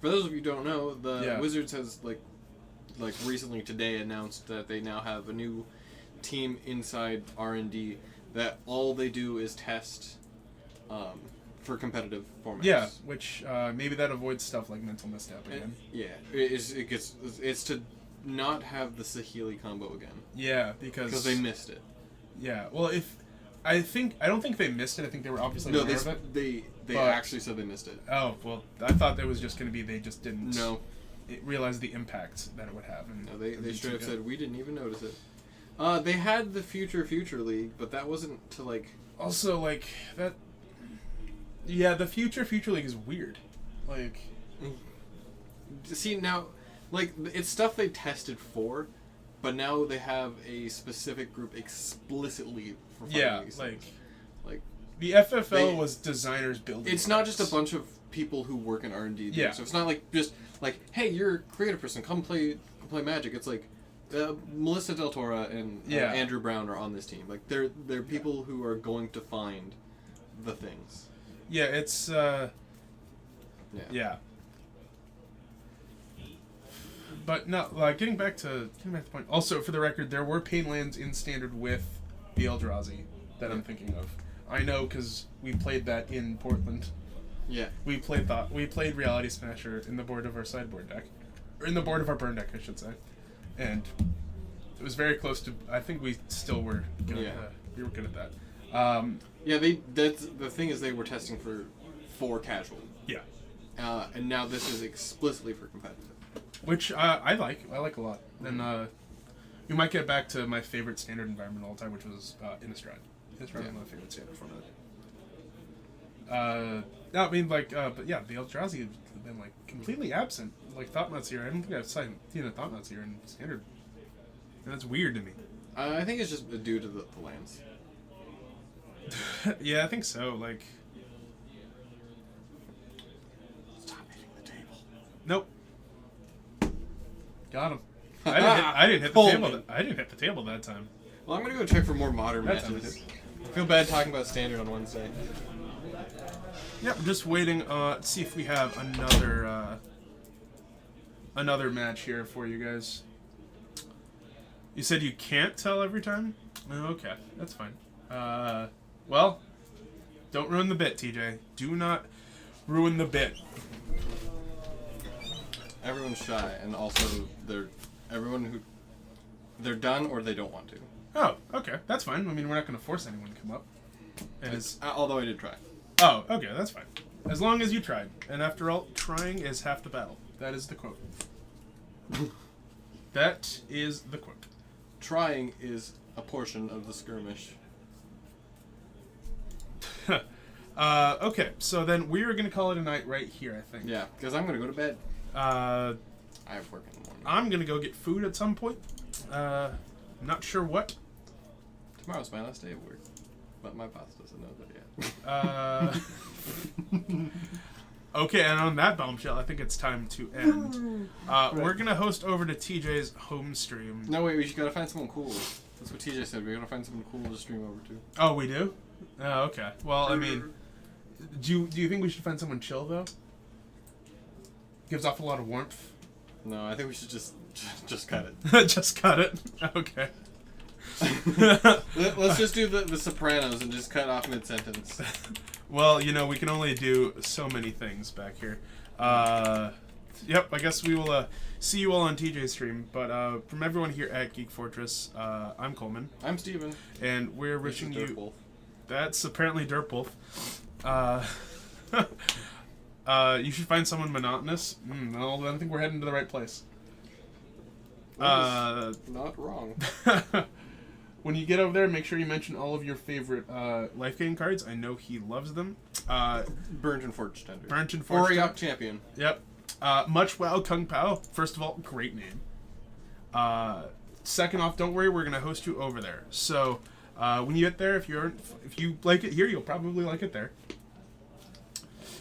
Speaker 2: For those of you who don't know, the
Speaker 1: Yeah.
Speaker 2: Wizards has like recently today announced that they now have a new team inside R&D that all they do is test for competitive formats.
Speaker 1: Yeah, which maybe that avoids stuff like mental misstep again.
Speaker 2: And, yeah, it's to not have the Saheeli combo again
Speaker 1: Yeah, because
Speaker 2: they missed it.
Speaker 1: Yeah, well, I don't think they missed it. I think they were obviously
Speaker 2: No,
Speaker 1: aware of it.
Speaker 2: they
Speaker 1: But-
Speaker 2: actually said they missed it.
Speaker 1: Oh well, I thought that was just going to be they just didn't realize the impact that it would have. And
Speaker 2: No, they
Speaker 1: it'd be
Speaker 2: straight
Speaker 1: too
Speaker 2: up
Speaker 1: good.
Speaker 2: said we didn't even notice it. They had the Future League, but that wasn't to like.
Speaker 1: Also, like that. Yeah, the Future League is weird. Like,
Speaker 2: See now, like it's stuff they tested for, but now they have a specific group explicitly for fighting
Speaker 1: yeah,
Speaker 2: these
Speaker 1: like
Speaker 2: things. Like
Speaker 1: the FFL
Speaker 2: they-
Speaker 1: was designers building.
Speaker 2: it's not just a
Speaker 1: decks.
Speaker 2: bunch of people who work in R&D.
Speaker 1: Yeah.
Speaker 2: So it's not like just like, hey, you're a creative person, come play Magic. It's like Melissa Del Toro and
Speaker 1: Yeah.
Speaker 2: Andrew Brown are on this team. Like they're people who are going to find the things.
Speaker 1: Yeah, it's yeah. But no, like getting back to the point. Also, for the record, there were pain lands in standard with the Eldrazi that I'm thinking of. I know because we played that in Portland.
Speaker 2: Yeah.
Speaker 1: We played Reality Smasher in the board of our sideboard deck, or in the board of our burn deck, I should say, and it was very close to. I think we still were good.
Speaker 2: Yeah.
Speaker 1: We were good at that.
Speaker 2: Yeah, that's the thing is they were testing for casual.
Speaker 1: Yeah,
Speaker 2: And now this is explicitly for competitive.
Speaker 1: which I like. I like a lot. And we might get back to my favorite standard environment all the time, which was Innistrad. Innistrad is my favorite standard format. No, I mean but yeah, the Eldrazi have been like completely absent. Like Thought-Knot's here. I don't think I've seen a Thought-Knot's here in standard, and that's weird to me.
Speaker 2: I think it's just due to the lands.
Speaker 1: Yeah, I think so. Like,
Speaker 2: Stop hitting the table.
Speaker 1: nope. Got him. I didn't hit the table.
Speaker 2: Pullman.
Speaker 1: I didn't hit the table that time.
Speaker 2: Well, I'm gonna go check for more modern
Speaker 1: That's
Speaker 2: matches. I feel bad talking about standard on Wednesday.
Speaker 1: Yeah, I'm just waiting to see if we have another match here for you guys. You said you can't tell every time? Oh, okay, that's fine. Well, don't ruin the bit, TJ. Do not ruin the bit.
Speaker 2: Everyone's shy, and also they're done or they don't want to.
Speaker 1: Oh, okay, that's fine. I mean, we're not going to force anyone to come up. And it's,
Speaker 2: Although I did try.
Speaker 1: oh, okay, that's fine. As long as you tried. And after all, trying is half the battle. That is the quote. That is the quote.
Speaker 2: Trying is a portion of the skirmish.
Speaker 1: Okay, so then we're going to call it a night right here, I think.
Speaker 2: Yeah, because I'm gonna go to bed.
Speaker 1: I
Speaker 2: have work in the morning.
Speaker 1: I'm going to go get food at some point. Not sure what.
Speaker 2: Tomorrow's my last day of work, but my boss doesn't know that yet.
Speaker 1: Okay, and on that bombshell, I think it's time to end. We're going to host over to TJ's home stream.
Speaker 2: No, wait, we just gotta find someone cool. That's what TJ said. We gotta find someone cool to stream over to.
Speaker 1: Oh, we do? Oh, okay. Well, I mean, do you think we should find someone chill, though? Gives off a lot of warmth.
Speaker 2: No, I think we should just cut it.
Speaker 1: Just cut it. Okay.
Speaker 2: Let's just do the Sopranos and just cut off mid-sentence.
Speaker 1: Well, you know, we can only do so many things back here. Yep, I guess we will see you all on TJ's stream. But from everyone here at Geek Fortress, I'm Coleman.
Speaker 2: I'm Steven.
Speaker 1: And we're wishing
Speaker 2: This is
Speaker 1: you...
Speaker 2: Dirtwolf.
Speaker 1: That's apparently Dirtwolf. You should find someone monotonous. I don't think we're heading to the right place.
Speaker 2: Not wrong.
Speaker 1: When you get over there, make sure you mention all of your favorite life gain cards. I know he loves them.
Speaker 2: Burnt Forge Tender.
Speaker 1: Burnt and Forge
Speaker 2: Oriok Champion.
Speaker 1: Yep. Much Wow Kung Pao. First of all, great name. Second off, don't worry, we're gonna host you over there. So when you get there, if you like it here, you'll probably like it there.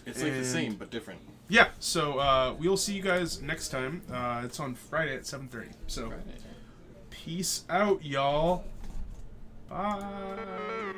Speaker 2: It's like the
Speaker 1: And-
Speaker 2: same but different.
Speaker 1: Yeah. So we'll see you guys next time. It's on Friday at 7:30. So
Speaker 2: Friday.
Speaker 1: peace out, y'all. Bye.